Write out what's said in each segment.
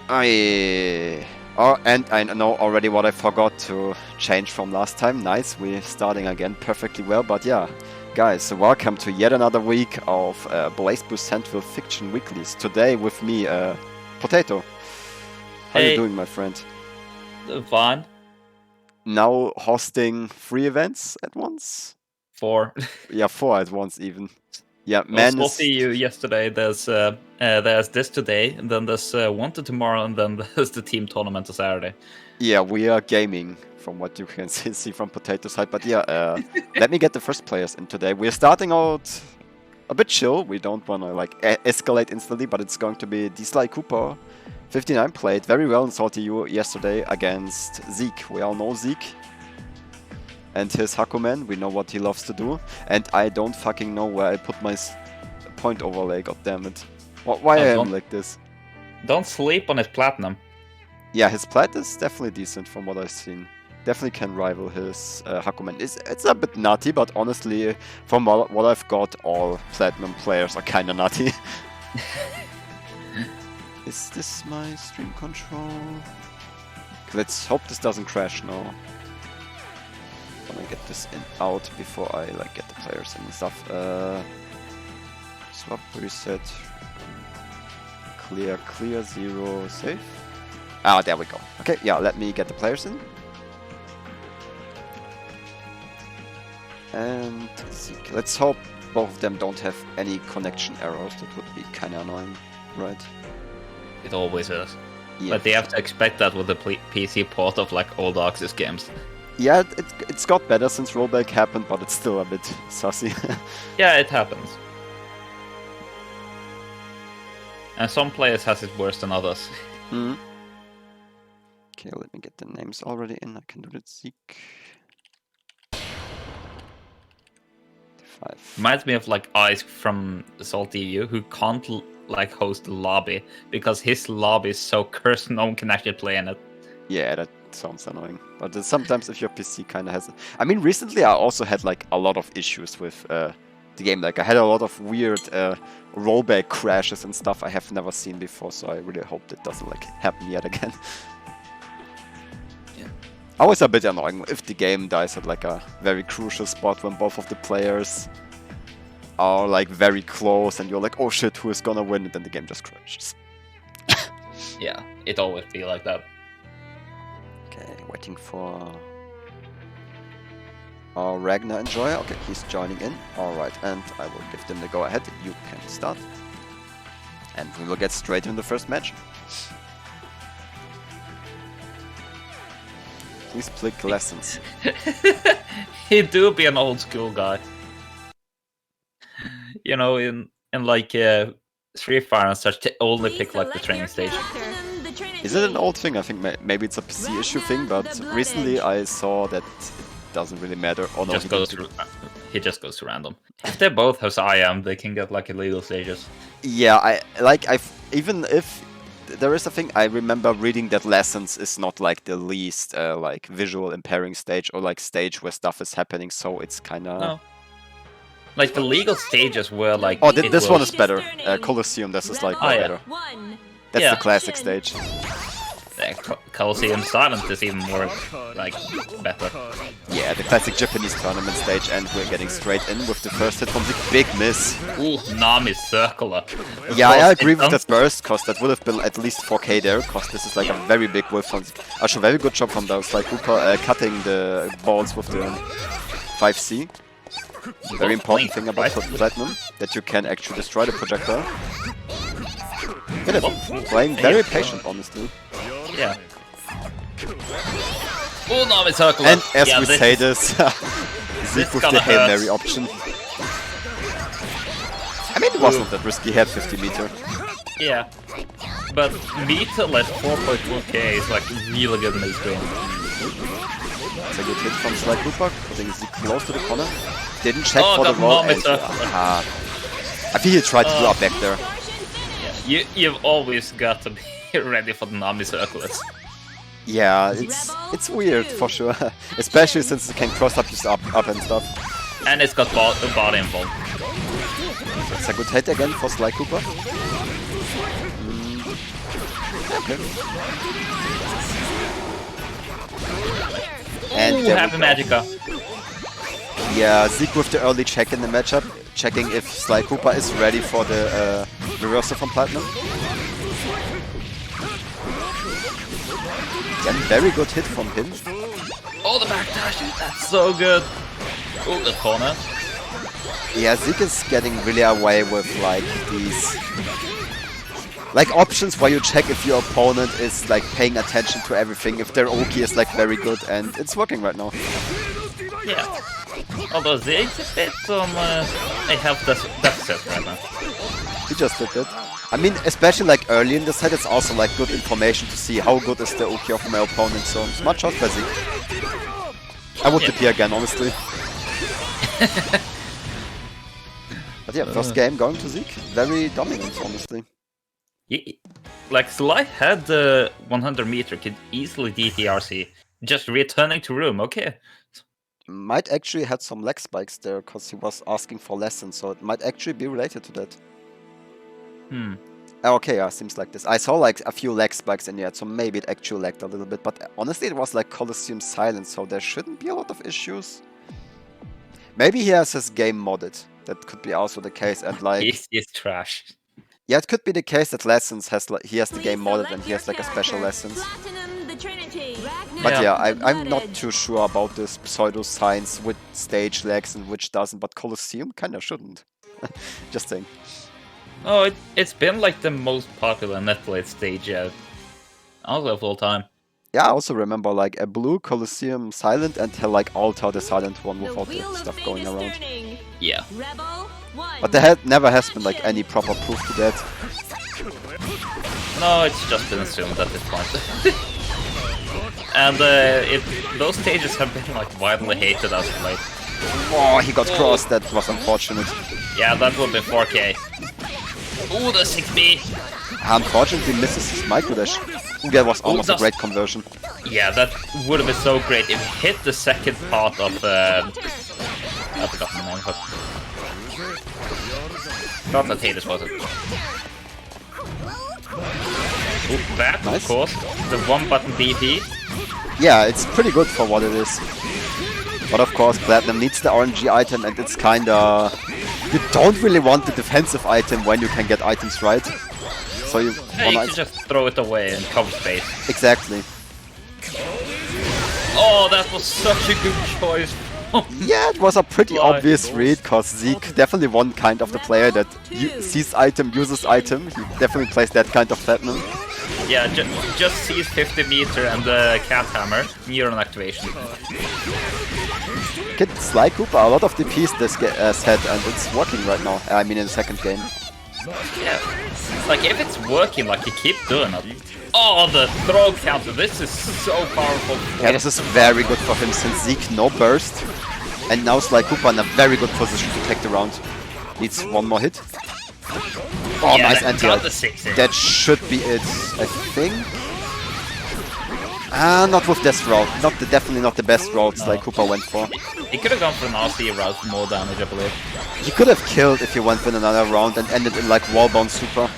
And I know already what I forgot to change from last time. Nice, we're starting again perfectly well. But yeah, guys, welcome to yet another week of Blaze Boost Central Fiction Weeklies. Today with me, Potato. How you doing, my friend? Fine. Now hosting 3 events at once? 4. Yeah, 4 at once even. Yeah, man. We'll see you yesterday. There's this today, and then there's Wanted tomorrow, and then there's the team tournament on Saturday. Yeah, we are gaming from what you can see from Potato side. But yeah, let me get the first players in today. We're starting out a bit chill. We don't want to like escalate instantly, but it's going to be Sly Cooper. 59 played very well in Salty U yesterday against Zeke. We all know Zeke and his Hakumen. We know what he loves to do. And I don't fucking know where I put my point overlay, god damn it. Why I am like this? Don't sleep on his platinum. Yeah, his plat is definitely decent from what I've seen. Definitely can rival his Hakumen. It's a bit nutty, but honestly, from what I've got, all platinum players are kinda nutty. Is this my stream control? Let's hope this doesn't crash now. I'm gonna get this out before I like get the players and stuff. Swap reset. Clear 0 save. Ah, there we go. Okay, yeah, let me get the players in. And let's hope both of them don't have any connection errors. That would be kind of annoying, right? It always is. Yeah. But they have to expect that with the PC port of like old Axis games. Yeah, it's got better since rollback happened, but it's still a bit sussy. Yeah, it happens. And some players has it worse than others. Mm. Okay, let me get the names already in. I can do that. Zeke. 5. Reminds me of like Ice from Salty EU, who can't like host the lobby because his lobby is so cursed no one can actually play in it. Yeah, that sounds annoying. But sometimes if your PC kind of has it. I mean, recently I also had like a lot of issues with the game. Like I had a lot of weird rollback crashes and stuff I have never seen before. So I really hope that doesn't like happen yet again. Yeah. Always a bit annoying if the game dies at like a very crucial spot when both of the players are like very close and you're like, oh shit, who is gonna win? And then the game just crashes. Yeah, it always be like that. Okay, waiting for Ragnar and Joya. Okay, he's joining in. Alright, and I will give them the go ahead. You can start. And we will get straight in the first match. Please click lessons. He do be an old school guy. You know, in like Street Fighter and such, to only pick like the training stage. Is it an old thing? I think maybe it's a PC issue thing, but recently I saw that it doesn't really matter. Oh, no, he just goes to random. If they both have IAM, they can get like illegal stages. Yeah, even if there is a thing, I remember reading that lessons is not like the least like visual impairing stage or like stage where stuff is happening, so it's kind of. No. Like the legal stages were like. Oh, this one is better. Colosseum, this is like better. That's the classic stage. Yeah, Colosseum Silent is even more like better. Yeah, the classic Japanese tournament stage, and we're getting straight in with the first hit from the big miss. Ooh, Nami Circular. Yeah, I agree with that burst, because that would have been at least 4k there, because this is like a very big whiff from Actually, very good job from those, like Cooper cutting the balls with the 5C. Very important thing about Platinum, that you can actually destroy the projectile. Playing very patient, honestly. Yeah. Oh, Nami Circular. And as we say this, Zeke with the Hail Mary option. I mean, it wasn't that risky, he had 50 meter. Yeah. But meter less 4.1k is like really good in this game. It's a good hit from Sly Cooper, putting Zeke close to the corner. Didn't check for the roll. And, I think he tried to do up back there. Yeah, you've always got to be ready for the Nami Circlers. Yeah, it's weird for sure. Especially since it can cross up his up and stuff. And it's got body involved. That's a good hit again for Sly Cooper. Okay. And Ooh, there we happy go. Magica. Yeah, Zeke with the early check in the matchup, checking if Sly Cooper is ready for the reversal from Platinum. Again, very good hit from him. Oh, the backdash. That's so good. Oh, the corner. Yeah, Zeke is getting really away with like these like options where you check if your opponent is like paying attention to everything, if their Oki is like very good, and it's working right now. Yeah. Although Zeke's a bit on a health deficit right now. He just did it. I mean, especially like early in the set, it's also like good information to see how good is the Oki of my opponent, so smart shot by Zeke. I would TP again, honestly. But yeah, first game going to Zeke. Very dominant, honestly. Like, Sly had the 100 meter, could easily DTRC. Just returning to room, okay. Might actually had some leg spikes there, because he was asking for lessons, so it might actually be related to that. Okay, yeah, seems like this. I saw like a few leg spikes in the ad, so maybe it actually lagged a little bit, but honestly it was like Colosseum silent, so there shouldn't be a lot of issues. Maybe he has his game modded. That could be also the case, and like... He's trash. Yeah, it could be the case that Lessons has like, he has the game modded and he has like a special Lessons. But yeah, I'm not too sure about this pseudo-science with stage lags and which doesn't, but Colosseum kinda shouldn't. Just saying. Oh, it's been like the most popular Netblade stage also of all time. Yeah, I also remember like a blue Colosseum silent and like Altar the silent one without the stuff going around. Yeah. But there never has been like any proper proof to that. No, it's just been assumed at this point. And those stages have been like widely hated as of late. Oh, he got crossed, that was unfortunate. Yeah, that would be 4K. Ooh, the 6B! Unfortunately misses his micro dash. Ooh, that was almost a great conversion. Yeah, that would have been so great if he hit the second part of I forgot the name, but not that Hades was it. Ooh, that, Nice. of course. The one button DP. Yeah, it's pretty good for what it is. But of course, Platinum needs the RNG item, and it's kinda... You don't really want the defensive item when you can get items right. So you Yeah, you can just throw it away and cover space. Exactly. Oh, that was such a good choice. Yeah, it was a pretty obvious read, cause Zeke definitely one kind of the player that sees item, uses item. He definitely plays that kind of Platinum. Yeah, just sees 50 meter and the cat hammer, neuron activation. Get Sly Cooper a lot of DPs this set, and it's working right now. I mean, in the second game. Yeah, like if it's working, like you keep doing it. Oh, the throw counter! This is so powerful. Yeah, this is very good for him since Zeke no burst, and now Sly Cooper in a very good position to take the round. Needs one more hit. Oh, yeah, nice anti-ult. That should be it, I think. Not with this route. Definitely not the best route Sly Cooper went for. He could have gone for an RC route for more damage, I believe. He could have killed if he went for another round and ended in like wallbound super.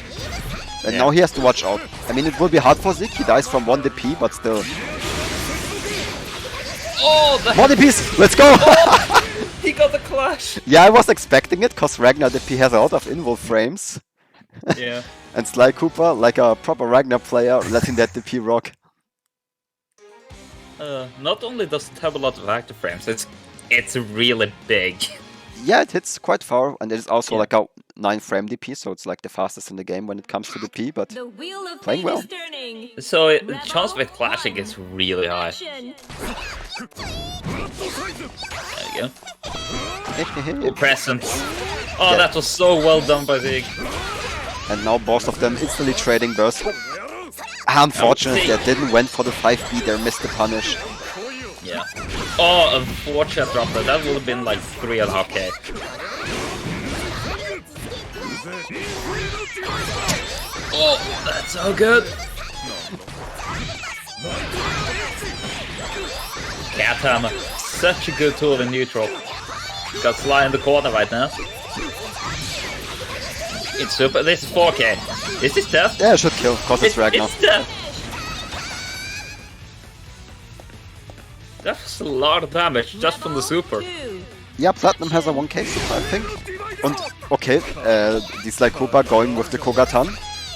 And now he has to watch out. I mean, it will be hard for Zeke. He dies from 1 DP, but still. Oh, the... More DPs! Let's go! Oh, he got the clash! Yeah, I was expecting it, cause Ragnar DP has a lot of invul frames. Yeah. And Sly Cooper, like a proper Ragnar player, letting that DP rock. Not only does it have a lot of active frames, it's really big. Yeah, it hits quite far, and it is also like a 9 frame DP, so it's like the fastest in the game when it comes to DP, but playing well. So the chance of it clashing is really high. There we go. Presents. Oh, that was so well done by Zeke. And now both of them instantly trading burst. Unfortunately, they didn't went for the 5B, they missed the punish. Yeah. Oh, unfortunate drop there. That would have been like 3.5k. Oh, that's so good. Cat hammer. Such a good tool in neutral. Got Sly in the corner right now. It's super. This is 4K. Is this death? Yeah, it should kill, cause it's Ragnar. It's death. That's a lot of damage just from the super. Yeah, Platinum has a 1k super, I think. And okay, the Sly Cooper going with the Kogatan,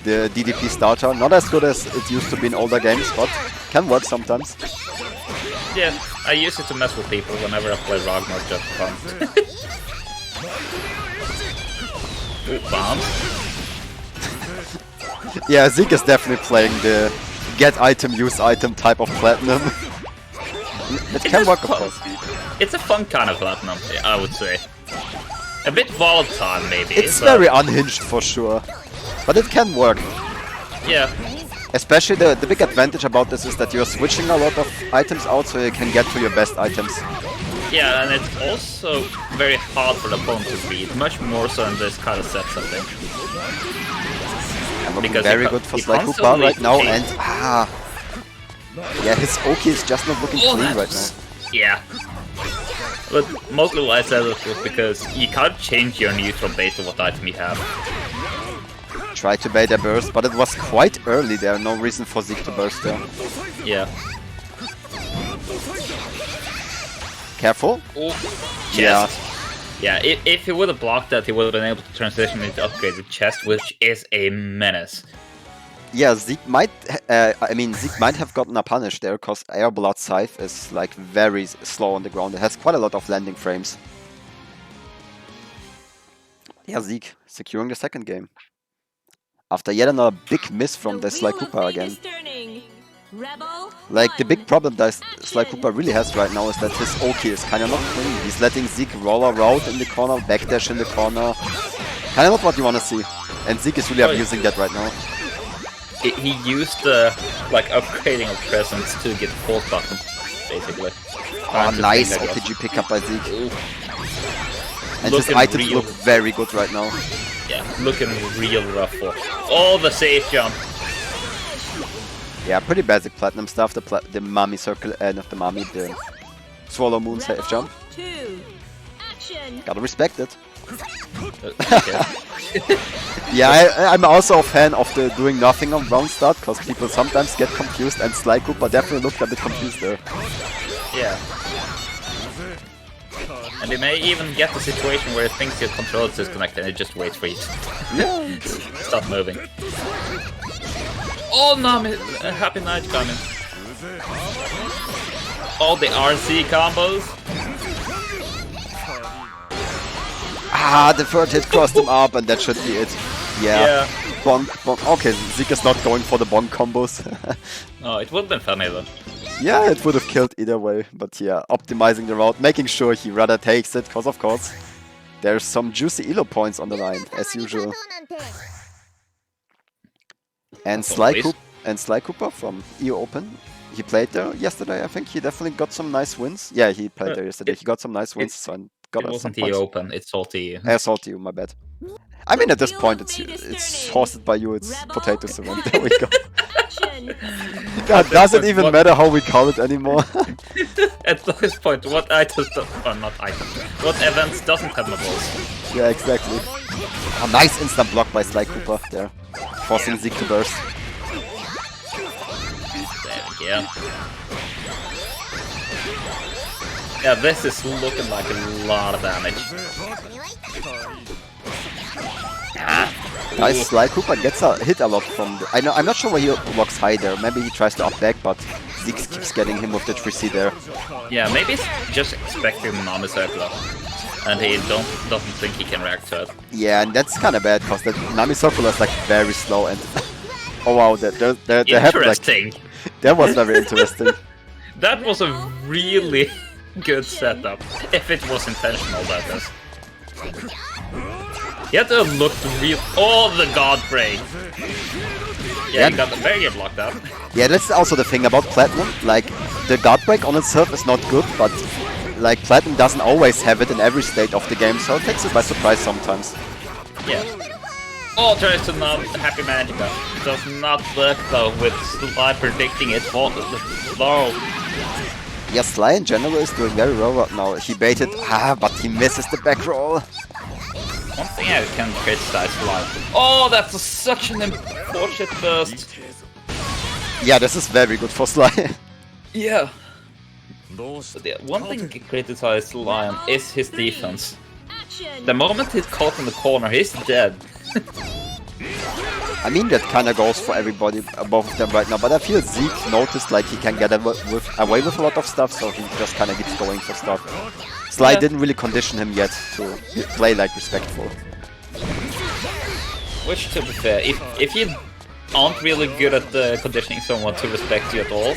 the DDP starter. Not as good as it used to be in older games, but can work sometimes. Yeah, I use it to mess with people whenever I play Ragnar just for fun. Ooh, bombs. Yeah, Zeke is definitely playing the get item, use item type of Platinum. It can work, of course. It's a fun kind of Platinum, I would say. A bit volatile, maybe. It's very unhinged for sure, but it can work. Yeah. Especially the big advantage about this is that you're switching a lot of items out, so you can get to your best items. Yeah, and it's also very hard for the opponent to beat, much more so in this kind of sets, I think. And looking very good for Sly Cooper right now, and yeah, his Oki is just not looking clean right now. Yeah. But mostly why I said it was because you can't change your neutral based on what item you have. Tried to bait a burst, but it was quite early there, no reason for Zeke to burst there. Yeah. Careful. Oh, yeah. Yeah, if he would have blocked that, he would have been able to transition into upgraded chest, which is a menace. Yeah, Zeke might, Zeke might have gotten a punish there, because Air Blood Scythe is like very slow on the ground. It has quite a lot of landing frames. Yeah, Zeke securing the second game. After yet another big miss from the Sly Cooper again. Like, the big problem that Sly Cooper really has right now is that his Oki is kinda not clean. He's letting Zeke roll around in the corner, backdash in the corner. Kinda not what you wanna see. And Zeke is really abusing that right now. He used the upgrading of presence to get pulse button, basically. Oh, nice OTG pickup by Zeke. Ooh. And his items look very good right now. Yeah, looking real rough for. Oh, the safe jump. Yeah, pretty basic Platinum stuff. The Mami circle, not the Mami, the Swallow Moon safe jump. Gotta respect it. Yeah, I'm also a fan of the doing nothing on round start, because people sometimes get confused, and Sly Cooper definitely looked a bit confused there. Yeah. And they may even get the situation where it thinks your controller is disconnected and it just waits for you to stop moving. Oh no, Happy Night coming. All the RC combos. Ah, the third hit crossed him up, and that should be it. Yeah. Bonk, bonk. Okay, Zeke is not going for the bonk combos. Oh, it would have been funny though. Yeah, it would have killed either way, but yeah, optimizing the route, making sure he rather takes it, because of course, there's some juicy elo points on the line, as usual. And Sly Cooper from EU Open, he played there yesterday, I think. He definitely got some nice wins. Yeah, he played there yesterday. He got some nice wins, so I got it wasn't some EU points. Open, it's Salty EU. Salty EU, my bad. I mean, at this point, it's hosted by you, it's Potatoes event. There we go. God, does it even matter how we call it anymore? At this point, what items not items. What events doesn't have medals? Yeah, exactly. A nice instant block by Sly Cooper there, forcing Zeke to burst. There we go. Yeah, this is looking like a lot of damage. Nice, Sly Cooper gets hit a lot from the... I'm not sure why he locks high there. Maybe he tries to up back, but Zeke keeps getting him with the 3C there. Yeah, maybe he's just expecting Mami Circular, and he doesn't think he can react to it. Yeah, and that's kind of bad, because the Nami Circular is like very slow, and... oh wow, they interesting. Like, that was very interesting. That was a really good setup, if it was intentional, that is. He had to look real. Oh, the God Break! Yeah, he got the barrier blocked out. Yeah, that's also the thing about Platinum. Like, the God Break on itself is not good, but like Platinum doesn't always have it in every state of the game, so it takes it by surprise sometimes. Yeah. Oh, tries to not Happy Magica. Does not work though with Sly predicting it for the flow. Yeah, Sly in general is doing very well right now. He baited, but he misses the back roll. One thing I can criticize live. Oh, that's such an unfortunate burst. Yeah, this is very good for Sly. Yeah. But yeah, one thing to criticize Lion is his defense. The moment he's caught in the corner, he's dead. I mean, that kind of goes for everybody, both of them right now, but I feel Zeke noticed like he can get away with a lot of stuff, so he just kind of keeps going for stuff. Sly didn't really condition him yet to play like respectful. Which, to be fair, if you aren't really good at conditioning someone to respect you at all,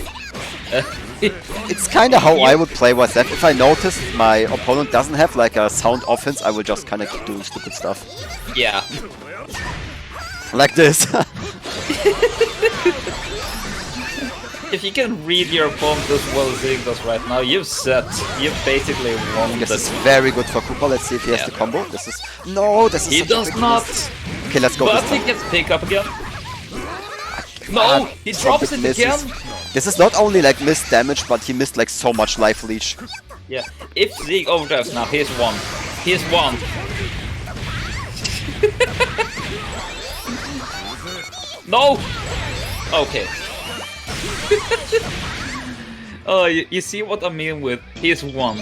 it's kind of how I would play YZF. If I noticed my opponent doesn't have like a sound offense, I will just kind of keep doing stupid stuff. Yeah. Like this. If you can read your opponent as well as Zig does right now, you've basically won. This is very good for Koopa. Let's see if he has the combo. This is... No, this is He does not! Miss. Okay, let's go But this he time. gets pick up again. No! He drops it again! This is not only like missed damage, but he missed like so much life leech. Yeah. If Zig overdrives now, here's one. Here's one. No! Okay. Oh, you see what I mean with here's one.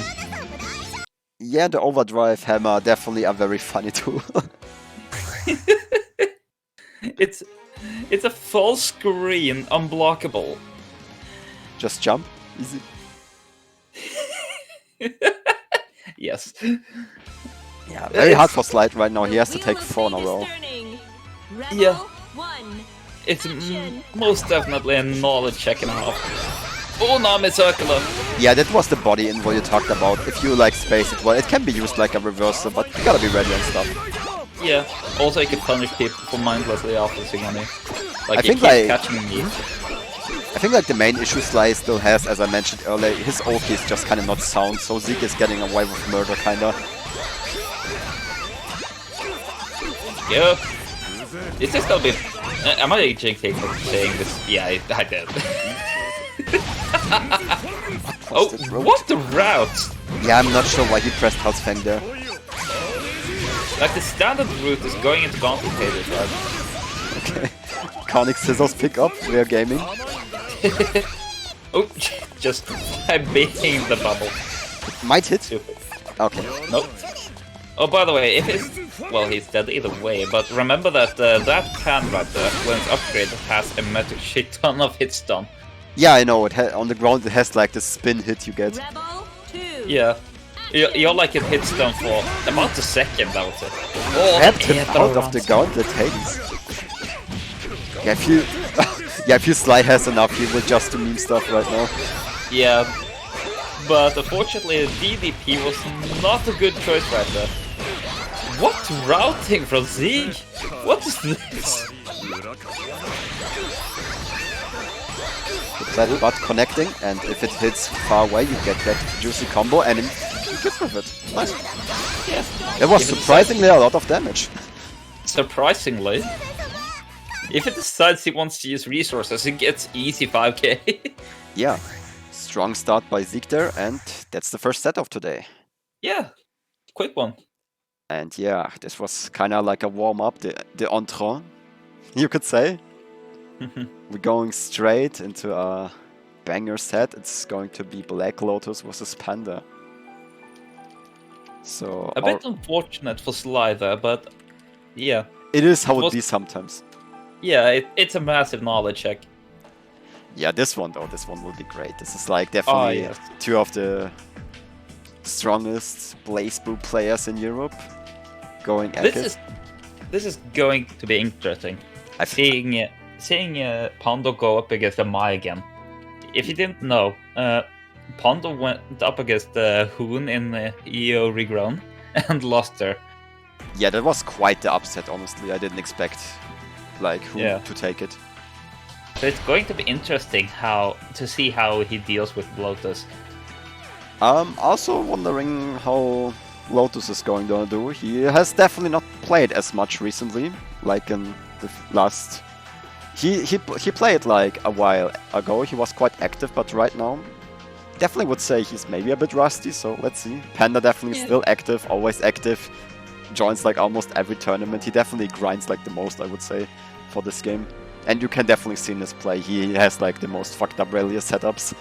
Yeah, the overdrive hammer definitely are very funny too. It's a full screen, unblockable. Just jump, easy. Yes. Yeah, very hard for Slide right now. He has to take 4 in a row. Yeah. It's most definitely a knowledge check and a half. Oh, Nami Circular! Yeah, that was the body invo you talked about. If you like space it well, it can be used like a reversal, but you gotta be ready and stuff. Yeah. Also, you can punish people for mindlessly after Singani. Like, I you think, keep like- catching me. I think like the main issue Sly still has, as I mentioned earlier, his ulti is just kind of not sound, so Zeke is getting away with murder kinda. Yeah. Is this gonna be... am I jinxing for saying this? Yeah, I did. Oh, the route? what the route? Yeah, I'm not sure why he pressed House Fang there. Like, the standard route is going into complicated, right? Okay. Conic Scissors pick up, we are gaming. Oh, just by being the bubble. Might hit. Stupid. Okay. Nope. Oh, by the way, if it's... Well, he's dead either way, but remember that that pan right there, when it's upgraded, has a magic shit ton of hits done. Yeah, I know, on the ground it has like the spin hit you get. Yeah. You're like it hits done for about a second, I would say. Oh, Grabbed him yeah, out of the gauntlet, Hades. Yeah, if you... yeah, if you Sly has enough, he will just do meme stuff right now. Yeah. But unfortunately, DDP was not a good choice right there. What routing from Zeke? What is this? That but connecting, and if it hits far away, you get that juicy combo, and you get with it. Nice. Yeah. It was If it surprisingly a lot of damage. Surprisingly. If it decides he wants to use resources, it gets easy 5k. Yeah, strong start by Zeke there, and that's the first set of today. Yeah, quick one. And yeah, this was kind of like a warm-up, the entrée, you could say. We're going straight into a banger set. It's going to be Black Lotus versus Panda. So A bit unfortunate for Sly there, but yeah. it is how it was- be sometimes. Yeah, it's a massive knowledge check. Yeah, this one though, this one will be great. This is like definitely yes. two of the strongest Blaze Blue players in Europe going at it. This is going to be interesting. I Seeing Pondo go up against the Mai again. If you didn't know, Pondo went up against Hoon in EO Regrown and lost her. Yeah, that was quite the upset, honestly. I didn't expect like who to take it. So it's going to be interesting to see how he deals with Lotus. Also wondering how Lotus is going to do. He has definitely not played as much recently, like in the last... He played like a while ago, he was quite active, but right now definitely would say he's maybe a bit rusty, so let's see. Panda definitely still active, always active, joins like almost every tournament. He definitely grinds like the most, I would say, for this game. And you can definitely see in his play, he has like the most fucked up Relia setups.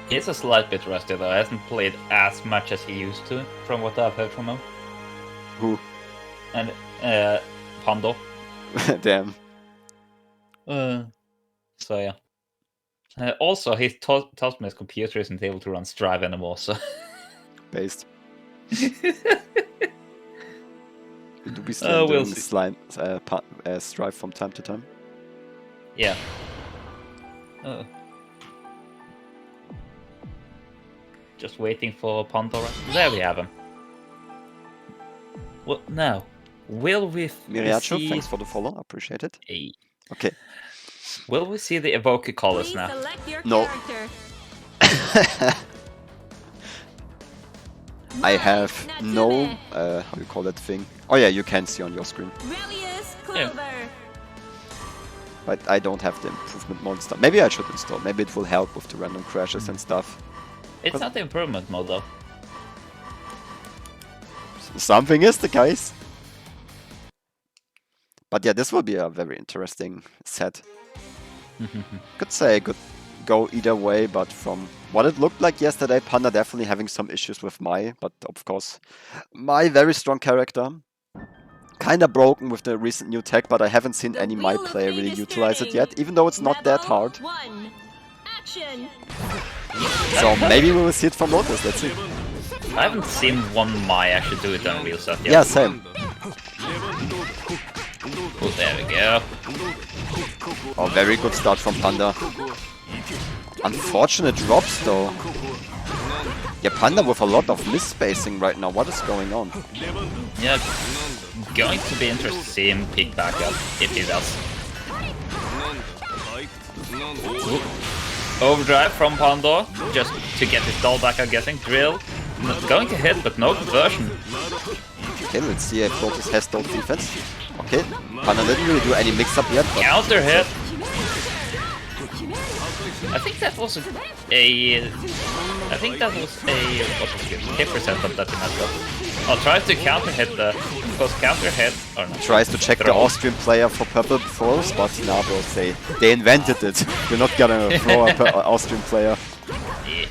He's a slight bit rusty though. He hasn't played as much as he used to, from what I've heard from him. Who? And Pondo. Damn. So yeah. Also, he tells me his computer isn't able to run Strive anymore, so... Based. We do be still we'll doing see. Strive from time to time. Yeah. Just waiting for Pandora. There we have him. Well, now, will we Miriacho, see... thanks for the follow, appreciate it. Hey. Okay. Will we see the Evoker colors Please now? select your No. character. I have Natsume. no, how do you call that thing? Oh yeah, you can see on your screen. Relius Yeah. Clover. But I don't have the improvement monster. Maybe I should install, maybe it will help with the random crashes and stuff. It's not the improvement mode though. Something is the case. But yeah, this will be a very interesting set. Could say could go either way, but from what it looked like yesterday, Panda definitely having some issues with Mai, but of course, Mai very strong character. Kinda broken with the recent new tech, but I haven't seen The any Mai wheel of player fate really is utilize it turning. yet, even though it's not that Level hard. 1. Action. So maybe we will see it from Lotus, let's see. I haven't seen one Mai actually do it on real set yet. Yeah, same. Oh, there we go. Oh, very good start from Panda. Unfortunate drops though. Yeah, Panda with a lot of misspacing right now. What is going on? Yeah, going to be interesting to see him pick back up, if he does. Overdrive from Pandor, just to get his doll back, I'm guessing. Drill, going to hit, but no conversion. Okay, let's see if Lotus has those defense. Okay, Panda didn't really do any mix-up yet, but Counter hit. I think that was what was it? Tipper setup that he messed up. I'll try to counter hit because counter hit or not. tries to check the Throw. Austrian player for purple throws, but Nabo say they invented it. You're not gonna throw a Austrian player. Yeah.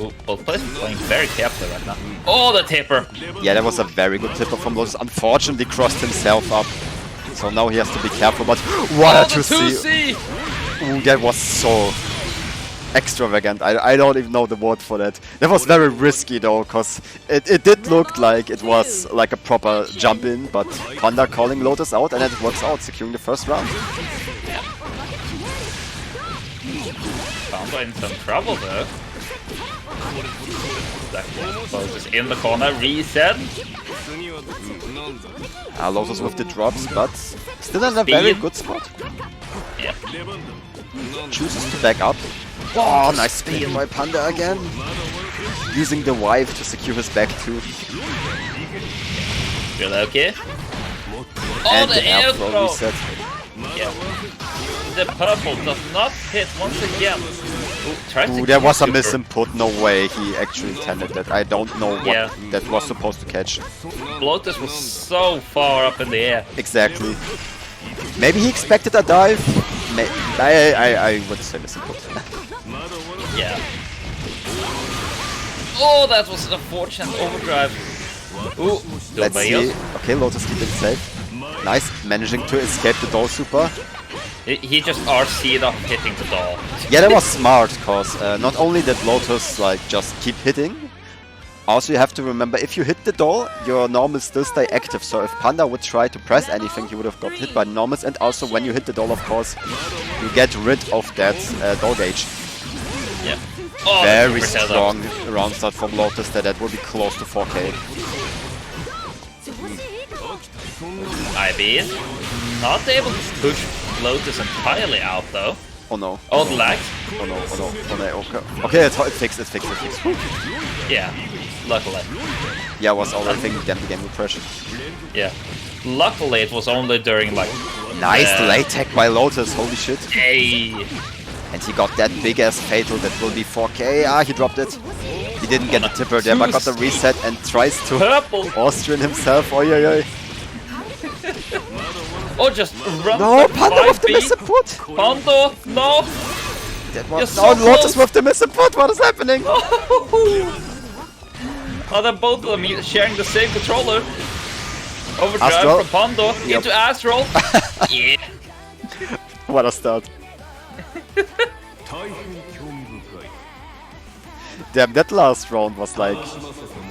Ooh, both players are playing very carefully right now. Oh, the tipper! Yeah, that was a very good tipper from Lotus. Unfortunately, crossed himself up. So now he has to be careful, but what Oh, a the 2C! 2C! Ooh, that was so extravagant. I don't even know the word for that. That was very risky though, because it did look like it was like a proper jump in, but Panda calling Lotus out and then it works out, securing the first round. Panda in some trouble though. Lotus in the corner, reset. Lotus with the drops, but still in a very good spot. Yeah. Chooses to back up. Oh, nice speed by Panda again. Using the wife to secure his back too. Really okay? Oh, And the the air air throw throw! reset. Yeah. The purple does not hit once again. Ooh, tries to Ooh, there was a super. misinput. No way he actually intended that. I don't know what Yeah. that was supposed to catch. Lotus was so far up in the air. Exactly. Maybe he expected a dive. I would say misinput. Yeah. Oh, that was an unfortunate overdrive. Ooh, Let's see. Bails. Okay, Lotus keep it safe. Nice, managing to escape the doll super. He just RC'd off hitting the doll. Yeah, that was smart, cause not only did Lotus like just keep hitting, also you have to remember if you hit the doll, your normals still stay active. So if Panda would try to press anything, he would have got hit by normals. And also when you hit the doll, of course, you get rid of that doll gauge. Yeah. Oh, Very super setup. strong round start from Lotus. That will be close to 4K. IB not able to push Lotus entirely out though. Oh no. Oh, the lag. Oh no, oh no, oh no, okay. Okay, it fixed. Whew. Yeah, luckily. Yeah, I was already thinking the game with pressure. Yeah. Luckily it was only during like... Nice delay tech by Lotus, holy shit. Hey! And he got that big ass fatal that will be 4k. Ah, he dropped it. He didn't get the tipper there, but got the reset and tries to Purple! Austrian himself. Oi, oi, oi. Oh, just run No, back Panda with the 5 miss feet. input. Pando, no! That You're was so no, Lotus close. with the miss input. What is happening? Oh, they're both of them sharing the same controller. Overdrive Astral. from Pando Yep. into Astral. Yeah. What a start. Damn, that last round was like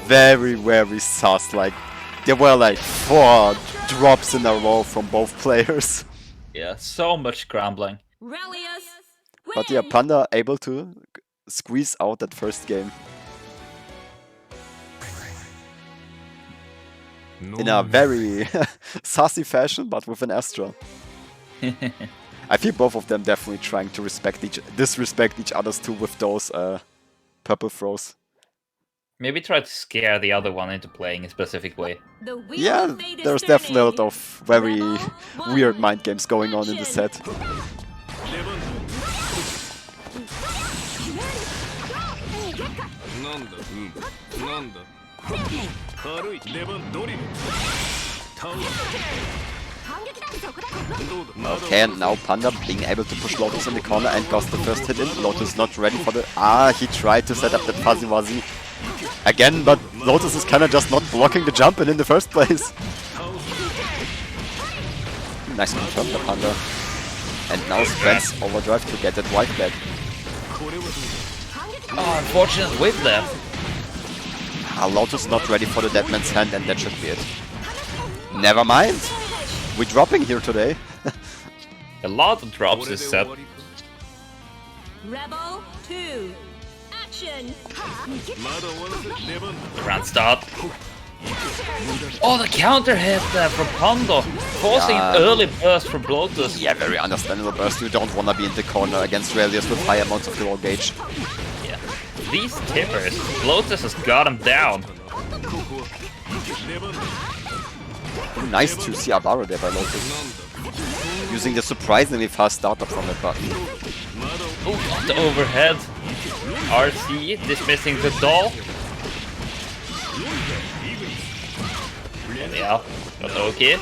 very, very sus. Like, there were like 4 drops in a row from both players. Yeah, so much scrambling. Rally us. But yeah, Panda able to squeeze out that first game in a very sassy fashion, but with an Astra. I feel both of them definitely trying to disrespect each other's too with those purple throws. Maybe try to scare the other one into playing a specific way. The wheel Yeah, of fate is there's definitely a lot turning. of very Rebel, one, weird mind games going on in the action. set. Okay, and now Panda being able to push Lotus in the corner and got the first hit in. Lotus not ready for the... Ah, he tried to set up that Fuzzy Wuzzy again, but Lotus is kinda just not blocking the jump in the first place. Nice confirm the Panda. And now Spence overdrive to get that white back. Oh, unfortunate whip there. Ah, Lotus not ready for the Deadman's Hand, and that should be it. Never mind. We're dropping here today. A lot of drops this set. Rebel 2. Action. Grand start. Oh, the counter hit there from Pando, forcing an early burst from Lotus. Yeah, very understandable burst. You don't wanna be in the corner against Relius with high amounts of low gauge. Yeah. These tippers, Lotus has got him down. Nice to see Abaro there by Lotus. Using the surprisingly fast startup from that button. Oh, the overhead. RC dismissing the doll. Yeah, but okay.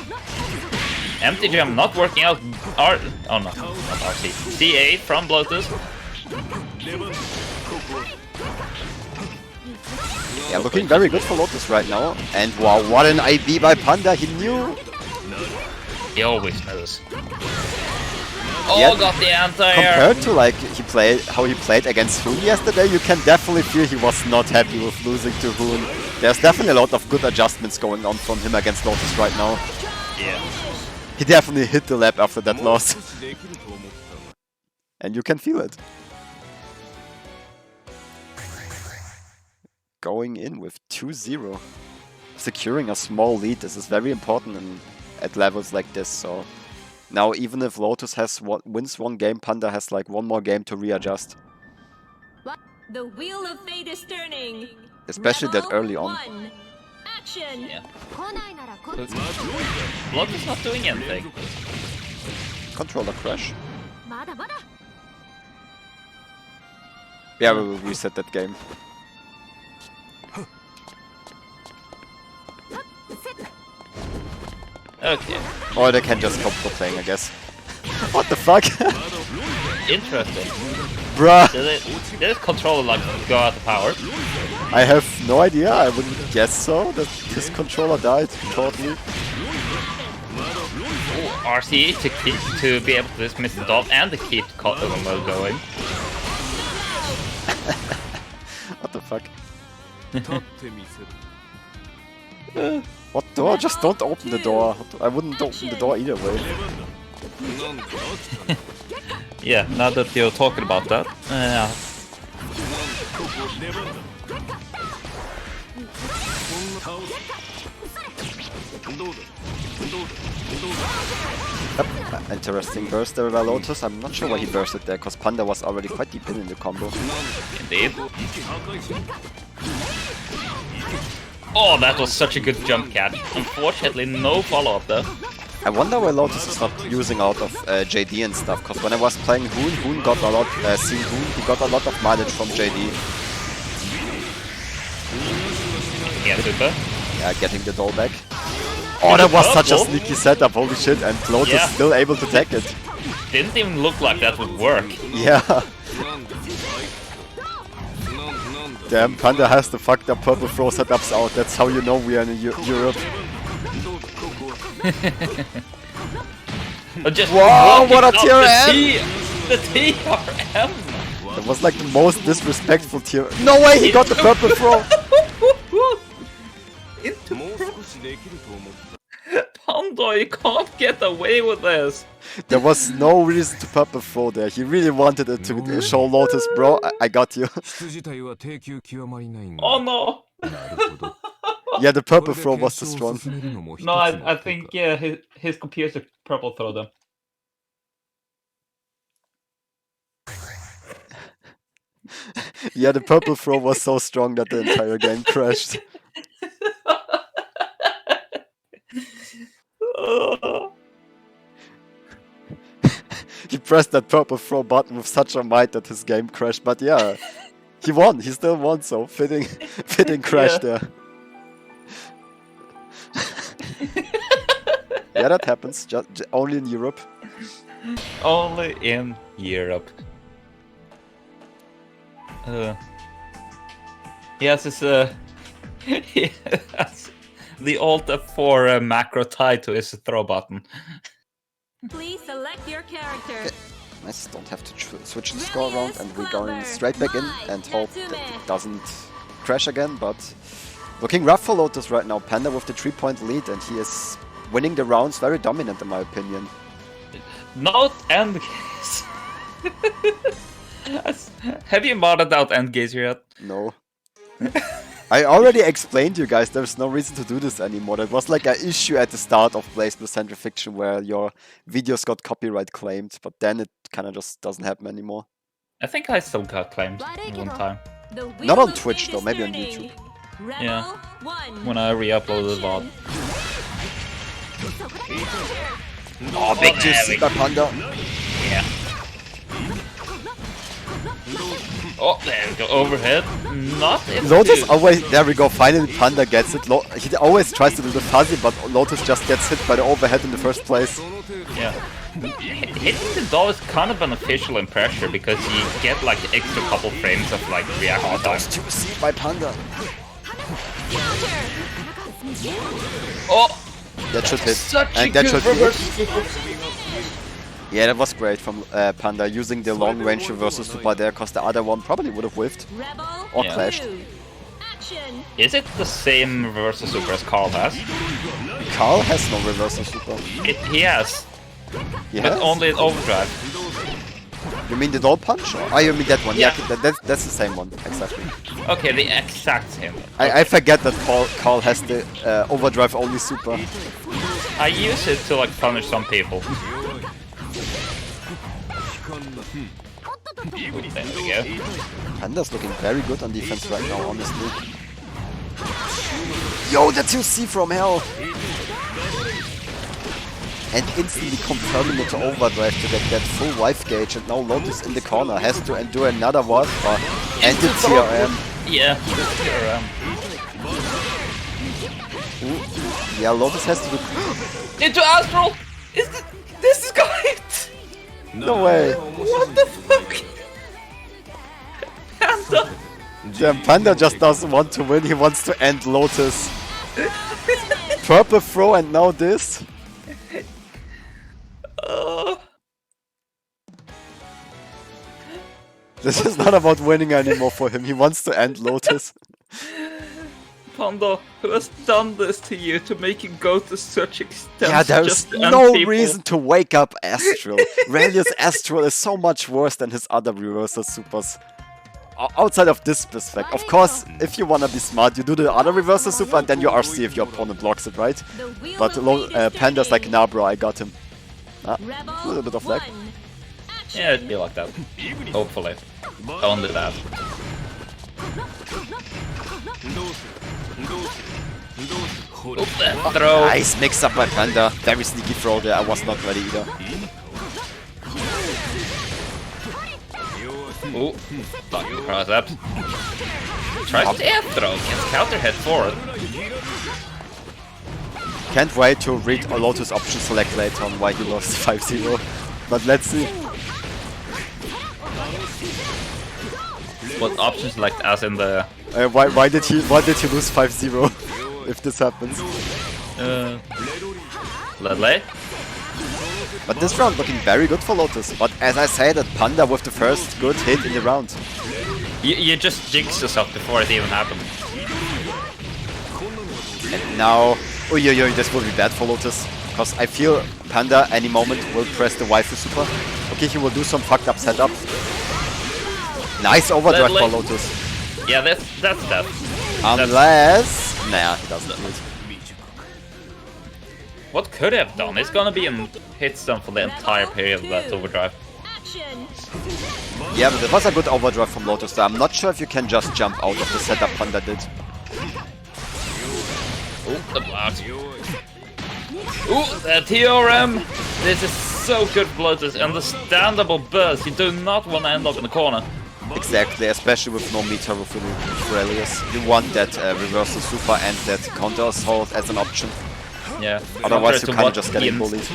Empty gem not working out. Oh no, not RC. C8 from Lotus. Yeah, looking very good for Lotus right now. And wow, what an IB by Panda. He knew. He always knows. Oh, Yeah. got the anti-air. Compared to like how he played against Hoon yesterday, you can definitely feel he was not happy with losing to Hoon. There's definitely a lot of good adjustments going on from him against Lotus right now. Yeah. He definitely hit the lap after that loss. And you can feel it. Going in with 2-0. Securing a small lead, this is very important at levels like this, so... Now even if Lotus wins one game, Panda has like one more game to readjust. The wheel of fate is turning. Especially that Rebel early on. 1. Action. Yeah. Lotus not doing anything. Controller crash. Yeah, we will reset that game. Okay. Or they can just stop for playing, I guess. What the fuck? Interesting. Bruh, Did this controller like go out of power? I have no idea. I wouldn't guess so. That this controller died totally. Oh, RC to be able to dismiss the dot and to keep the mode going. What the fuck? What door? Just don't open the door. I wouldn't open the door either way. Yeah, now that you're talking about that. Interesting burst there by Lotus. I'm not sure why he bursted there, because Panda was already quite deep in the combo. Indeed. Oh, that was such a good jump catch. Unfortunately, no follow-up though. I wonder why Lotus is not using out of JD and stuff, because when I was playing Hoon, Hoon got a lot, seeing Hoon, he got a lot of mileage from JD. Yeah, super. Yeah, getting the doll back. Oh, that was such a purple? sneaky setup, holy shit, and Lotus Yeah. still able to take it. Didn't even look like that would work. Yeah. Damn, Panda has the fucked up purple throw setups out, that's how you know we are in Europe. Just Wow, walking what a up TRM! The TRM! That was like the most disrespectful tier. No way, he got the purple throw! Pando, you can't get away with this! There was no reason to purple throw there. He really wanted it to show Lotus, bro. I got you. Oh no! Yeah, the purple throw was too strong. No, I think his computer purple throw them. Yeah, the purple throw was so strong that the entire game crashed. He pressed that purple throw button with such a might that his game crashed, but yeah, he won. He still won, so fitting crash Yeah. there. Yeah, that happens. Just only in Europe. Only in Europe. Yes, it's he has the Alt F4 macro tied to his throw button. Please select your character. I just don't have to switch the score around, and we're going straight back in and hope that it doesn't crash again, but looking rough for Lotus right now. Panda with the 3-point lead, and he is winning the rounds very dominant in my opinion. Not Endgaze. Have you modded out Endgaze yet? No. I already explained you guys, there's no reason to do this anymore. That was like an issue at the start of Blaze Blue Central Fiction where your videos got copyright claimed, but then it kind of just doesn't happen anymore. I think I still got claimed one time. The Not on wheel of Twitch fate though, is maybe on turning. YouTube. Rebel Yeah. 1. When I re-uploaded the VOD. Oh, big there juicy we by Panda. Yeah. Oh, there we go. Overhead. Not into... Lotus always, there we go, finally Panda gets it. He always tries to do the fuzzy, but Lotus just gets hit by the overhead in the first place. Yeah. Hitting the doll is kind of beneficial in pressure because you get like the extra couple frames of like reaction time. That's juicy by Panda. Oh! That should hit. Such And a that good should hit. reverse super. Yeah, that was great from Panda, using the long range reversal super there, because the other one probably would have whiffed. Rebel Or Yeah. clashed. 2. Action. Is it the same reversal super as Carl has? Carl has no reversal super. He has, He but has? only in overdrive. You mean the doll punch? Oh, you mean that one? Yeah, Yeah. that's the same one, exactly. Okay, the exact same. I forget that Carl has the overdrive only super. I use it to like punish some people. There we go. Panda's looking very good on defense right now, honestly. Yo, that's you see from hell! And instantly confirming it to overdrive to get that full wife gauge, and now Lotus in the corner has to endure another wild bar and the TRM. Yeah, the TRM. Ooh. Yeah, Lotus has to do... Into Astral! This is going... No way! What the fuck? Panda! Damn, Panda just doesn't want to win, he wants to end Lotus. Purple throw and now this? This is not about winning anymore for him, he wants to end Lotus. Panda, who has done this to you to make you go to such extent? Yeah, there's just to end no people? reason to wake up Astral. Relius Astral is so much worse than his other reversal supers. Outside of this aspect, of course, if you wanna be smart, you do the other reversal super and then you RC if your opponent blocks it, right? The wheel But of fate is Panda's like, turning. nah bro, I got him. Rebel a little bit of lag. 1. Action. Yeah, it'd be like that. Hopefully. Only that. Oop, that throw. Nice mix up by Panda. Very sneaky throw there. I was not ready either. Ooh, fucking cross up. Tries to air throw, gets counter hit forward. Can't wait to read a Lotus option select later on why he lost 5-0. But let's see. What options select as in the Why did he lose 5-0 if this happens? Ledley? But this round looking very good for Lotus. But as I said, Panda with the first good hit in the round. You just jinx yourself before it even happened. And now, this will be bad for Lotus. Because I feel Panda any moment will press the waifu super. Okay, he will do some fucked up setup. Nice overdrive for Lotus. Yeah, that's tough. Unless... Nah, he doesn't do it. What could he have done? He's gonna be in hit stun for the entire period of that overdrive. Action. Yeah, but it was a good overdrive from Lotus there. I'm not sure if you can just jump out of the setup Panda did. Ooh, the blocks. Ooh, the TRM! This is so good for Lotus. Understandable burst. You do not want to end up in the corner. Exactly, especially with no meter with Aurelius. You want that reversal super and that counter assault as an option. Yeah. Otherwise you kind of just getting bullied.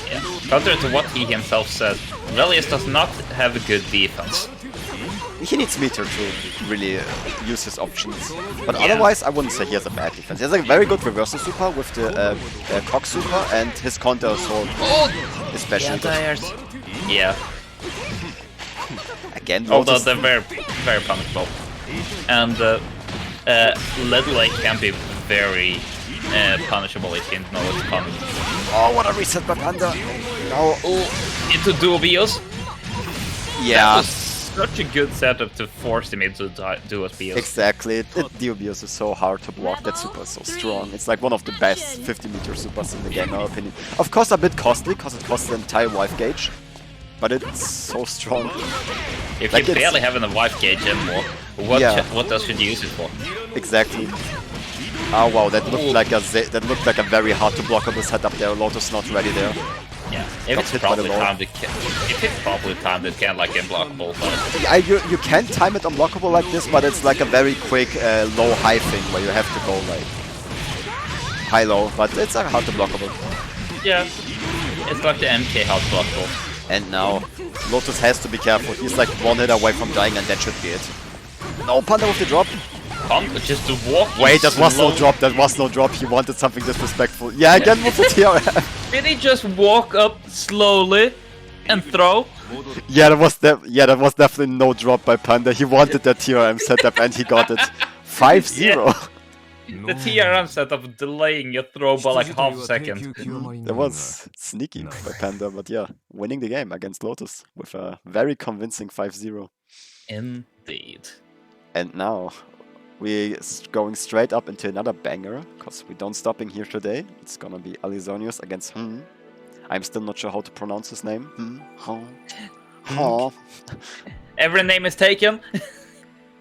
Yeah. Contrary to what he himself said, Aurelius does not have a good defense. He needs meter to really use his options. But otherwise I wouldn't say he has a bad defense. He has a very good reversal super with the Cox super and his counter assault especially good. Yeah. Again, although they're very, very punishable. And Ledley can be very punishable if you know what's coming. Oh, what a reset by Panda! No. Into Duobios. Yeah. That was such a good setup to force him into Duobios. Exactly. Duobios is so hard to block. That super is so strong. It's like one of the best 50-meter supers in the game, in my opinion. Of course, a bit costly because it costs the entire wife gauge. But it's so strong. If like you barely have a wife gauge anymore, what else should you use it for? Exactly. Oh wow, that looked like a very hard to blockable setup there. Lotus not ready there. Yeah, if it's properly timed, it can like unblockable. But... Yeah, you can time it unblockable like this, but it's like a very quick low-high thing where you have to go like high-low, but it's hard to blockable. Yeah, it's like the MK hard blockable. And now Lotus has to be careful. He's like one hit away from dying, and that should be it. No, Panda with the drop. Panda just to walk. Wait, that was no drop. That was no drop. He wanted something disrespectful. Yeah, again with the TRM. Did he just walk up slowly and throw? Yeah, that was definitely no drop by Panda. He wanted that TRM setup and he got it. 5-0. Yeah. The TRM setup delaying your throw by like half a second. That was sneaky by Panda, but yeah, winning the game against Lotus with a very convincing 5-0. Indeed. And now we're going straight up into another banger, because we don't stopping here today. It's gonna be Alizonius against I'm still not sure how to pronounce his name. Every name is taken.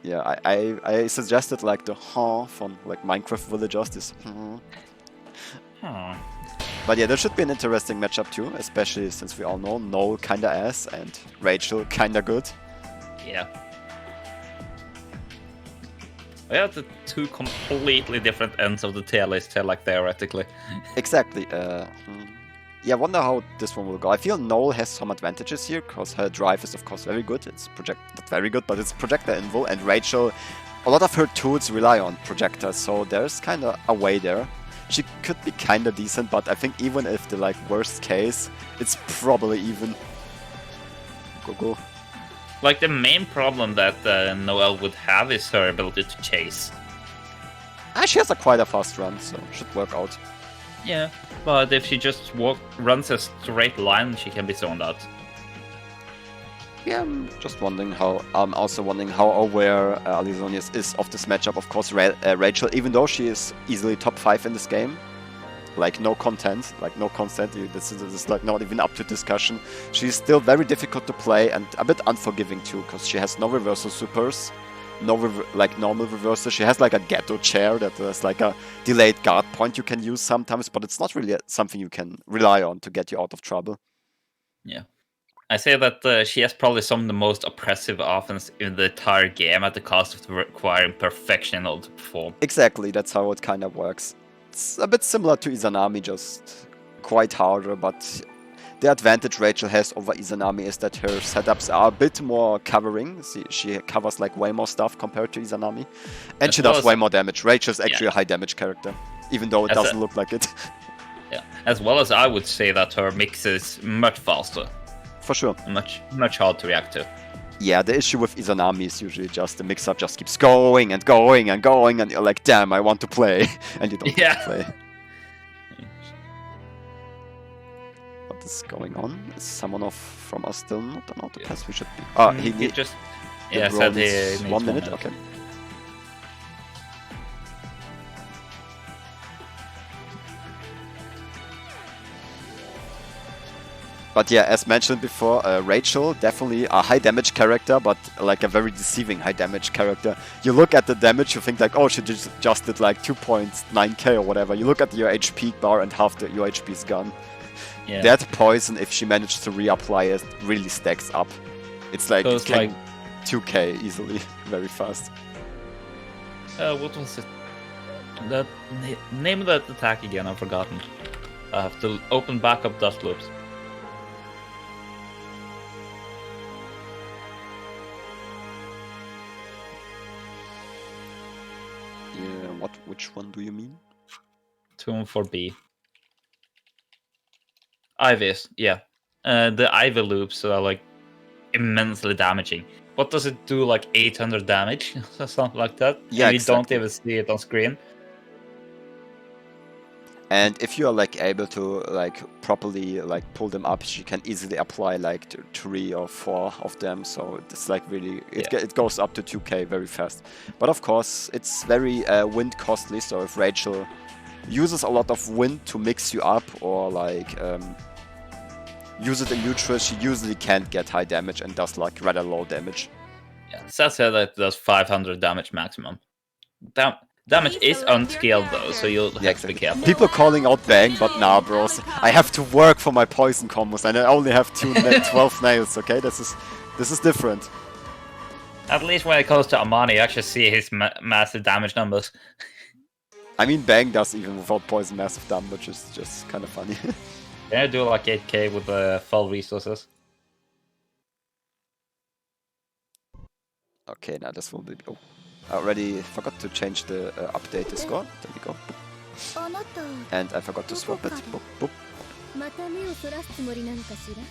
Yeah, I suggested like the from like Minecraft villagers. This. But yeah, there should be an interesting matchup too, especially since we all know Noel kinda ass and Rachel kinda good. Yeah. We have the two completely different ends of the tier list here, like theoretically. Exactly. Yeah, I wonder how this one will go. I feel Noel has some advantages here, because her drive is of course very good. It's not very good, but it's projector invul, and Rachel, a lot of her tools rely on projectors, so there's kinda a way there. She could be kinda decent, but I think even if the like worst case, it's probably even. Go. Like the main problem that Noelle would have is her ability to chase. She has quite a fast run, so should work out. Yeah, but if she just runs a straight line, she can be zoned out. Yeah, I'm also wondering how aware Alizonius is of this matchup. Of course, Rachel, even though she is easily top 5 in this game, like no content, this is like not even up to discussion. She's still very difficult to play and a bit unforgiving too, because she has no reversal supers. like normal reversal. She has like a ghetto chair that has like a delayed guard point you can use sometimes, but it's not really something you can rely on to get you out of trouble. Yeah. I say that she has probably some of the most oppressive offense in the entire game at the cost of requiring perfection in order to perform. Exactly, that's how it kind of works. It's a bit similar to Izanami, just quite harder, but the advantage Rachel has over Izanami is that her setups are a bit more covering. She covers like way more stuff compared to Izanami. And As she well does as- way more damage. Rachel's actually a high damage character, even though it As a- doesn't look like it. Yeah. As well as I would say that her mix is much faster, For sure. much hard to react to. Yeah, the issue with Izanami is usually just the mix-up just keeps going and going and going, and you're like, damn, I want to play. And you don't Yeah. get to play. What is going on? Is someone off from us still not an auto pass? We should be. He He needs just said he needs 1 minute. Okay. But yeah, as mentioned before, Rachel, definitely a high damage character, but like a very deceiving high damage character. You look at the damage, you think like, oh, she just did like 2.9k or whatever. You look at your HP bar and half your HP is gone. Yeah. That poison, if she managed to reapply it, really stacks up. It's like, So it it's can like 2k easily, very fast. what was it? That name of that attack again? I've forgotten. I have to open back up Dust Loops. Yeah, which one do you mean? 2 and 4B. Ivies, yeah. The Ivy loops are like immensely damaging. What does it do? Like 800 damage or something like that? Yeah, and you don't exactly. even see it on screen. And if you are like able to like properly like pull them up, she can easily apply like 3 or 4 of them. So it's like really it goes up to 2k very fast. But of course, it's very wind costly. So if Rachel uses a lot of wind to mix you up or like use it in neutral, she usually can't get high damage and does like rather low damage. Yeah, Seth said that it does 500 damage maximum. Damage is unscaled though, so you'll have to be careful. People calling out Bang, but nah, bros. I have to work for my poison combos, and I only have 12 nails. Okay, this is different. At least when it comes to Amani, you actually see his massive damage numbers. I mean, Bang does even without poison massive damage, which is just kind of funny. Can I do like 8k with the full resources? Okay, now this will be. Oh, I already forgot to change the update the score. There we go. And I forgot to swap it. Boop, boop. また目をそらすつもりなのかしら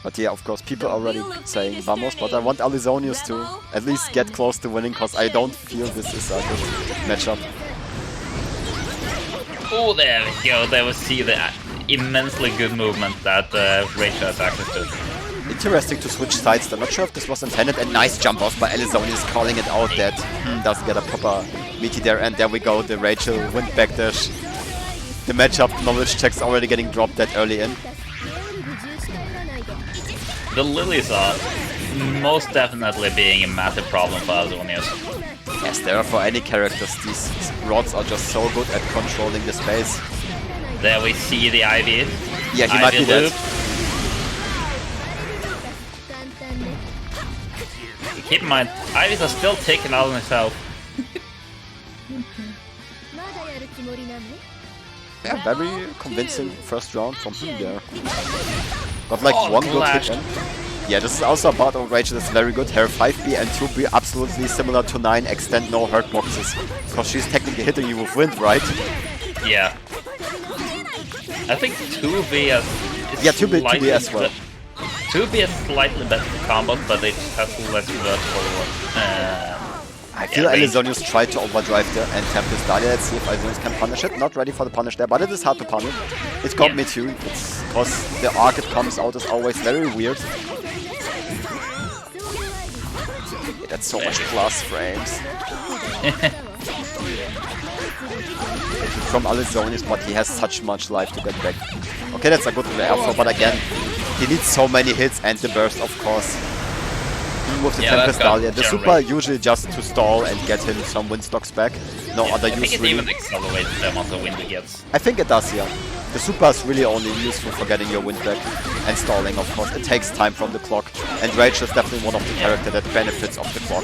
But yeah, of course, people are already saying vamos, but I want Alizonius to at least get close to winning, because I don't feel this is a good matchup. Oh, there we go. There we see the immensely good movement that Rachel has access to. Interesting to switch sides. I'm not sure if this was intended. A nice jump off by Alizonius, calling it out that doesn't get a proper meaty there. And there we go, the Rachel wind backdash. The matchup knowledge check's already getting dropped that early in. The lilies are most definitely being a massive problem for Azonius. Yes, there are for any characters. These rods are just so good at controlling the space. There we see the Ivy. Yeah, he might be dead. Keep in mind, Ivies are still taking out on himself. まだやるつもりなの Yeah, very convincing first round from him there. Got like Oh, one good flash. hit in. Yeah, this is also a part of Rachel that's very good. Her 5B and 2B absolutely similar to 9 extend no hurt boxes. Because she's technically hitting you with wind, right? Yeah. I think 2B is Yeah, 2B slightly as well. 2B is slightly better for combos, but it has less vertical. I feel range. Alizonius tried to overdrive there and Tempest Dahlia. Let's see if Alizonius can punish it. Not ready for the punish there, but it is hard to punish. It got me too. It's because the arc it comes out is always very weird. Yeah, that's so much plus frames. From Alizonius, but he has such much life to get back. Okay, that's a good air throw, but again, He needs so many hits and the burst, of course. With the Yeah, Tempest that's got Dahlia. The generate. super usually just to stall and get him some wind stocks back. No other I think use it really. even accelerates the amount of wind he gets. I think it does, yeah. The super is really only useful for getting your wind back and stalling, of course. It takes time from the clock, and Rachel is definitely one of the characters that benefits of the clock.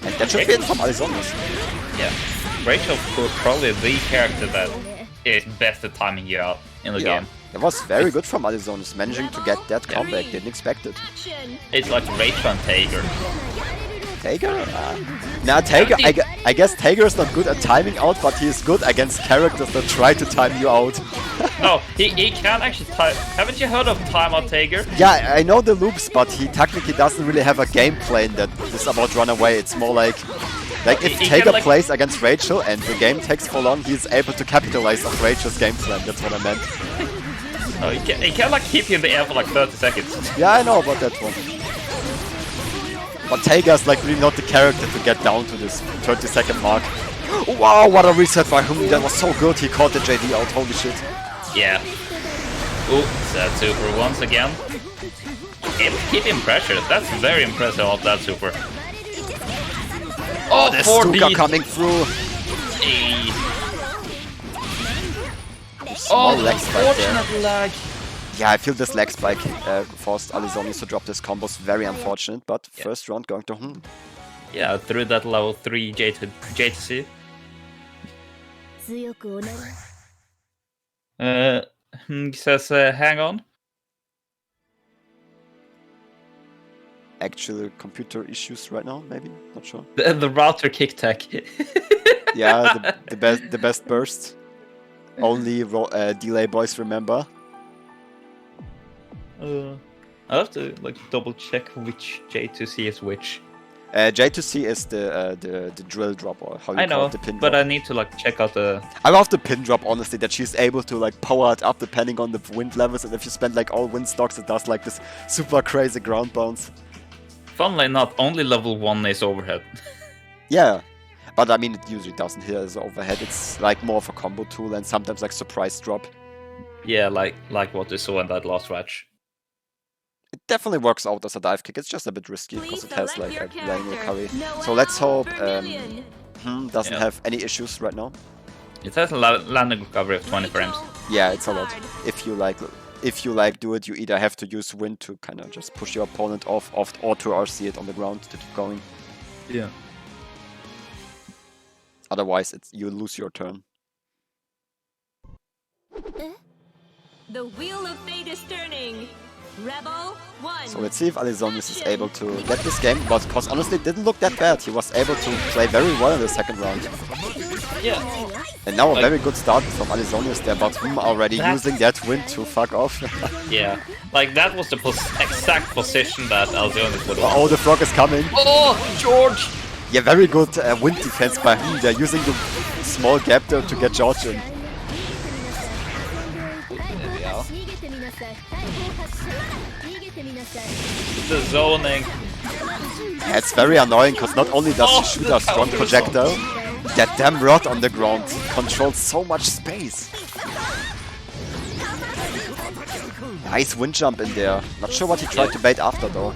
And that should be it from Alisonius. Yeah. Rachel was probably the character that is best at timing you out in the game. It was very good from Alisonius, managing to get that comeback. Didn't expect it. Action. It's like Rachel and Tager. Tager? Nah, Tager, I guess Tager is not good at timing out, but he is good against characters that try to time you out. No, he can actually time. Haven't you heard of Timeout Tager? Yeah, I know the loops, but he technically doesn't really have a game plan that is about run away. It's more like if He can, Tager like- plays against Rachel and the game takes for long, he's able to capitalize on Rachel's game plan. That's what I meant. No, he can like keep you in the air for like 30 seconds. Yeah, I know about that one. But Tager's like really not the character to get down to this 30-second mark. Wow, what a reset by him. That was so good. He caught the JD out. Holy shit. Yeah. Ooh, that super once again. Keeping pressure. That's very impressive of that super. Oh, The 4D. Stuka coming through. Hey. Small Oh, leg spike there. unfortunate lag. Yeah, I feel this leg spike forced Alisonius to drop this combos. Very unfortunate, but first round going to Yeah, through that level 3 J to C. 強くおなり Says, hang on. Actual computer issues right now, maybe? Not sure. The router kick tech. Yeah, the best burst. Only delay boys remember. I have to like double check which J2C is which. J2C is the drill drop, or how you I call know, it, the pin but drop. I need to like check out the. I love the pin drop, honestly, that she's able to like power it up depending on the wind levels, and if you spend like all wind stocks, it does like this super crazy ground bounce. Funnily enough, only level 1 is overhead. Yeah, but I mean, it usually doesn't hit as overhead. It's like more of a combo tool and sometimes like surprise drop. Yeah, like what we saw in that last match. It definitely works out as a dive kick. It's just a bit risky because Please it has select like your a Daniel character. curry. No So let's hope for million. doesn't Yeah. have any issues right now. It has a landing recovery of 20 frames. Yeah, it's a lot. If you like do it, you either have to use wind to kind of just push your opponent off, or to RC it on the ground to keep going. Yeah. Otherwise, you lose your turn. The wheel of fate is turning. Rebel 1. So let's see if Alisonius is able to get this game, because honestly it didn't look that bad. He was able to play very well in the second round. Yeah. And now a Like- very good start from Alisonius there, but already That's- using that wind to fuck off. Yeah. Like that was the exact position that Alzionis would want. Oh, the frog is coming. Oh, George! Yeah, very good wind defense by him. They're using the small gap there to get George in. 逃げてみなさい大砲発射逃げてみなさい The zoning. Yeah, it's very annoying because not only does he shoot a strong projectile, that damn rod on the ground controls so much space. Nice wind jump in there. Not sure what he tried to bait after though.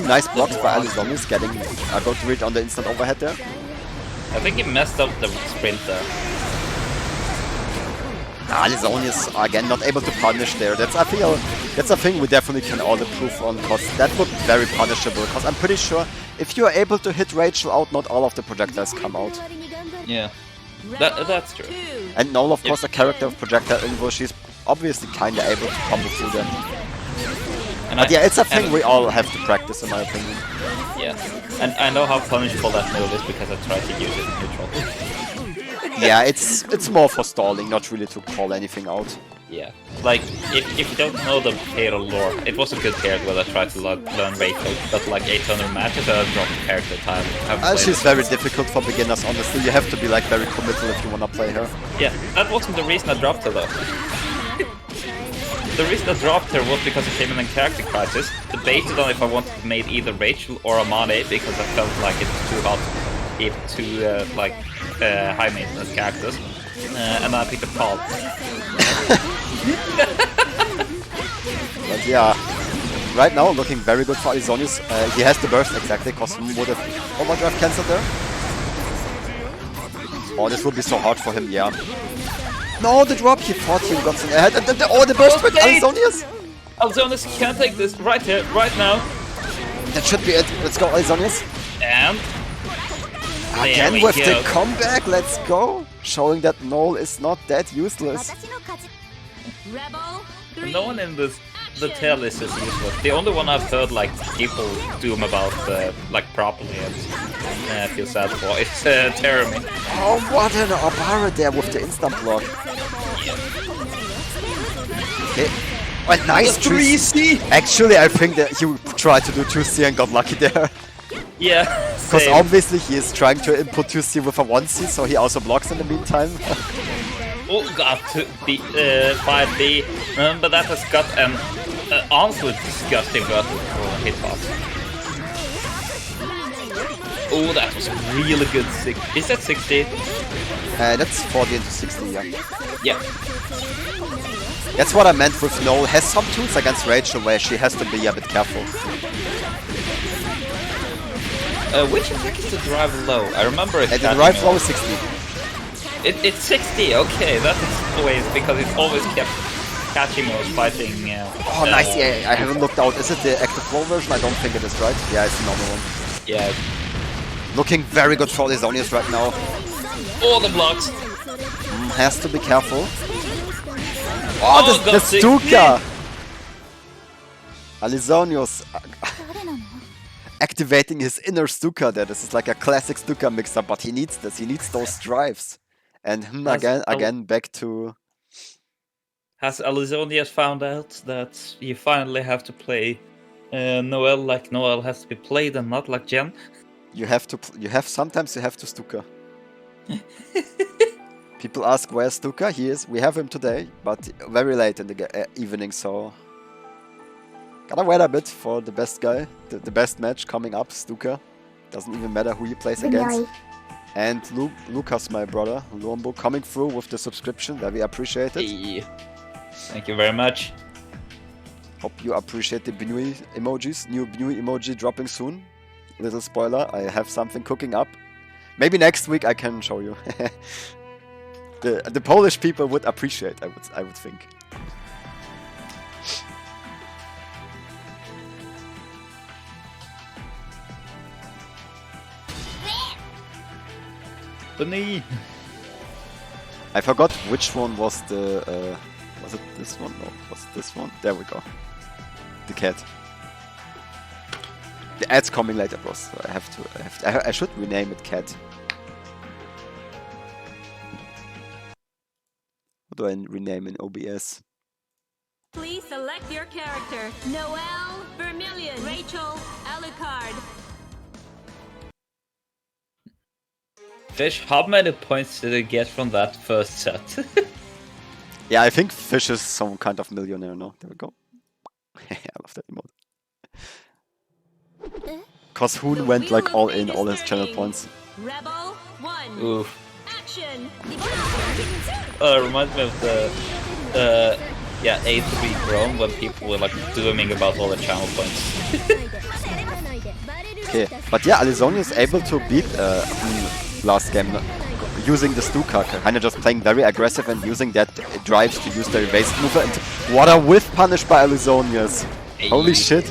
Nice blocks by Alisonius, getting a good read on the instant overhead there. I think he messed up the sprint there. Alisonius again not able to punish there. I feel that's a thing we definitely can all improve on, because that would be very punishable. Because I'm pretty sure if you are able to hit Rachel out, not all of the projectiles come out. 代わりに頑張る Yeah. Rebel that's true. 2. And Null, of course, a character of projectile invo, she's obviously kinda able to combo through them. And But yeah, it's a thing we all have to practice, in my opinion. Yeah. And I know how punishable that move is because I tried to use it in neutral. Yeah, it's more for stalling, not really to call anything out. Yeah. Like, if you don't know the Halo lore, it was a good character when I tried to learn Rachel, but like 800 matches I dropped the character time. I haven't played She's it. very difficult for beginners, honestly. You have to be like very committal if you wanna play her. Yeah, that wasn't the reason I dropped her though. The reason I dropped her was because I came in character crisis, debated on if I wanted to make either Rachel or Amane because I felt like it's too hot to keep two high maintenance characters. and I picked a Paul. But yeah, right now looking very good for Alisonius. He has the burst exactly, because he would have overdrive cancelled there. Oh, this will be so hard for him, yeah. No, the drop, he thought he got some ahead. And oh, the burst with Okay. Alisonius! Alisonius can't take this right here, right now. That should be it. Let's go, Alisonius. And Again we with go. the comeback, let's go. Showing that Noel is not that useless. Rebel 3. no one in the tail list is useless. The only one I've heard like people doom about like properly and feel sad for is Terumi. Oh, what an Obara there with the instant block. Okay. Oh, nice 3C! Actually, I think that he tried to do 2C and got lucky there. Yeah, Because same. obviously he is trying to input 2C with a 1C, so he also blocks in the meantime. Oh, got to be 5D, but that has got an honestly disgusting vertical hitbox. Oh, that was a really good Is that 60? That's 40 into 60, yeah. Yeah. That's what I meant with Noel. Has some tools against Rachel where she has to be a bit careful. Which attack is the drive low? I remember it. And the drive low is 60. It's 60. Okay, that explains because it always kept catching or fighting. Oh, nice. Yeah, I haven't looked out. Is it the active flow version? I don't think it is, right? Yeah, it's the normal one. Yeah. Looking very good for Alisonius right now. All the blocks. Has to be careful. Oh, the got Stuka! Alisonius activating his inner Stuka there. This is like a classic Stuka mixer, but he needs this. He needs those drives. And again back to... Has Alisonius found out that you finally have to play Noel like Noel has to be played and not like Jen? Sometimes you have to Stuka. People ask where's Stuka? He is. We have him today, but very late in the evening, so gotta wait a bit for the best guy, the best match coming up. Stuka doesn't even matter who he plays against. And Lucas, my brother, Lombo, coming through with the subscription. Very appreciate it. Hey. Thank you very much. Hope you appreciate the Binui emojis. New Binui emoji dropping soon. Little spoiler, I have something cooking up. Maybe next week I can show you. The Polish people would appreciate, I would think. Bunny. I forgot which one was the. Was it this one? No, was it this one? There we go. The cat. The ad's coming later, bros. So I should rename it cat. What do I rename in OBS? Please select your character. Noel, Vermilion, Rachel, Alucard. Fish, how many points did you get from that first set? Yeah, I think Fish is some kind of millionaire now. There we go. I love that emote. Cause Hoon went like all in, all his channel points. Rebel 1. Oof. Action. Reminds me of the A3 Chrome when people were like dooming about all the channel points. Okay, but yeah, Alisonius is able to beat Hoon last game using the Stuka, kinda just playing very aggressive and using that drives to use the evasive mover. And what a whiff punish by Alisonius! Hey. Holy shit!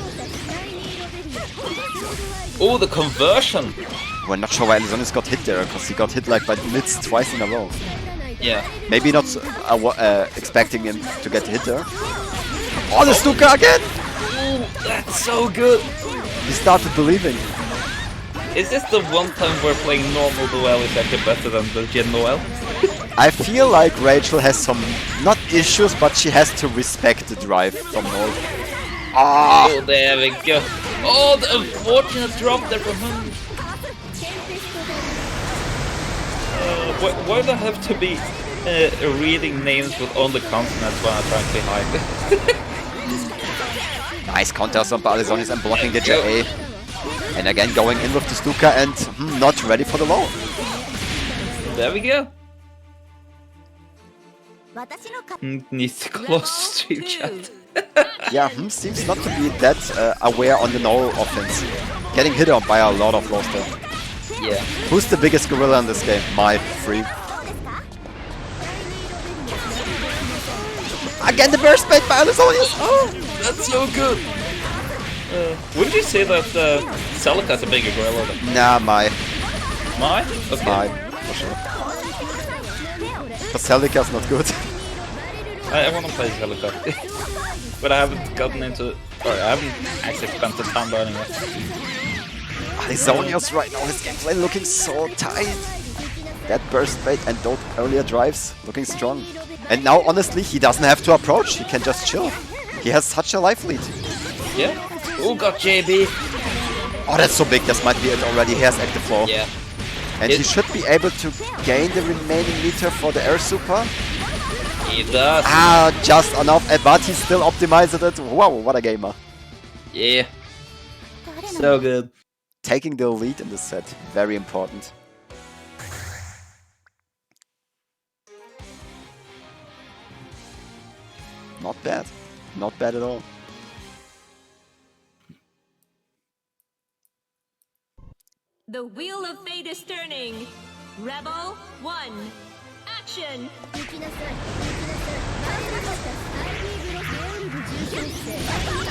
Oh, the conversion! We're not sure why Alisonius got hit there, because he got hit like by mids twice in a row. Yeah. Maybe not expecting him to get hit there. Oh, the Stuka again! Oh, that's so good! He started believing. Is this the one time we're playing normal Noel is actually better than the Gen Noel? I feel like Rachel has some, not issues, but she has to respect the drive from Noel. Ah! Oh, there we go. Oh, the unfortunate drop there from him. Why do I have to be reading names with only consonants when I'm trying to hide? Nice counters on Alisonius and blocking the JA. And again going in with the Stuka and not ready for the low. There we go. Needs to close stream chat. Yeah, seems not to be that aware on the null offense. Getting hit on by a lot of lows there. Yeah. Who's the biggest gorilla in this game? My free. Again, the burst bait by Alizonius! Oh! That's so good! Wouldn't you say that Celica's a bigger gorilla than Nah, my. mine? Okay. My. For sure. But Celica's not good. I want to play Celica. But I haven't gotten into... Or I haven't actually spent the time learning it. Alizonius right now, his gameplay looking so tight. That burst bait and those earlier drives looking strong. And now, honestly, he doesn't have to approach. He can just chill. He has such a life lead. Yeah. Oh, got JB. Oh, that's so big. This might be it already. He has active flow. Yeah. And he should be able to gain the remaining meter for the air super. He does. Ah, just enough. But he still optimized it. Wow, what a gamer. Yeah. So good. Taking the lead in this set. Very important. Not bad. Not bad at all. The wheel of fate is turning. Rebel 1. Action!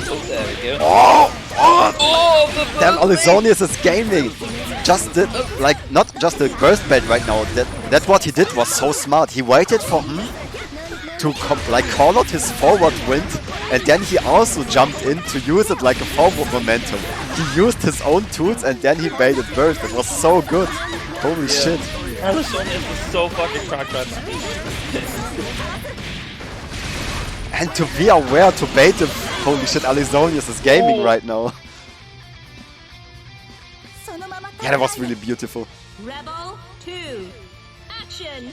Oh, there we go. Oh! Oh! Oh, the Damn, burst Alizonius is gaming! Just the, like, not just the burst bait right now. That what he did was so smart. He waited for him to like call out his forward wind, and then he also jumped in to use it like a forward momentum. He used his own tools and then he baited burst. It was so good. Holy shit. Alizonius is so fucking cracked right now. And to be aware to bait him. Holy shit, Alizonius is gaming right now. Yeah, that was really beautiful. Rebel 2. Action!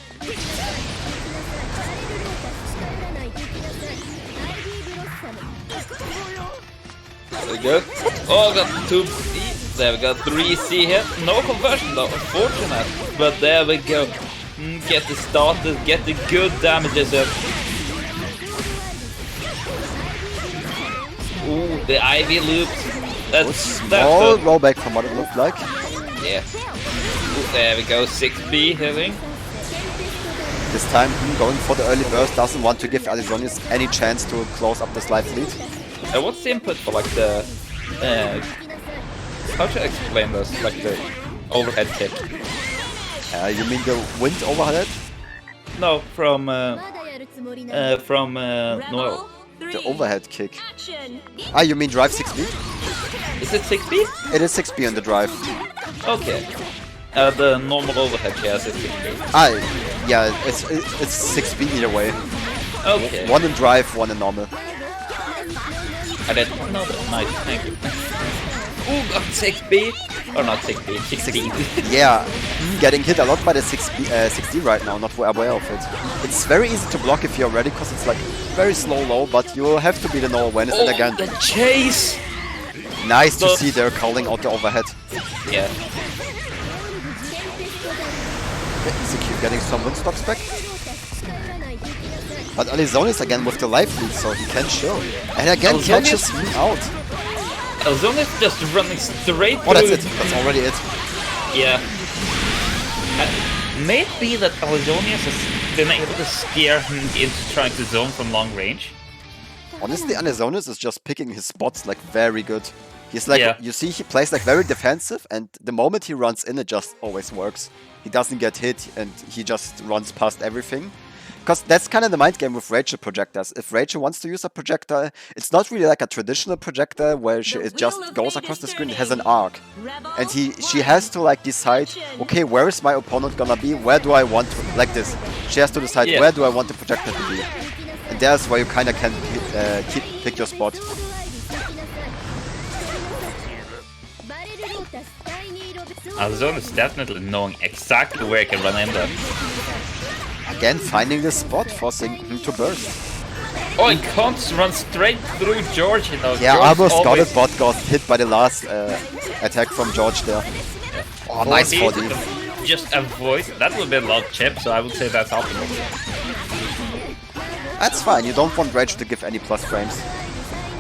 There we go. Oh, got 2C. There we go. 3C here. No conversion though, unfortunate. But there we go. Get the started, get the good damages up. Ooh, the Ivy loops. That's Small good. rollback from what it looked like. Yeah. Ooh, there we go. 6B hitting. This time, going for the early burst, doesn't want to give Alizonius any chance to close up this life lead. What's the input for like the... how should I explain this? Like the overhead kick? You mean the wind overhead? No, from Noel. Rebel 3. The overhead kick. Action! Ah, you mean drive 6B? Is it 6B? It is 6B on the drive. Okay. The normal overhead chairs is 6B. Ah, yeah, it's 6B either way. Okay. One in drive, one in normal. I did not. Nice, thank you. Ooh, got 6B. Or not 6B, 16. Yeah, getting hit a lot by the 6D right now, not aware of it. It's very easy to block if you're ready, because it's like very slow low, but you have to be the no awareness. And again, the chase! nice to see they're calling out the overhead. Yeah. Execute getting some wind stocks back. But Alizonius again with the life lead, so he can chill. And again catches me out. Alizonius just running straight through. Oh, that's it. That's already it. Yeah. May it be that Alizonius has been able to scare him into trying to zone from long range? Honestly, Alizonius is just picking his spots like very good. He's like, you see, he plays like very defensive, and the moment he runs in, it just always works. He doesn't get hit, and he just runs past everything. Because that's kind of the mind game with Rachel projectors. If Rachel wants to use a projectile, it's not really like a traditional projector where it just goes across the screen. It has an arc. And she has to like decide, okay, where is my opponent gonna be? Where do I want to, like this. She has to decide, where do I want the projector to be? And there's where you kind of can pick your spot. Alizonius is definitely knowing exactly where he can run in there. Again, finding the spot, forcing him to burst. Oh, he can't run straight through George, you know. Yeah, George almost got always... it, but got hit by the last attack from George there. Oh, nice 4D. Just avoid. That would be a lot chip, so I would say that's optimal. That's fine, you don't want Rage to give any plus frames.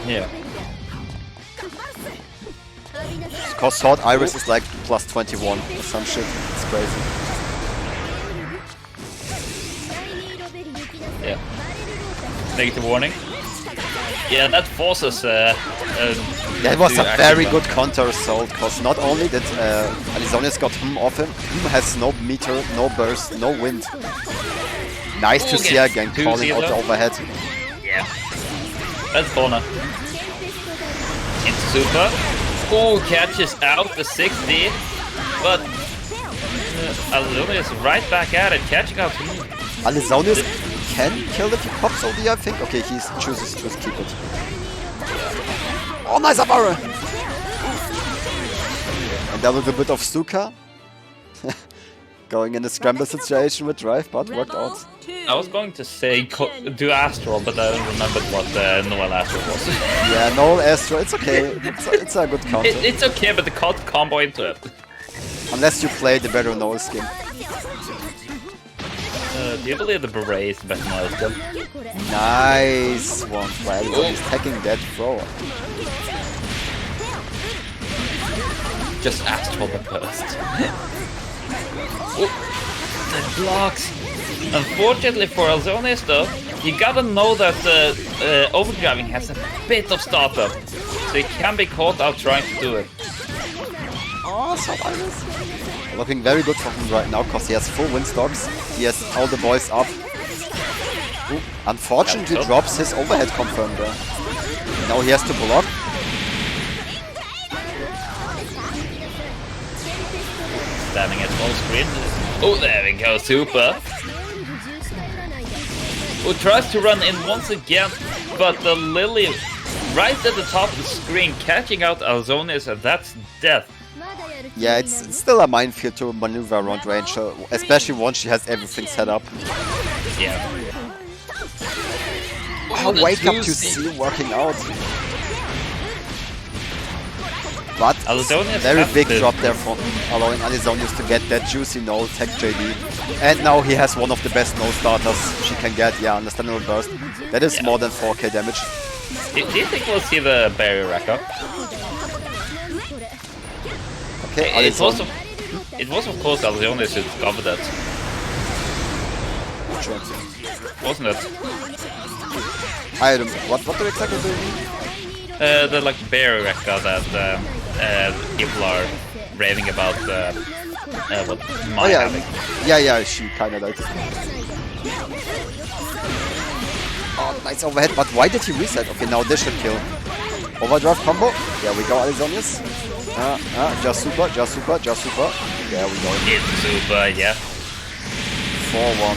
Yeah. Cause Sword Iris is like plus 21 or some shit. It's crazy. Yeah. Negative warning. Yeah, that forces. That was to a very actually good counter assault, cause not only did Alisonius got off him, has no meter, no burst, no wind. Nice to see again, Two calling out the Caesar. overhead. Yeah. That's corner. Into super. Oh, catches out the 6D. But Alisonius right back at it, catching out. Alisonius can kill if he pops OD, I think. Okay, he chooses to keep it. Oh, nice Abara! And a little bit of Suka. Going in a scramble situation with Drive, but worked Rebel out. 2. I was going to say do Astral, but I remembered what Noel Astral was. Yeah, no Astro, it's okay. It's a good counter. It's okay, but the combo into it. Unless you play the better Noel skin. Do you believe the beret is the best Noel skill? Nice one. Well, he's taking that throw. Just Astral the burst. Oh, that blocks. Unfortunately for Alisonius though, you gotta know that overdriving has a bit of startup, so he can be caught out trying to do it. Oh, so nice. Looking very good for him right now, because he has full windstocks. He has all the boys up. Ooh, unfortunately, Yeah, so- drops his overhead confirm there. Now he has to block. Standing at full screen. Oh, there we go, super. Who tries to run in once again, but the Lily right at the top of the screen, catching out Alisonius, and that's death. Yeah, it's still a minefield to maneuver around range, especially once she has everything set up. Yeah. Wow, the wake up to 2C. see working out. But Alisonius very has big the- drop there from allowing Alisonius to get that juicy null tech JD. And now he has one of the best null starters she can get. Yeah, understandable burst. That is Yeah. more than 4k damage. Do you think we'll see the barrier rack up? Okay, It was, Alisonius. it was of course Alisonius who discovered that, Sure. wasn't it? I don't, what do you exactly do you mean? The like barrier rack that people are raving about what Oh my yeah, having. yeah, she kinda died. Oh, nice overhead, but why did he reset? Okay, now this should kill. Overdrive combo. There we go, Alisonius. Just super. There we go. It's super, yeah. 4-1.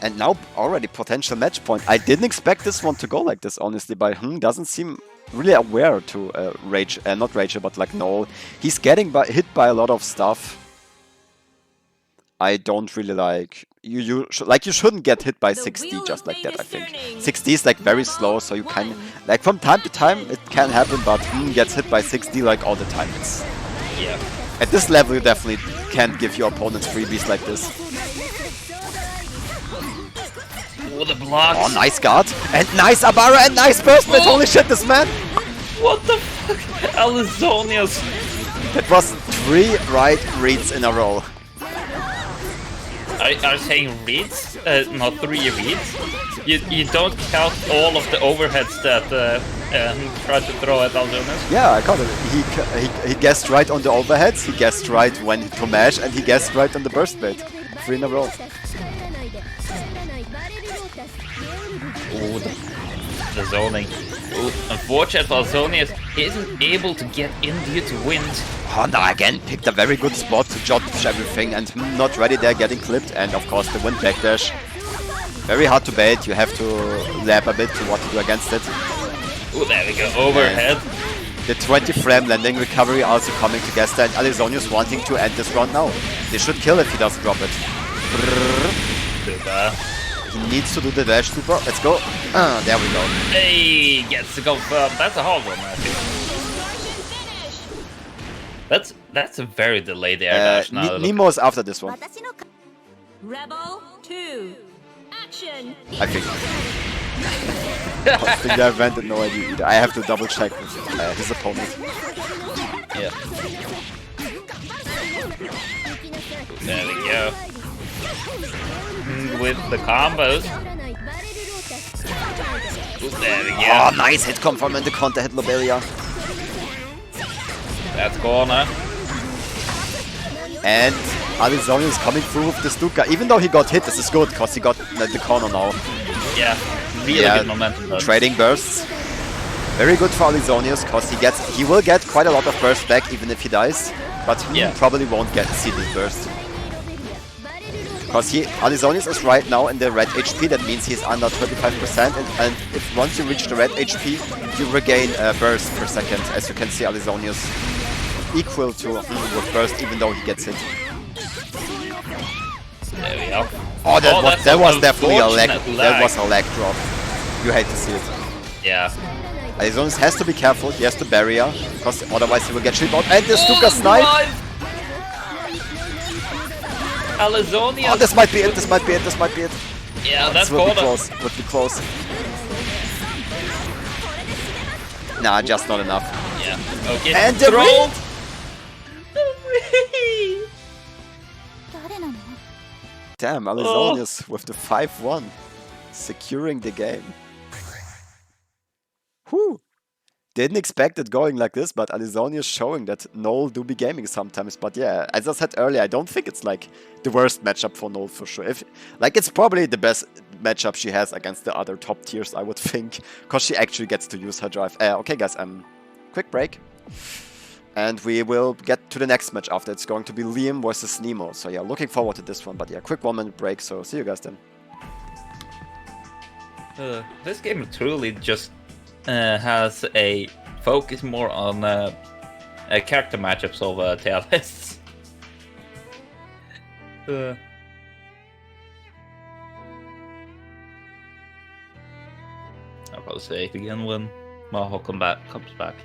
And now already potential match point. I didn't expect this one to go like this, honestly, but doesn't seem really aware to Rage, not Rachel, but like Noel. He's getting hit by a lot of stuff. I don't really like. You shouldn't get hit by The 6D wheel just of like fate that, I is think. turning. 6D is like very slow, so you can like from time to time it can happen, but gets hit by 6D like all the time. It's Yeah. at this level you definitely can't give your opponents freebies like this. Oh, the blocks. Oh, nice guard and nice Abara and nice burst. Oh. Holy shit, this man! What the fuck? Alisonius. That was 3 right reads in a row. Are you saying reads? Not 3 reads? You don't count all of the overheads that try to throw at Alisonius? Yeah, I caught it. He guessed right on the overheads, he guessed right when to mash, and he guessed right on the burst bait. 3 in a row. Oh, the zoning. Oh, unfortunately for Alisonius, he isn't able to get in due to wind. Honda again picked a very good spot to dodge everything and not ready there, getting clipped, and of course the wind backdash. Very hard to bait, you have to lab a bit to what to do against it. Oh, there we go, overhead. The 20 frame landing recovery also coming to Gesta, and Alisonius wanting to end this round now. They should kill if he doesn't drop it. Super. He needs to do the dash super. Let's go. There we go. Hey, gets to confirm. That's a hard one, I think. That's That's a very delayed air dash now. Nemo's after this one, Rebel 2. Action. I think. I think I had no idea either. I have to double check with his opponent. Yeah. There we go. With the combos. There we go. Oh, nice hit confirm and the counter hit Lobelia. That's corner. And Alizonius is coming through with the Stuka. Even though he got hit, this is good because he got the corner now. Yeah, really good momentum. Though. Trading bursts. Very good for Alizonius because he will get quite a lot of burst back even if he dies. But he probably won't see this burst. Because Alizonius is right now in the red HP, that means he's under 35%, and if once you reach the red HP, you regain a burst per second. As you can see, Alizonius equal to with burst, even though he gets hit. There we go. Oh, that was definitely a lag. Unfortunate That was a lag drop. You hate to see it. Yeah. Alizonius has to be careful. He has the barrier, because otherwise he will get shield out. And the Stuka snipe. Alizonius. Oh, this might be it. This might be it. This might be it. Yeah, that's would be corner. close. Would be close. Nah, just not enough. Yeah. Okay. And the roll. Damn, Alizonius with the 5-1, securing the game. Whew. Didn't expect it going like this, but Alizonius showing that Noel do be gaming sometimes. But yeah, as I said earlier, I don't think it's like the worst matchup for Noel for sure. It's probably the best matchup she has against the other top tiers, I would think, because she actually gets to use her drive. Okay, guys, quick break. And we will get to the next match after. It's going to be Liam versus Nemo. So yeah, looking forward to this one. But yeah, quick 1-minute break. So see you guys then. This game truly just has a focus more on character matchups over tail lists. I'll probably say it again when Maho comes back.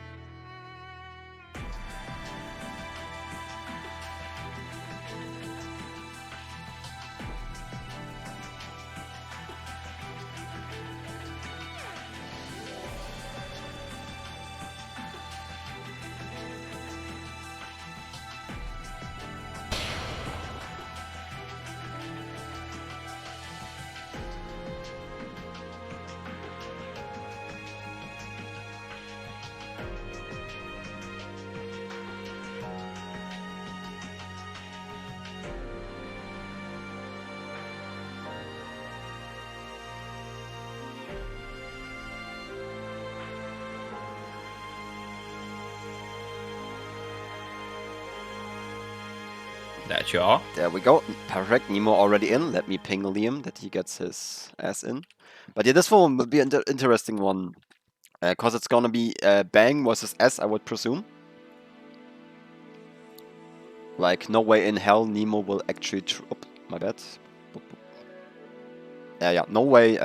That's you. There we go. Perfect. Nemo already in. Let me ping Liam that he gets his ass in. But yeah, this one will be an interesting one. Because it's gonna be Bang versus S, I would presume. Like, no way in hell Nemo will actually... my bad. Yeah, no way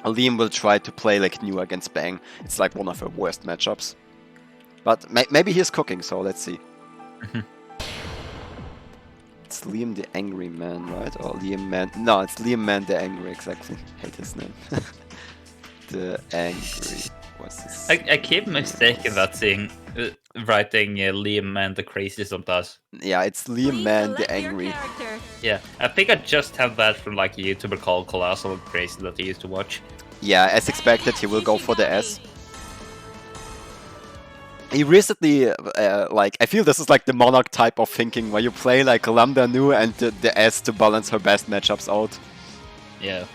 Liam will try to play like New against Bang. It's like one of her worst matchups. But maybe he's cooking, so let's see. It's Liam the Angry Man, right? Or Liam Man... No, it's Liam Man the Angry, exactly. Hate his name. The Angry... What's this? I keep mistaking that thing, writing Liam Man the Crazy sometimes. Yeah, it's Liam Man the Angry. Yeah, I think I just have that from like a YouTuber called Colossal Crazy that I used to watch. Yeah, as expected, he will go for the S. He recently, like, I feel this is like the Monarch type of thinking, where you play like Lambda Nu and the S to balance her best matchups out. Yeah.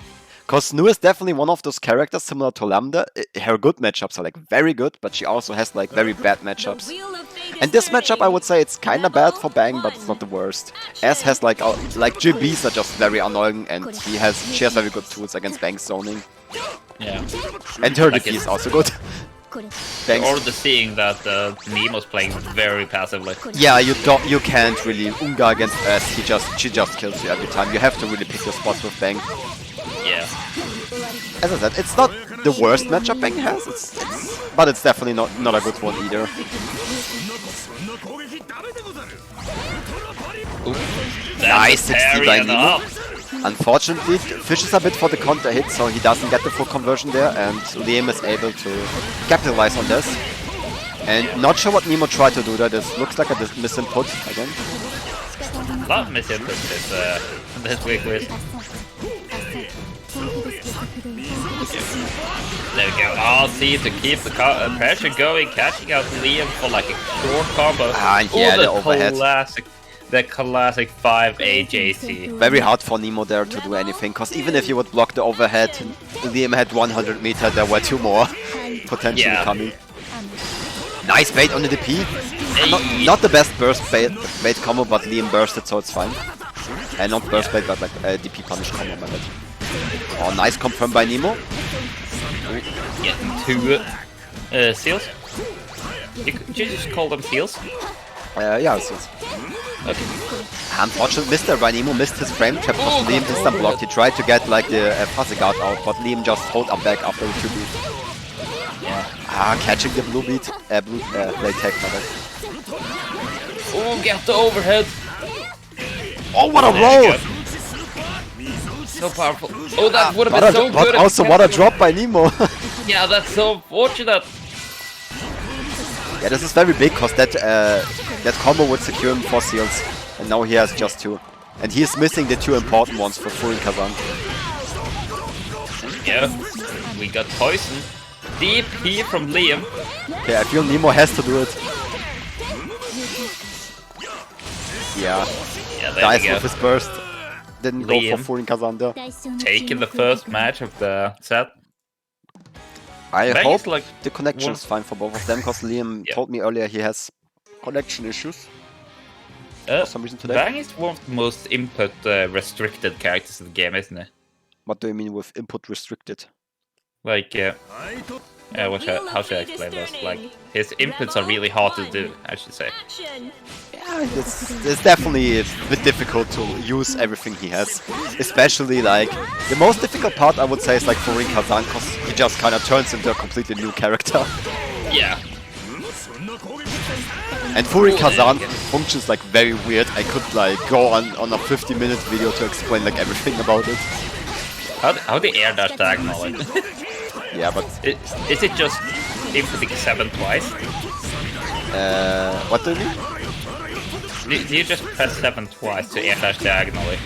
Because Nu is definitely one of those characters similar to Lambda. Her good matchups are like very good, but she also has like very bad matchups. And this matchup, I would say it's kind of bad for Bang, but it's not the worst. S has like GBs are just very annoying, and she has very good tools against Bang zoning. Yeah. And her DP is also good. You're already seeing that Nemo's playing very passively. Yeah, you can't really Unga against S. She just kills you every time. You have to really pick your spots with Bang. Yeah. As I said, it's not the worst matchup Bang has, but it's definitely not a good one either. Nice 60 by and Nemo. up. Unfortunately, fishes a bit for the counter hit, so he doesn't get the full conversion there, and Liam is able to capitalize on this. And not sure what Nemo tried to do there. This looks like a misinput again. Not misinput this week with. There we go. RC to keep the pressure going, catching out Liam for like a short combo. And yeah, the the overhead. classic 5 AJC. Very hard for Nemo there to do anything, because even if he would block the overhead, Liam had 100 meter, there were 2 more potentially coming. Nice bait on the DP. Not the best burst bait combo, but Liam bursted, so it's fine. And not burst bait, but like DP punish combo, my bad. Oh, nice confirm by Nemo. Getting 2 seals. Could you just call them seals? Yeah, it's Okay. unfortunately, Mr. by Nemo missed his frame trap because Liam instant blocked. He tried to get like the fuzzy guard out, but Liam just hold up back after the 2 beat. Catching the blue beat, blue blade tag, my bad. Oh, get the overhead. Oh, what a There roll! you go. So powerful. Oh, that would have been so But good. also, what a drop by Nemo. Yeah, that's so fortunate. Yeah, this is very big because that combo would secure him 4 seals, and now he has just 2. And he is missing the 2 important ones for Furin Kazan. Yeah, we got poison. DP from Liam. Okay, I feel Nemo has to do it. Yeah, Yeah, there dies we go. with his burst. Didn't go Liam. for Furin Kazan there. Taking the first match of the set. I Bang hope is like the connection one- is fine for both of them because Liam Yeah. told me earlier he has connection issues for some reason today. Bang is one of the most input restricted characters in the game, isn't it? What do you mean with input restricted? Like, how should I explain this? Like, his inputs are really hard to do, I should say. Action. Yeah, it's definitely a bit difficult to use everything he has. Especially like, the most difficult part I would say is like Furin Kazan because he just kind of turns into a completely new character. Yeah. And Furin Kazan functions like very weird. I could like go on a 50-minute video to explain like everything about it. How the air dash diagonal? Like, Yeah, but is it just inputting 7 twice? what do you mean? Do you just press 7 twice to air dash diagonally?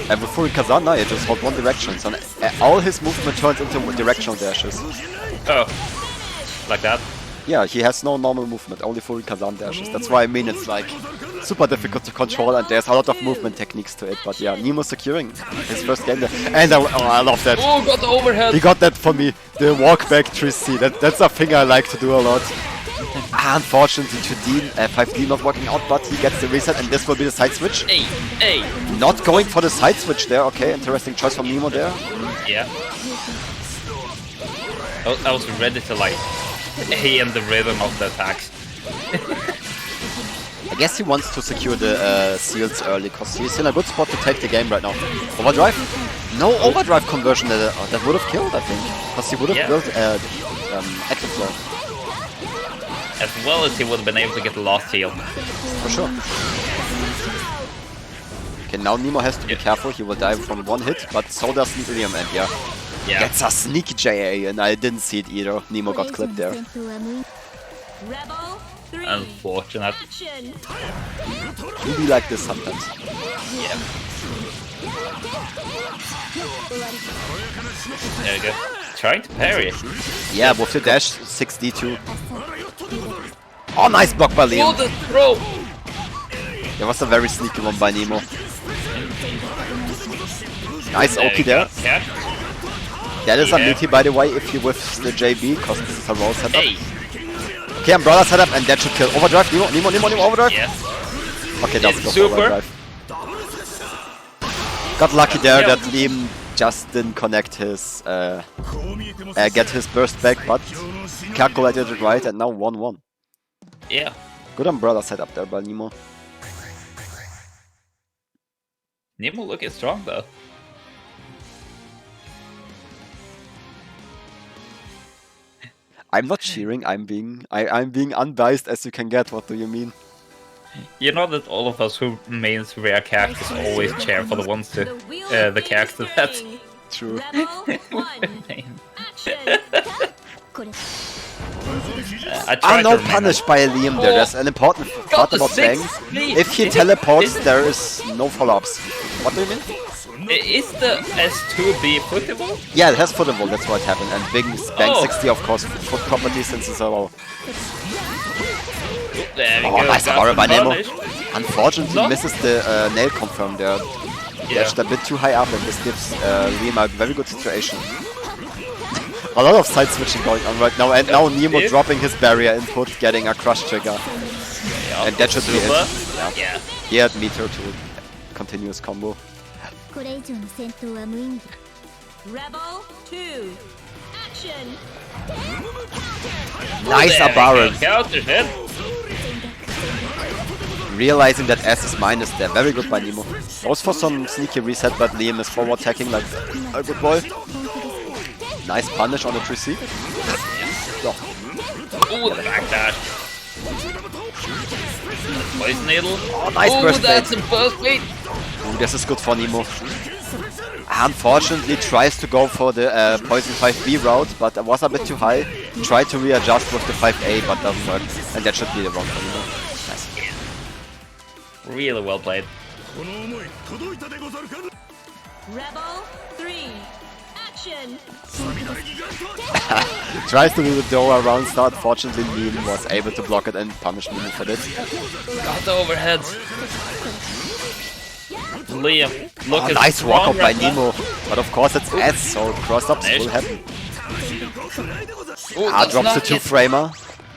And with Furin Kazan, no, you just hold one direction. So all his movement turns into directional dashes. Oh, like that? Yeah, he has no normal movement, only Furin Kazan dashes. That's why I mean it's like super difficult to control and there's a lot of movement techniques to it. But yeah, Nemo securing his first game there. And I love that. Oh, got the overhead! He got that for me. The walk back 3C. That's a thing I like to do a lot. Unfortunately, 5D not working out, but he gets the reset and this will be the side switch. Hey! Not going for the side switch there. Okay, interesting choice from Nemo there. Yeah. I was ready to like in the rhythm of the attacks. I guess he wants to secure the seals early because he's in a good spot to take the game right now. Overdrive? No overdrive conversion that would have killed, I think. Because he would have built active flow. As well as he would have been able to get the last heal. For sure. Okay, now Nemo has to be careful. He will die from 1 hit, but so does Liam, and yeah. That's a sneaky JA, and I didn't see it either. Nemo got clipped there. Rebel 3. Unfortunate. Action. You be like this sometimes. Yeah. There we go. Trying to parry. Yeah, with the dash, 6D2. Oh, nice block by Oh, Liam. the throw! There was a very sneaky one by Nemo. Nice Oki there. Catch. That is a Yeah. meaty, by the way, if you whiff the JB, because this is a roll setup. Hey! Okay, Umbrella setup, and that should kill. Overdrive, Nemo, overdrive. Yes. Okay, doesn't go for Super. overdrive. Got lucky there that Liam just didn't connect his, get his burst back, but calculated it right, and now 1-1. Yeah. Good Umbrella setup there by Nemo. Nemo looking strong though. I'm not cheering, I'm being unbiased as you can get, what do you mean? You know that all of us who mains rare characters always cheer for the ones to the character that True. Rebel 1. main. Action. これ I I'm tried to not remember. punished by Liam there. There's an important part the about six, Bang. please. If he Is it- teleports, is- there is no follow-ups. What do you mean? Is the S2B footable? Yeah, it has football, that's what happened. And Bang Oh. 60, of course, foot property since it's a low. There we Oh, go. nice got aura by Nemo. punished. Unfortunately, No. misses the nail confirm there. Yeah. Dashed a bit too high up, and this gives Liam a very good situation. A lot of side switching going on right now, and now Nemo If- dropping his barrier input, getting a crush trigger. Yeah, And that should be it. super. Yeah. Yeah. He had meter to continuous combo. これ以上の戦闘は無意味 Rebel 2. Action. Nice There we go. Abaran. Counter hit. Realizing that S is minus there. Very good by Nemo. Goes for some sneaky reset, but Liam is forward attacking like a good boy. Nice punish on the 3C. Yeah. Ooh, the backdash. Poison needle. Oh, nice Ooh, burst that's bait. a burst bait. Ooh, this is good for Nemo. Unfortunately, tries to go for the poison 5B route, but was a bit too high. Tried to readjust with the 5A, but doesn't work. And that should be the one for Nemo. Nice. Really well played. Rebel 3. Action. Tries to do the Dora round start. Fortunately, Liam was able to block it and punish Nemo for this. Got the overhead. Liam, look at Nice walk up by right now. Nemo. But of course, it's S, so cross-ups will happen. Ooh, Ah, that's drops the not 2-framer.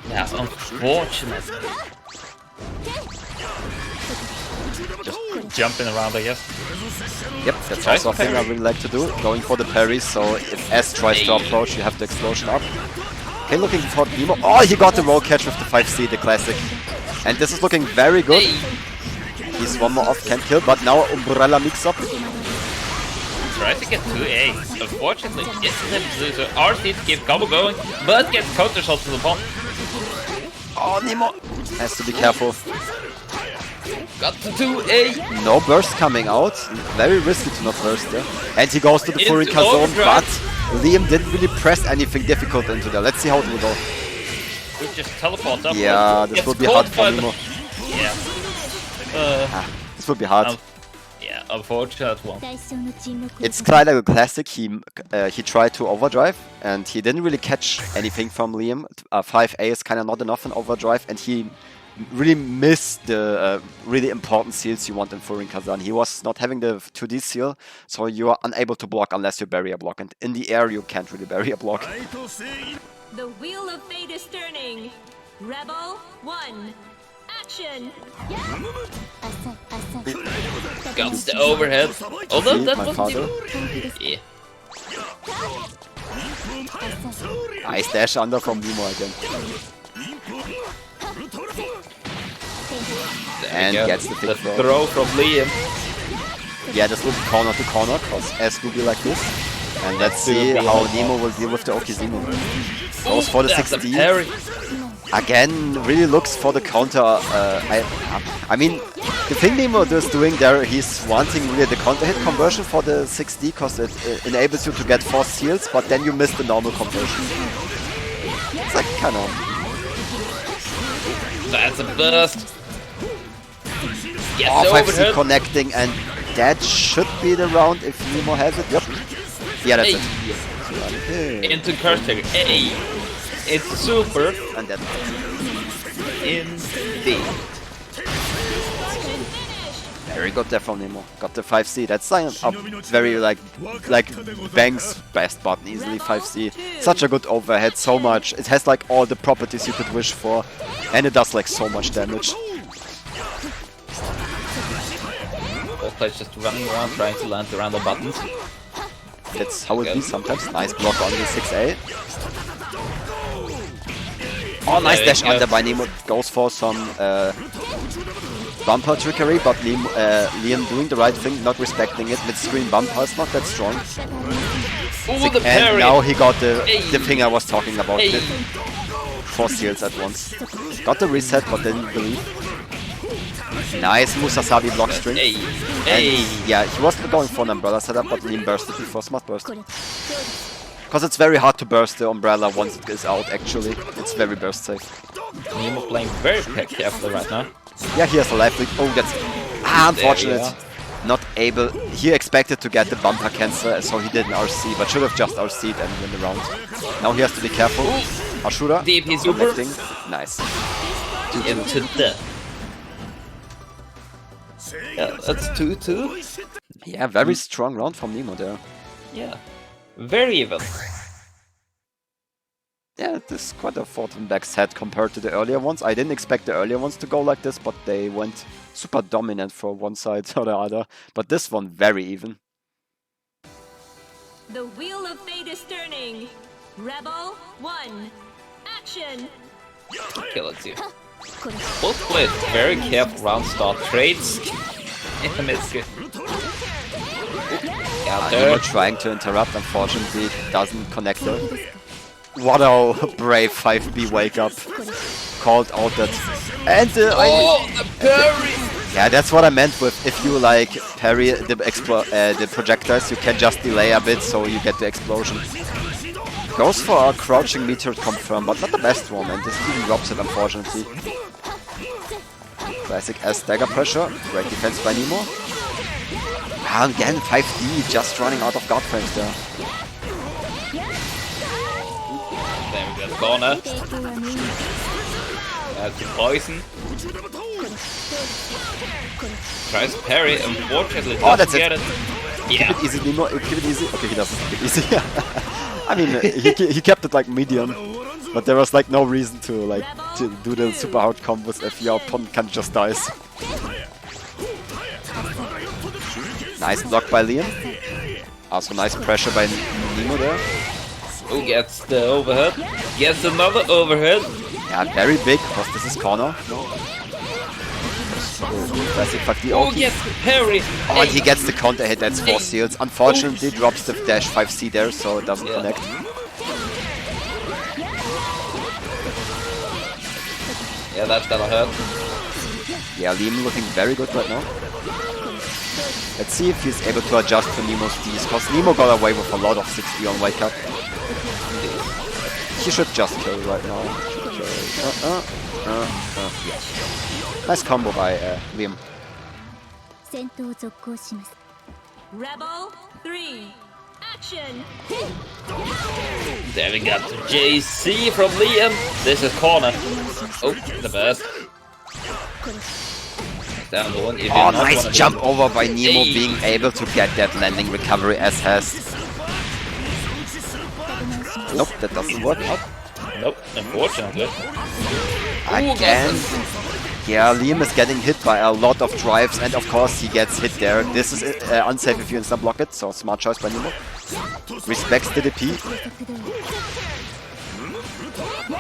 That's unfortunate. Just jumping around, I guess. Yep, that's Nice also a thing I parry. really like to do. Going for the parries, so if S tries to Hey. approach, you have the explosion up. Okay, looking for Nemo. Oh, he got the roll catch with the 5C, the classic. And this is looking very good. Hey, He's one more off, can't kill, but now Umbrella mix-up. try to get 2A. Unfortunately, it's able to RC to keep combo going, but gets counter shot to the bomb. Oh, Nemo has to be careful. Got the 2A. No burst coming out. Very risky to not burst there. And he goes to the Into Furinka zone, but overdrive. Liam didn't really press anything difficult into there. Let's see how it will go. We just teleport up. Yeah, this Gets will be caught hard for by the- Nemo. Yeah. This will be hard. Yeah, unfortunate one. 対象の沈黙を It's kind of a classic. He tried to overdrive and he didn't really catch anything from Liam. 5A is kind of not enough in overdrive, and he really missed the really important seals you want in Furin Kazan. He was not having the 2D seal, so you are unable to block unless you barrier block. And in the air, you can't really barrier block. The wheel of fate is turning. Rebel 1. Action. 浅い浅い Got the overhead. Although See, that my wasn't father. even... Yeah. Nice dash under from Nemo again. And Yeah, gets the big the throw. throw from Liam. Yeah, this will be corner to corner, because S will be like this. And let's Will see be how like- Nemo will deal with the Okizeme. Goes for the That's a 6D. parry. Again, really looks for the counter. I mean, the thing Nemo is doing there, he's wanting really the counter hit conversion for the 6D, because it enables you to get 4 seals, but then you miss the normal conversion. It's like, kind of... That's a burst. Gets Oh, the 5C overhead. connecting, and that should be the round if Nemo has it. Yep. Yeah, that's Hey. it. Okay. Into curse trigger. Hey. It's super. And that. Indeed. Very good there from Nemo. Got the 5C. That's a very like Bang's best button, easily 5C. Such a good overhead, so much. It has like all the properties you could wish for, and it does like so much damage. Both players just running around trying to land the random buttons. That's how it be sometimes. Nice block on the 6A. Oh, nice There dash you go. under by Nemo. Goes for some bumper trickery, but Liam doing the right thing, not respecting it. Mid-screen bumper is not that strong. Ooh, the And parry. now he got the Hey. thing I was talking about. Hey. 4 seals at once. Got the reset, but didn't believe. Nice Musasabi block string. Hey, And hey. yeah, he was going for an umbrella setup, but Liam bursted before smart burst. これ Because it's very hard to burst the umbrella once it is out, actually. It's very burst safe. Nemo playing very carefully right now. Yeah, he has a life lead. Oh, that's unfortunate. There Not able. He expected to get the bumper cancel, so he didn't RC, but should have just RC'd and win the round. Now he has to be careful. Ashura. DP super. connecting. Nice. Into the. Yeah, that's 2-2. Yeah, very strong round from Nemo there. Yeah. Very even. Yeah, this is quite a forth and back set compared to the earlier ones. I didn't expect the earlier ones to go like this, but they went super dominant for one side or the other. But this one, very even. The wheel of fate is turning. Rebel 1. Action. Okay, let's see. これ Both played very careful round start trades. Yeah, Mitsuki. Yeah, Nemo there. trying to interrupt, unfortunately, doesn't connect her. What a brave 5B wake up. Called out that. And Oh, the parry! yeah, that's what I meant with if you like parry the projectiles, you can just delay a bit so you get the explosion. Goes for a crouching meteor confirm, but not the best one, and this even drops it, unfortunately. Classic S dagger pressure. Great defense by Nemo. Ah, again, 5D, just running out of guard frames there. Then we got corner. 抵抗は無意味 To poison. Tries parry, unfortunately Oh, doesn't that's it. get it. Yeah. Keep it easy, Nemo. Keep it easy. Okay, he doesn't keep it easy. I mean, he kept it like medium, but there was like no reason to like to do the super hard combos if your opponent can just dies. Nice block by Liam. Also nice pressure by Nemo there. Who gets the overhead? Gets another overhead. Yeah, very big because this is corner. Classic 5D Who ulti. gets the parry? Oh, and he gets the counter hit, that's 4 seals. Unfortunately, drops the dash 5C there, so it doesn't Yeah. connect. Yeah, that's gonna hurt. Yeah, Liam looking very good right now. Let's see if he's able to adjust to Nemo's Ds, because Nemo got away with a lot of 6D on wake up. He should just kill right now. Yeah. Nice combo by Liam. 戦闘を続行します Rebel 3. Action. There we got the JC from Liam. This is corner. Oh, the best. Down one. If you Oh, not nice wanna jump do- over by Nemo, Hey. being able to get that landing recovery as has. Nope, that doesn't work out. Nope, unfortunately. Again. Yeah, Liam is getting hit by a lot of drives, and of course he gets hit there. This is unsafe if you insta block it, so smart choice by Nemo. Respects the DP.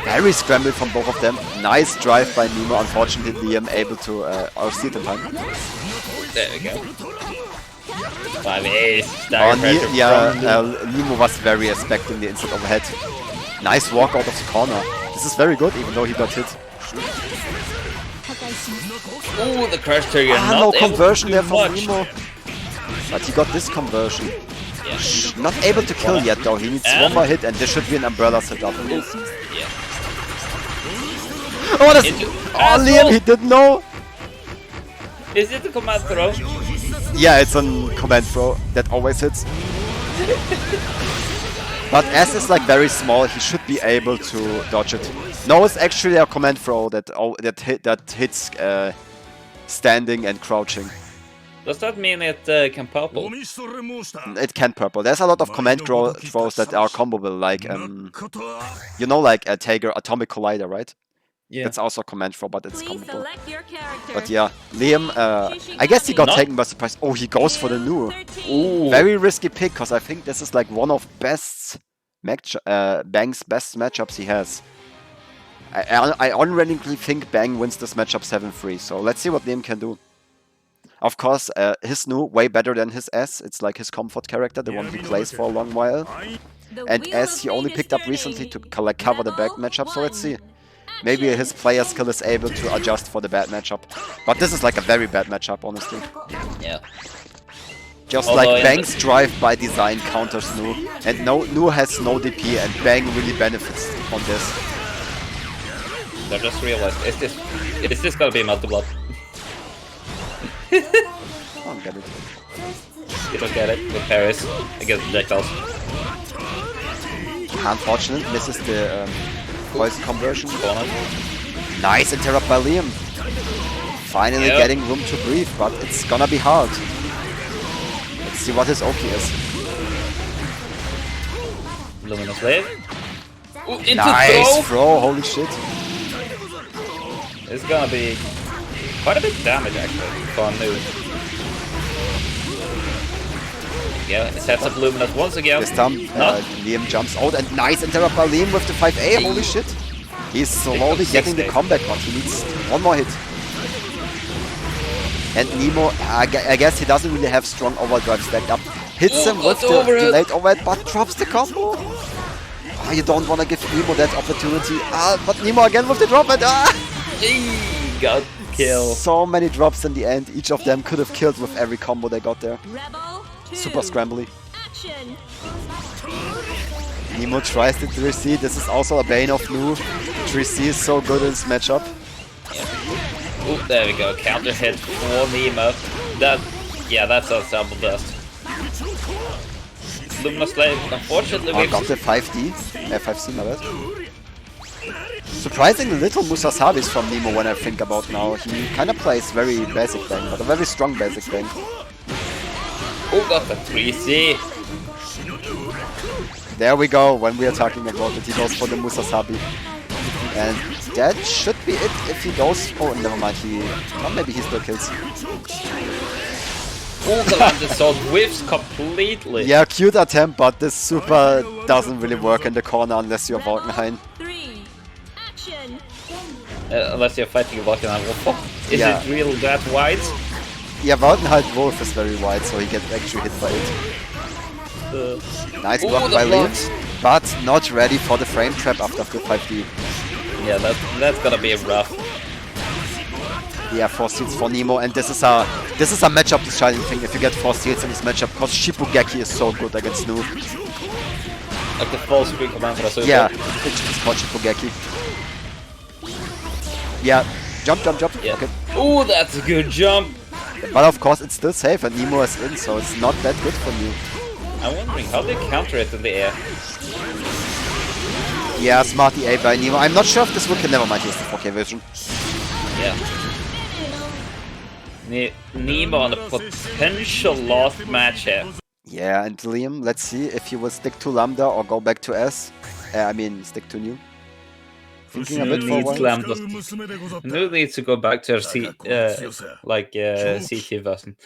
Very scrambled from both of them. Nice drive by Nemo. Unfortunately, Liam able to RC it in time. There we go. 5 ace. Oh, Dagger pressure yeah, from Liam. Nemo was very expecting the instant overhead. Nice walk out of the corner. This is very good, even though he got hit. 破壊します Ooh, the crash trigger. Ah, not no able to conversion do there from much. Nemo. But he got this conversion. Yeah. Not able to kill yet though, he needs And- one more hit and this should be an umbrella setup. Yeah. Oh, that's... Into- Oh, Liam, he didn't know! Is it the command throw? Yeah, it's a command throw that always hits. But S is like very small, he should be able to dodge it. No, it's actually a command throw that hits standing and crouching. Does that mean it can purple? It can purple. There's a lot of command throws that are comboable, like you know, like a Tiger Atomic Collider, right? Yeah. That's also a command throw, but it's Please comboable. select your character. But yeah, Liam, I guess he got Not- taken by surprise. Oh, he goes for the new. 13. Ooh. Very risky pick, because I think this is like one of Bang's best matchups he has. I unrelentingly think Bang wins this matchup 7-3, so let's see what Liam can do. Of course, his new way better than his S. It's like his comfort character, the one he plays for a long while. The And wheel S of he only fate is picked up recently to turning. cover the back Rebel matchup, so let's see. 1. maybe his player skill is able to adjust for the bad matchup. But this is like a very bad matchup, honestly. Yeah. Just Although like in Bang's drive by design counters Nu, and Nu has no DP, and Bang really benefits on this. I just realized, is this gonna be multi-blood? I don't get it. You don't get it with Paris against projectiles. Unfortunate, misses the poison conversion. Corner. Nice interrupt by Liam. Finally Yep. getting room to breathe, but it's gonna be hard. Let's see what his Oki is. Luminous Wave. Ooh, into Nice throw! throw, holy shit. It's gonna be quite a bit of damage actually for Nu. Yeah, it sets up Luminous once again. This time, Not Liam jumps out, and nice interrupt by Liam with the 5A, holy shit. He's slowly getting the 6A. comeback, but he needs one more hit. And Nemo, I guess he doesn't really have strong overdrive stacked up. Hits him with got the overhead. delayed overhead, but drops the combo. Ah, you don't want to give Nemo that opportunity. But Nemo again with the drop, and got killed. so many drops in the end. Each of them could have killed with every combo they got there. Rebel 2. Super scrambly. Action. Nemo tries the 3C. This is also a bane of Nu. 3C is so good in this matchup. Ooh, there we go. Counter hit for Nemo. That's a double dust. Luminous Blade, unfortunately, Oh, got the 5D. 5C, my bad. Surprisingly little Musasabis from Nemo when I think about now. He kind of plays very basic bang, but a very strong basic bang. Oh, got the 3C. There we go, when we are talking about it, he goes for the Musasabi. And that should be it if he goes... Oh, never mind, maybe he still kills. Oh, the landed sword whiffs completely. Yeah, cute attempt, but this super doesn't really work in the corner unless you're Valkenhayn. 3. Action. Unless you're fighting a Vulcan Wolf. Is Yeah. it really that wide? Yeah, Valkenhayn Wolf is very wide, so he gets actually hit by it. Nice Ooh, block the by Liam, blocks. but not ready for the frame trap after the 5D. Yeah, that's gonna be rough. Yeah, 4 steals for Nemo, and this is a matchup deciding thing if you get 4 steals in this matchup, because Shipugeki is so good against Nu. Like the full screen commander. So Yeah, it's called Shipugeki. Yeah, jump. Yeah. Okay. Ooh, that's a good jump. But of course it's still safe and Nemo is in, so it's not that good for Nu. I'm wondering how they counter it in the air. Yeah, smart EA by Nemo. I'm not sure if this will kill. Never mind, here's the 4K version. Yeah. Nemo on a potential last match here. Yeah, and Liam, let's see if he will stick to Lambda or go back to S. I mean, stick to Nu. Thinking a bit for a Needs while. Lambda. Nu needs to go back to her CT version.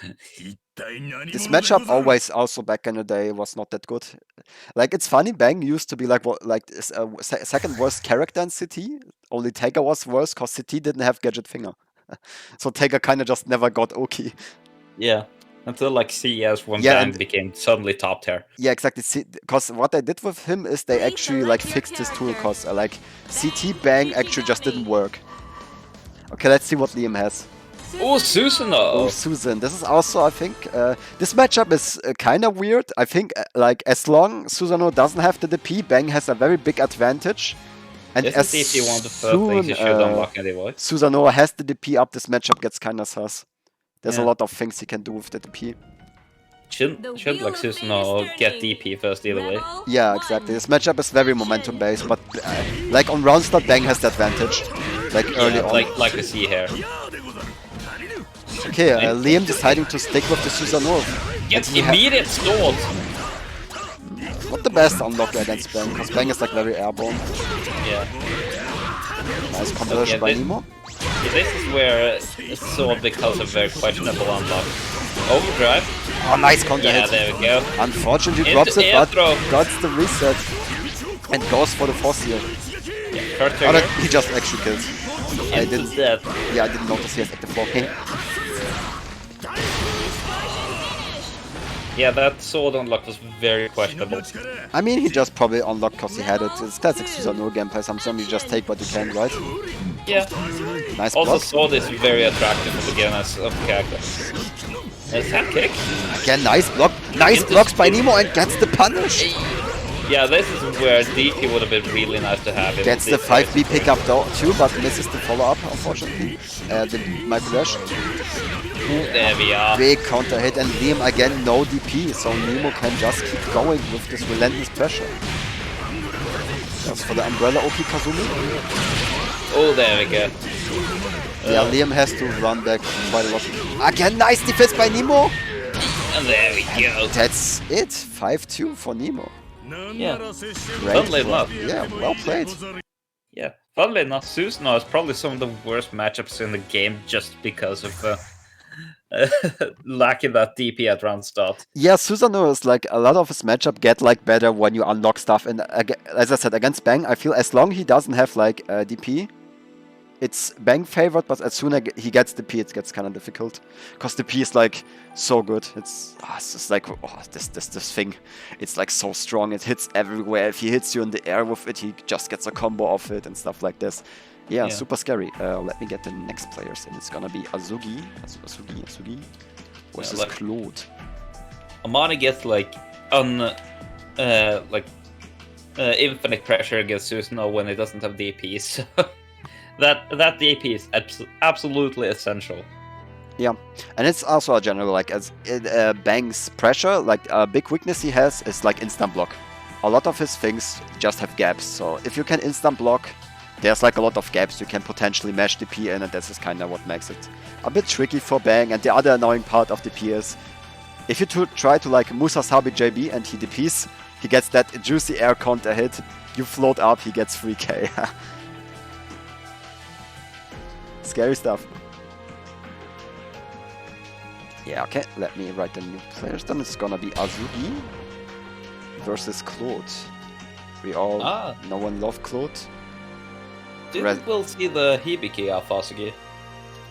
This matchup always also back in the day was not that good. Like, it's funny, Bang used to be like second worst character in CT. Only Taker was worse because CT didn't have Gadget Finger. So Taker kind of just never got Oki. Yeah. Until like CS when Yeah, Bang and- became suddenly top tier. Yeah, exactly. Because what they did with him is they actually like fixed his tool because like CT Bang actually just didn't work. Okay, let's see what Liam has. Oh, Susanoo! Oh, Susan. This is also, I think, this matchup is kind of weird. I think, like, as long Susanoo doesn't have the DP, Bang has a very big advantage. And This as is if you want the first soon things you should unlock anyway. Susanoo has the DP up, this matchup gets kind of sus. There's a Yeah. lot of things he can do with the DP. Should like Susanoo get DP first either way. Rebel Yeah, 1. exactly. This matchup is very momentum based, but like on round start, Bang has the advantage. Like early Yeah, on. like we see here. Okay, Liam deciding to stick with the Susanoo. Gets he ha- immediate stalled. Not the best unlock against Bang, because Bang is like very airborne. Yeah. Nice conversion Okay, by this- Nemo. This is where Sword becomes a very questionable unlock. Overdrive. Oh, nice counter Yeah, hit. there we go. Unfortunately, Into drops it, air but throw. got the reset. And goes for the force here. Yeah, first Oh, trigger. that, he just actually kills. I Into didn't. that. Yeah, I didn't notice he has active 4K. Yeah, that sword unlock was very questionable. I mean, he just probably unlocked because he had it. It's classic Susanoo gameplay. Sometimes you just take what you can, right? Yeah. Nice Also, block. sword is very attractive for beginners of the character. Nice hand kick. Again, nice block. Nice blocks by Nemo and gets the punish. Yeah, this is where DP would have been really nice to have. Gets the 5B pickup though too, but misses the follow-up, unfortunately. The Michael Dash. There we are. Big counter hit, and Liam again no DP, so Nemo can just keep going with this relentless pressure. That's for the Umbrella Oki Kazumi. Oh, there we go. Yeah, Liam has to run back quite a lot. Again, nice defense by Nemo. And there we go. That's it. 5-2 for Nemo. Yeah. Great. Funnily enough. Yeah, well played. Yeah. Funnily enough, Susanoo is probably some of the worst matchups in the game just because of lacking that DP at round start. Yeah, Susanoo is like a lot of his matchup get like better when you unlock stuff. And as I said, against Bang, I feel as long he doesn't have like DP, it's Bang favored. But as soon as he gets DP, it gets kind of difficult because DP is like so good. It's just like this thing. It's like so strong. It hits everywhere. If he hits you in the air with it, he just gets a combo of it and stuff like this. Yeah, super scary. Let me get the next players in. It's gonna be Azugi versus Claude. Amani gets like infinite pressure against Susanoo when he doesn't have DP, so that DP is absolutely essential. Yeah, and it's also a general like as Bang's pressure. Like a big weakness he has is like instant block. A lot of his things just have gaps. So if you can instant block, there's like a lot of gaps you can potentially mash DP in, and this is kind of what makes it a bit tricky for Bang. And the other annoying part of DP is if you try to like Musasabi JB and he DPs, he gets that juicy air counter hit. You float up, he gets 3k. Scary stuff. Yeah, okay, let me write the new players down. It's gonna be Azugi versus Claude. We all know and love Claude. Do you think we'll see the Hibiki of Azugi?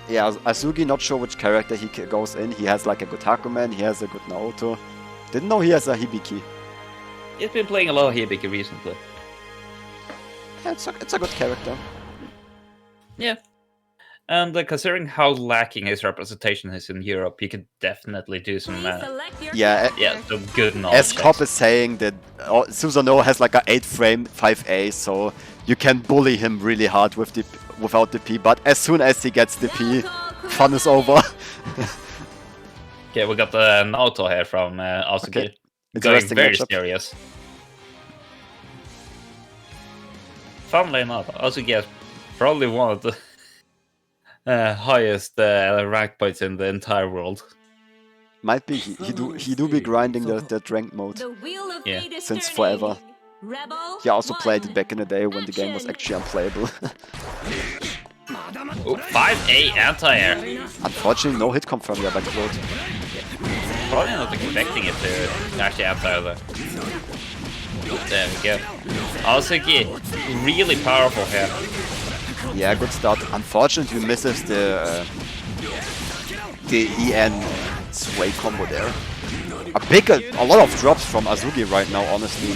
Yeah, Azugi, not sure which character he goes in. He has like a good Hakumen, he has a good Naoto. Didn't know he has a Hibiki. He's been playing a lot of Hibiki recently. Yeah, it's a good character. Yeah. And considering how lacking his representation is in Europe, he could definitely do some some good knowledge. As Cop is saying that Susanoo has like a 8-frame 5A, so you can bully him really hard with without DP, but as soon as he gets DP, fun is over. Okay, we got the Naoto here from Azugi. Okay. Going very serious. Funnily enough, Azugi has probably one of the highest rank points in the entire world. Might be he do be grinding that ranked mode since forever. He also played it back in the day when the game was actually unplayable. 5A anti-air. Unfortunately, no hit confirm here by Claude. Probably not expecting it to actually anti-air though. There we go. Azugi, really powerful here. Yeah, good start. Unfortunately, misses the EN sway combo there. A lot of drops from Azugi right now, honestly.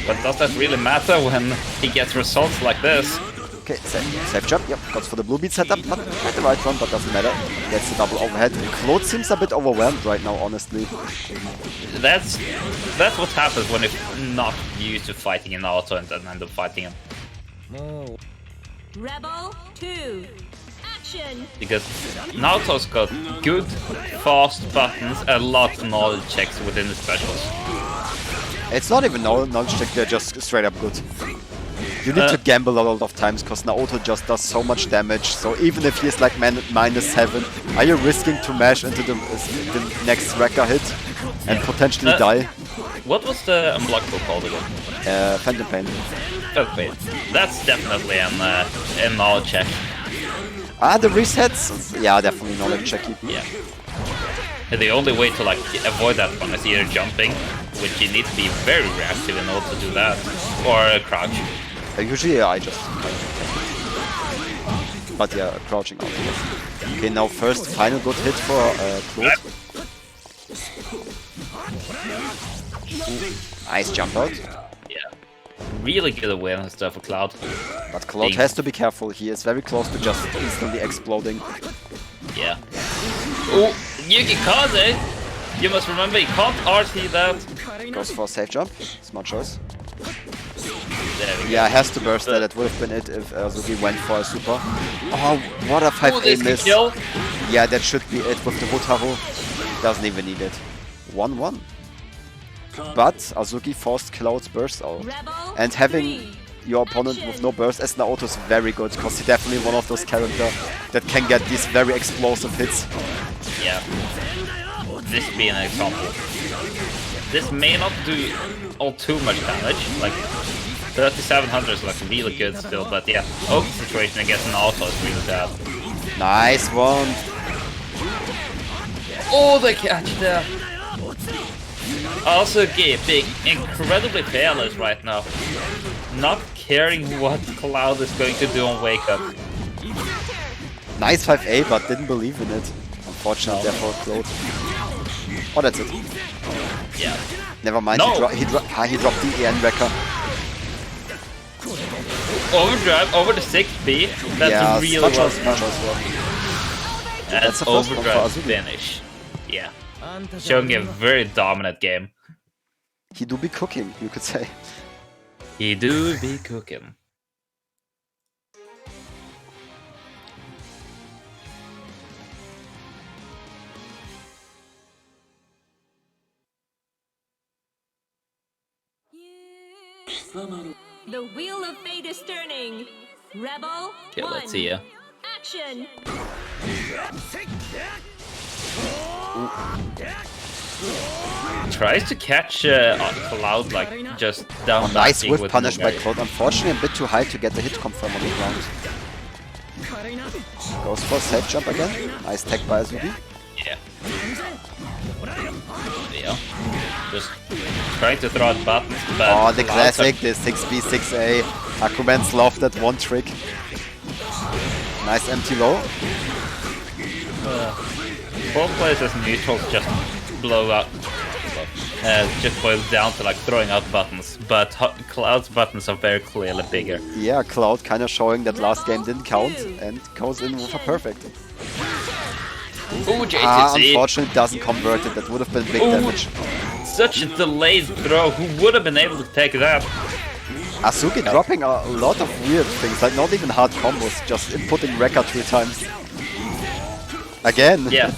But does that really matter when he gets results like this? Okay, safe jump. Yep, goes for the blue beat setup. Not quite the right one, but doesn't matter. Gets the double overhead. Claude seems a bit overwhelmed right now, honestly. That's what happens when you're not used to fighting in auto and then end up fighting him. Rebel 2, action! Because Naoto's got good, fast buttons and a lot of knowledge checks within the specials. It's not even knowledge check, they're just straight up good. You need to gamble a lot of times because Naoto just does so much damage, so even if he's like -7, are you risking to mash into the next Wrecker hit and potentially die? What was the unblockable called again? Phantom Pain. Phantom Pain. That's definitely a knowledge check. The resets? Yeah, definitely knowledge checky. Yeah. And the only way to like avoid that one is either jumping, which you need to be very reactive in order to do that, or crouch. Usually I just but yeah, crouching out. Okay, now first final good hit for Claude. Nice jump out. Yeah. Really good awareness stuff for Cloud. But Cloud has to be careful. He is very close to just instantly exploding. Yeah. Oh, Yukikaze! You must remember, you can't RT that. Goes for a safe jump. Smart choice. There we go. Yeah, has to burst that. It would have been it if Azuki went for a super. Oh, what a 5A this miss. could kill. Yeah, that should be it with the Hotaru. Doesn't even need it. 1-1. But Azuki forced Cloud's burst out. Rebel And having 3. your opponent with no burst as Naoto is very good, because he's definitely one of those characters that can get these very explosive hits. Yeah. This being an example. This may not do all too much damage, like 3700 is like really good still, but yeah, Oak situation against an auto is really bad. Nice one. Oh, the catch there! Also, being incredibly fearless right now. Not caring what Cloud is going to do on Wake Up. Nice 5A, but didn't believe in it. Unfortunately, therefore Cloud. Oh, that's it. Yeah. Never mind, No. he dropped the EN wrecker. Overdrive over the 6B. That's Yeah, really smart well choice, done. smart choice, yeah. And That's the first one for overdrive Azuki. finish. Yeah. Showing a very dominant game. He do be cooking, you could say. He do be cooking. The wheel of fate is turning. Rebel Okay, 1. let's see ya. Action. Tries to catch Cloud like just down. Nice dashing whiff with punish by Nugari. Cloud. Unfortunately, a bit too high to get the hit confirm on the ground. Goes for a safe jump again. Nice tech by Azuki. Yeah. Yeah. Just trying to throw out buttons, but Oh, the Clouds are- classic, the 6B, 6A. Akumens love that one trick. Nice empty low. Both players as neutrals just blow up. Just boils down to like throwing out buttons, but Cloud's buttons are very clearly bigger. Yeah, Cloud kind of showing that last game didn't count and goes in with a perfect. Ooh, JTC! Unfortunately, doesn't convert it. That would have been big Ooh. damage. Such a delayed throw. Who would have been able to take that? Azuki dropping a lot of weird things, like not even hard combos, just inputting Rekka 3 times. Again. Yeah.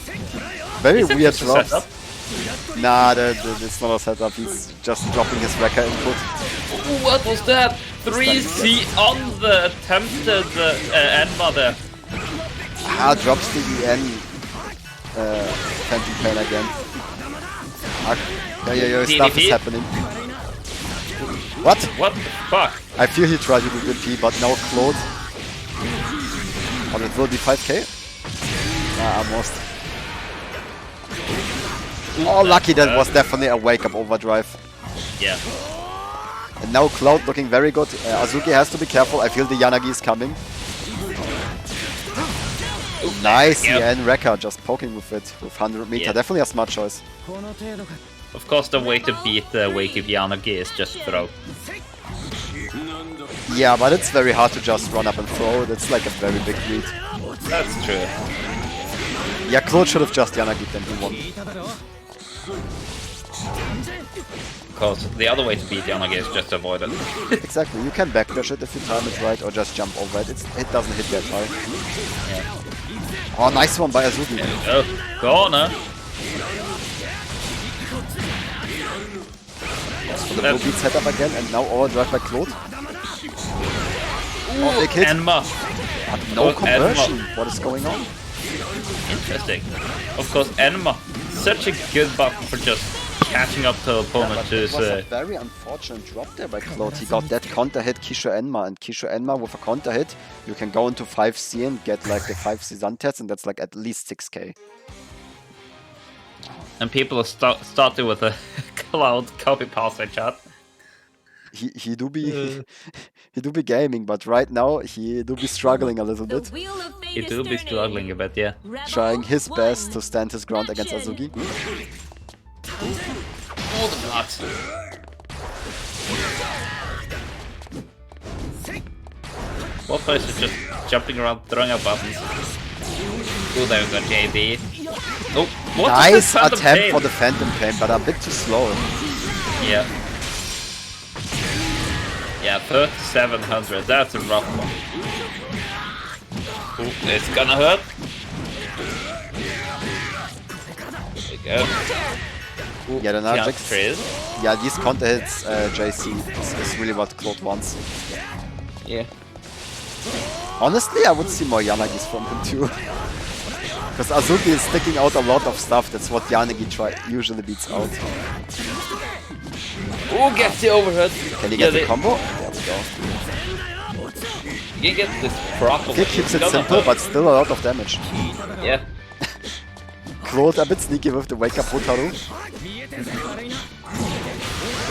Very Is it weird just a drops. setup? Nah, it's not a setup. He's just dropping his Rekka input. Ooh, what was that? 3C on the attempted Enma there. Drops the EN Phantom Pain again. Yeah, stuff is DDP? happening. What? What the fuck? I feel he tried to do good P, but now Claude. Oh, it will be 5k? Almost. Oh, lucky, that was definitely a wake-up overdrive. Yeah. And now Cloud looking very good. Azuki has to be careful. I feel the Yanagi is coming. Nice, Yep. EN Rekka just poking with it with 100 meter. Yeah. Definitely a smart choice. Of course, the way to beat the Wake Up Yanagi is just throw. Yeah, but it's very hard to just run up and throw. That's like a very big lead. That's true. Yeah, Claude should have just Yanagi then he won. Because the other way to beat Yanagi is just to avoid it. Exactly, you can backdash it if you time it right or just jump over it. It doesn't hit that high. Yeah. Oh, nice one by Azuki. There we go. Corner. For the blue beat setup again and now overdrive by Claude. Oh, big hit. Enma. No Enma. conversion. What is going on? Interesting. Of course, Enma. Such a good button for just catching up to opponent But who's it was a very unfortunate drop there by Claude. He got that counter hit Kisho Enma, and Kisho Enma with a counter hit, you can go into 5C and get like the 5C Zantets, and that's like at least 6k. and people are starting with a Cloud copy pasta chat. He do be he do be gaming, but right now he do be struggling a little The bit, wheel of fate It is will be turning. struggling a bit, yeah. Rebel trying his 1. best to stand his ground against Action. Azuki. Ooh, the blocks. Both players are just jumping around, throwing out buttons. Ooh, there we go, JB. Oh, what Nice is that Phantom attempt Pain? for the Phantom Pain, but a bit too slow. Yeah. Yeah, 3700. That's a rough one. Ooh, it's gonna hurt. There we go. Ooh, Yeah, the jump Najix. freeze. Yeah, these counter hits, JC, is really what Claude wants. Yeah. Honestly, I would see more Yanagis from him too. Because Azuki is sticking out a lot of stuff, that's what Yanagi usually beats out. Ooh, gets the overhead. Can he get the they- combo? There we go. You get this properly. Kick keeps it Gonna simple, hurt. but still a lot of damage. Yeah. Claude a bit sneaky with the wake up Hotaru.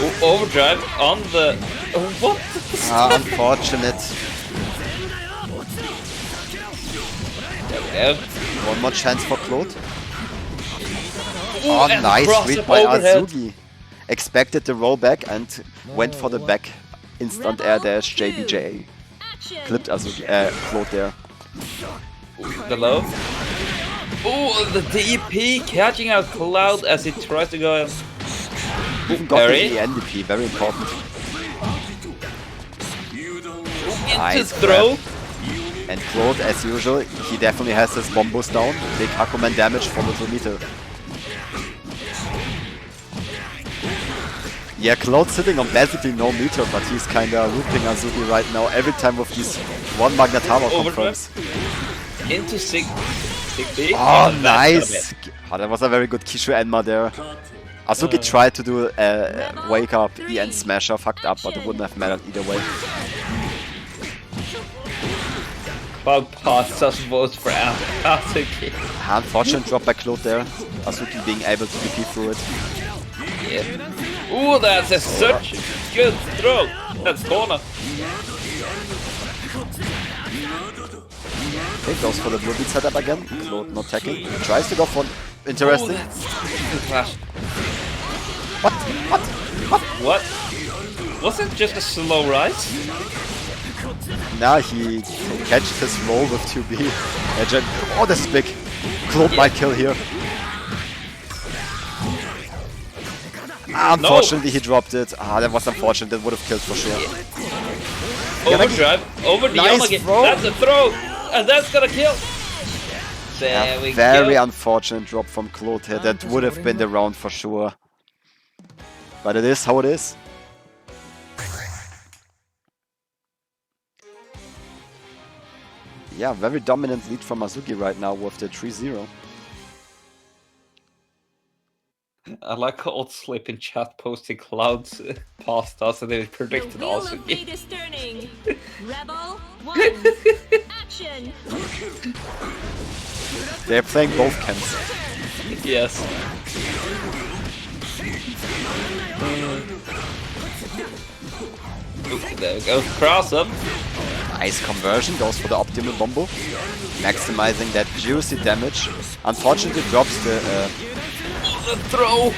Ooh, overdrive on the... What? Unfortunate. There we go. One more chance for Claude. Ooh, Oh, and nice cross read up by overhead. Azuki. Expected the roll back and went for the back. Instant air dash, JBJ. Action. Clipped Azuki, Claude there. The low. Ooh, the DP catching out Cloud as he tries to go. Even got Parry. the NDP, very important. Into Nice throw. And Claude, as usual, he definitely has his bombos down. Big Hakuman damage for little meter. Yeah, Claude's sitting on basically no meter, but he's kinda looping Azuki right now every time with these one Magnatama confirms. Into 60. Oh, and that's nice! Oh, that was a very good Kishu Enma there. Azuki tried to do a wake up EN smasher, fucked up, but it wouldn't have mattered either way. Cloud passed us both for Azuki. Unfortunate drop by Claude there. Azuki being able to DP through it. Yeah. Ooh, that's such a good throw. That's corner. Okay, goes for the blue beat setup again. Claude not tackling. Tries to go for interesting. Ooh, that's good flash. What? What? Was it just a slow rise? Now he catches his roll with 2B. Oh, this is big. Claude might kill here. Unfortunately, he dropped it. That was unfortunate. That would have killed for sure. Overdrive. Over the Nice Yamagi. throw. That's a throw. And that's gonna kill. There we Very go. unfortunate drop from Claude here. That would have been the round for sure. But it is how it is. Yeah, very dominant lead from Azuki right now with the 3-0. I like old sleep in chat posting Clouds past us and they The predicted wheel of Azuki. fate is turning. Rebel 1. Action. They're playing both camps. Yes. Ooh, there we go. Cross up. Nice conversion, goes for the optimal combo. Maximizing that juicy damage. Unfortunately drops the... The throw.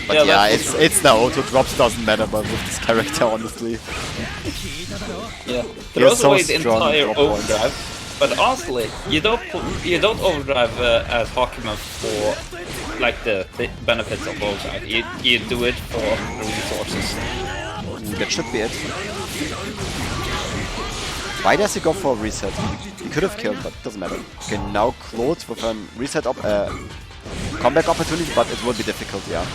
but Yeah, yeah, that's- it's the auto drops, doesn't matter but with this character, honestly. Yeah. You're Throws so away the strong, entire drop points. overdrive. But honestly, you don't overdrive as Hakuman for like the benefits of overdrive. You do it for the resources. That should be it. Why does he go for a reset? He could have killed, but it doesn't matter. Okay, now Claude with a reset comeback opportunity, but it will be difficult, yeah.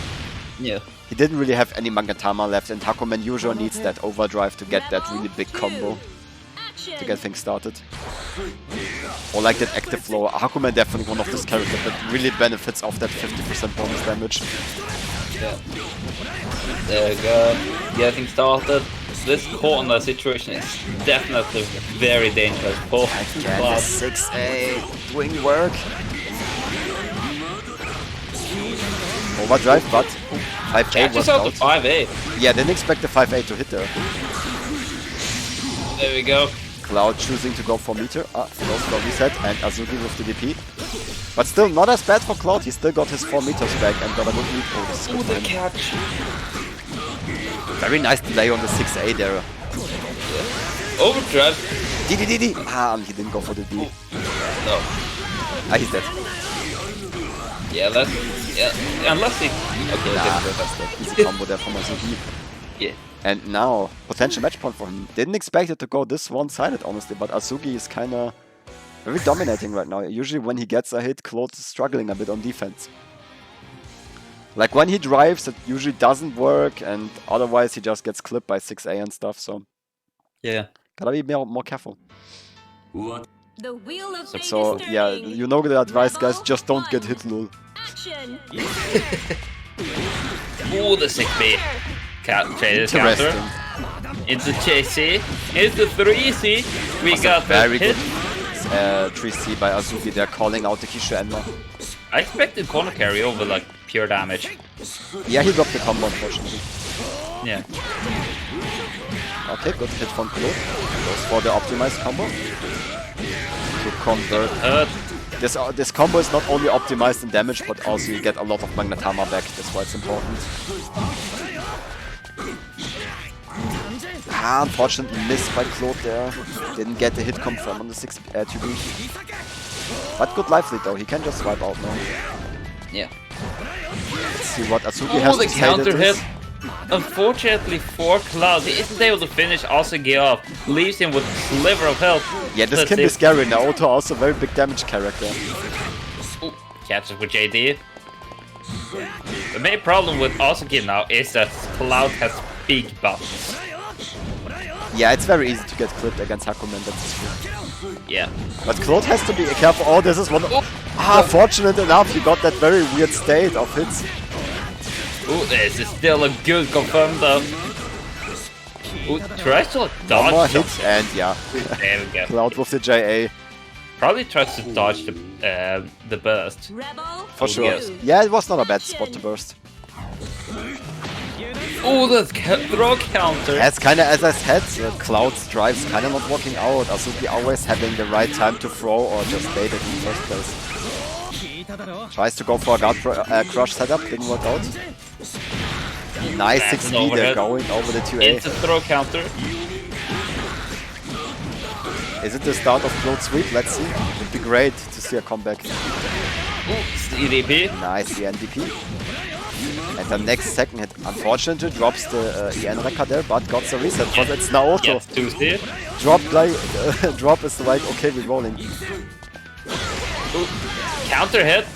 Yeah. He didn't really have any Magatama left, and Hakuman usually needs that overdrive to get that really big combo Action. to get things started. Or like that active flow. Hakuman definitely one of those characters that really benefits off that 50% bonus damage. Yeah. There we go. Getting started. This corner situation is definitely very dangerous for Again, the Cloud. 6A doing work. Overdrive, but 5A Catches worked out the out. 5A. Yeah, didn't expect the 5A to hit there. There we go. Cloud choosing to go for meter. Goes for reset, and Azuki with the DP. But still not as bad for Cloud. He still got his 4 meters back and got a good lead. Oh, this is Ooh, good the for him. catch. Very nice delay on the 6A there. Overdrive. D. Ah, and he didn't go for the D. No. Ah, he's dead. Yeah, that's... Yeah, unless he... Okay, Nah, okay. that's the easy combo there from Azuki. Yeah. And now, potential match point for him. Didn't expect it to go this one-sided, honestly, but Azuki is kinda very dominating right now. Usually when he gets a hit, Claude is struggling a bit on defense. Like when he drives, it usually doesn't work, and otherwise he just gets clipped by 6A and stuff, so Yeah. gotta be more careful. The wheel of fate So, is yeah, turning. you know the advice, guys, Rebel just don't get 1. hit, lol. Action. Ooh, the 6B. Traded Interesting. counter. It's a JC. It's the 3C. We That's a got that very hit. good 3C by Azuki. They're calling out the Kishu Enma. I expected corner carry over like pure damage. Yeah, he dropped the combo, unfortunately. Yeah. Okay, good hit from Claude. Goes for the optimized combo. To convert. This combo is not only optimized in damage, but also you get a lot of Magnetama back. That's why it's important. Ah, unfortunately missed by Claude there. Didn't get the hit confirm on the 2B. But good life lead though. He can just swipe out now. Yeah. Let's see what Azuki Oh, has the to say to counter this. hit. Unfortunately for Cloud, he isn't able to finish Asugi off. Leaves him with a sliver of health. Yeah, this Let's can see. be scary. Naoto also very big damage character. Ooh, catches with JD. The main problem with Asugi now is that Cloud has big buttons. Yeah, it's very easy to get clipped against Hakumen, that's true. Yeah. But Claude has to be careful. Oh, this is one. Oh. Fortunate enough, he got that very weird state of hits. Ooh, this is still a good confirm though. Ooh, tries to One dodge more some- hit, and yeah, There we go. Cloud with the JA. Probably tries to dodge the burst. Rebel For sure. Yes. Yeah, it was not a bad spot to burst. Ooh, the throw counter. As kinda as I said, Cloud's drives kinda not working out. Azuki always having the right time to throw or just bait it in the first place. Tries to go for a guard crush setup, didn't work out. Nice That's 6 an there overhead. going over the 2A. It's a throw counter. Is it the start of Claude's sweep? Let's see. It'd be great to see a comeback. Ooh, it's the EDP. Nice, the NDP. And the next second hit, unfortunately, drops the EN record there, but got the reset, because it's Naoto. Gets 2C. Drop, like, drop is like, okay, we're rolling. Ooh, counter hit.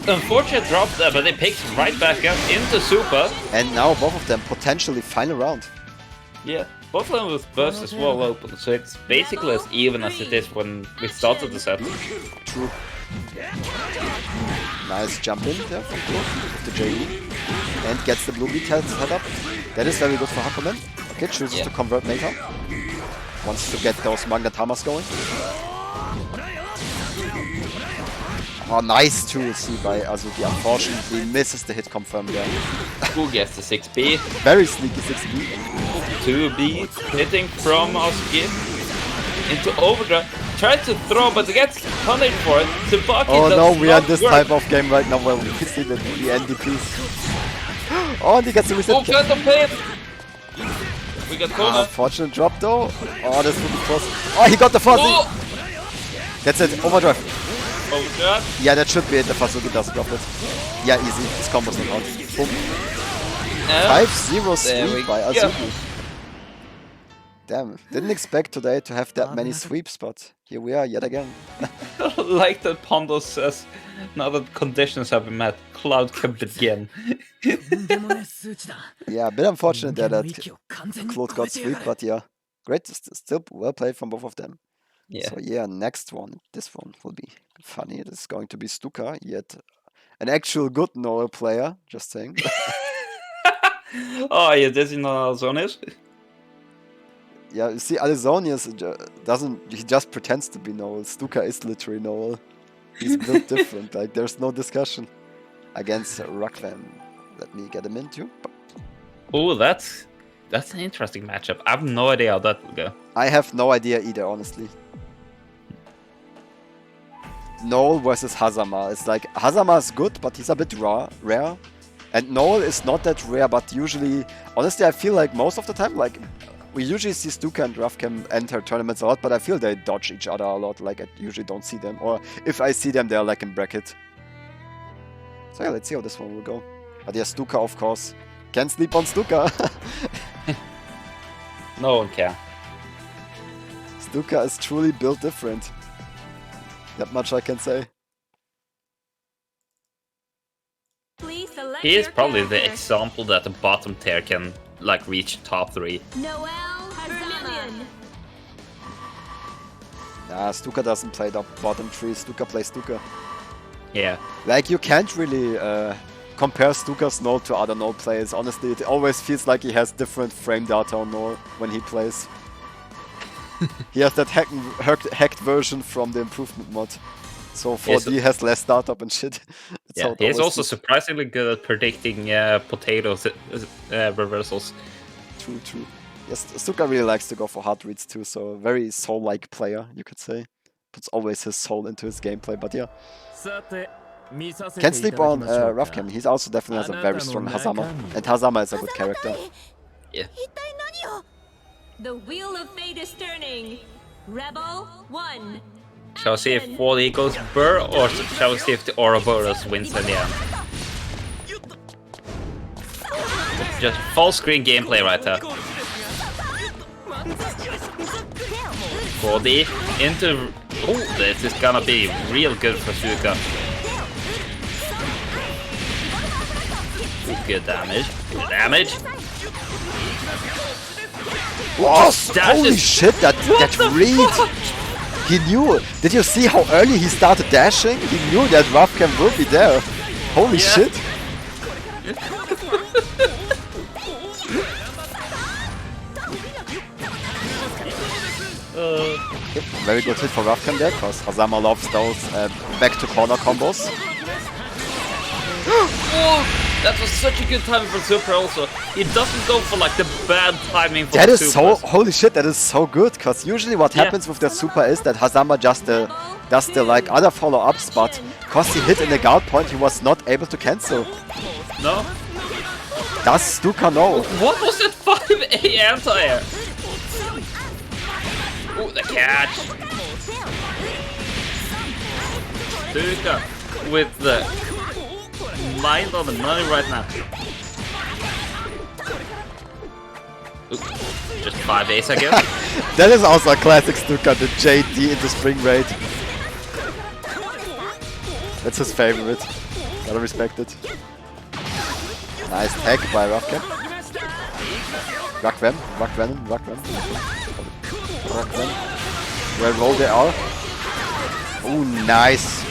Unfortunate drop there, but it picks right back up into Super. And now both of them potentially final round. Yeah, both of them with burst as well open, so it's basically as even as it is when we started the set. True. Nice jump in there from Claude with the JE. And gets the blue beat set up. That is very good for Hakumen. Okay, chooses Yeah. to convert Meta. Wants to get those Magnetamas going. Oh, nice 2C by Azuki. Unfortunately, misses the hit confirm there. Who gets the 6B? Very sneaky 6B. 2B hitting from Asuki into overdrive. Tries to throw, but gets punished for it. Tsubaki Oh does no, we are not in this work. type of game right now where we see the NDPs. Oh, and he gets the reset. Oh, got the pin! We got Kona. Unfortunate drop though. Oh, this will be close. Oh, he got the fuzzy. Oh! That's it. Overdrive. Overdrive. Yeah, that should be it. The Fasugi does drop it. Yeah, easy. His combo's not out. Boom. And 5-0 there we sweep by go. Azuki. Damn. Didn't expect today to have that many sweeps, but here we are yet again. like that Pondo says, now that conditions have been met, Cloud can begin. Yeah, a bit unfortunate there that Claude got sweep, but yeah. Great. Still well played from both of them. Yeah. So yeah, next one. This one will be funny. It is going to be Stuka, yet an actual good Noel player. Just saying. Oh, yeah, does he know how zone is? Yeah, you see, Alizonius doesn't. He just pretends to be Noel. Stuka is literally Noel. He's built different. Like there's no discussion against Rakvam. Let me get him into. Oh, that's an interesting matchup. I have no idea how that will go. I have no idea either, honestly. Noel versus Hazama. It's like Hazama is good, but he's a bit rare. And Noel is not that rare, but usually, honestly, I feel like most of the time, like, we usually see Stuka and Rafcam enter tournaments a lot, but I feel they dodge each other a lot. Like, I usually don't see them. Or if I see them, they're like in bracket. So yeah, let's see how this one will go. But yeah, Stuka, of course. Can't sleep on Stuka. No one can. Stuka is truly built different. That much I can say. Please select He is your probably the character. example that the bottom tier can like reach top 3. Noel Vermillion. Nah, Stuka doesn't play the bottom 3. Stuka plays Stuka. Yeah. Like, you can't really compare Stuka's Noel to other Noel players. Honestly, it always feels like he has different frame data on Noel when he plays. He has that hacked version from the improvement mod. So 4D has less startup and shit. That's how Yeah, it he's always also feels. surprisingly good at predicting potatoes reversals. True. Yes, Stuka really likes to go for hard reads too, so very soul-like player, you could say. Puts always his soul into his gameplay, but yeah. Can't sleep on Rafcam. He also definitely has a very strong Hazama. And Hazama is a good character. Yeah. The wheel of fate is turning. Rebel 1. Shall we see if Wall Eagles Burr, or shall we see if the Ouroboros wins in the end? Just full screen gameplay right there. 4D into... Oh, this is gonna be real good for Stuka. Good damage. Good damage. Oh, Dash holy is- shit, that the read! fuck? He knew! Did you see how early he started dashing? He knew that Rafcam will be there. Holy Yeah. shit! Very good hit for Rafcam there, because Hazama loves those back to corner combos. Oh, that was such a good timing for Super also. He doesn't go for like the bad timing for That the is so, Supers. holy shit, that is so good, because usually what Yeah. happens with the super is that Hazama just does the like other follow-ups, but because he hit in the guard point, he was not able to cancel. No? Does Stuka know? What was that 5A anti-air? Oh, the catch. Stuka with the mind on the money right now. Ooh, just 5A's again. That is also a classic Stuka, the JD into spring raid. That's his favorite. Gotta respect it. Nice tag by Rafcam. Rakvenom. Where roll they are. Oh, nice.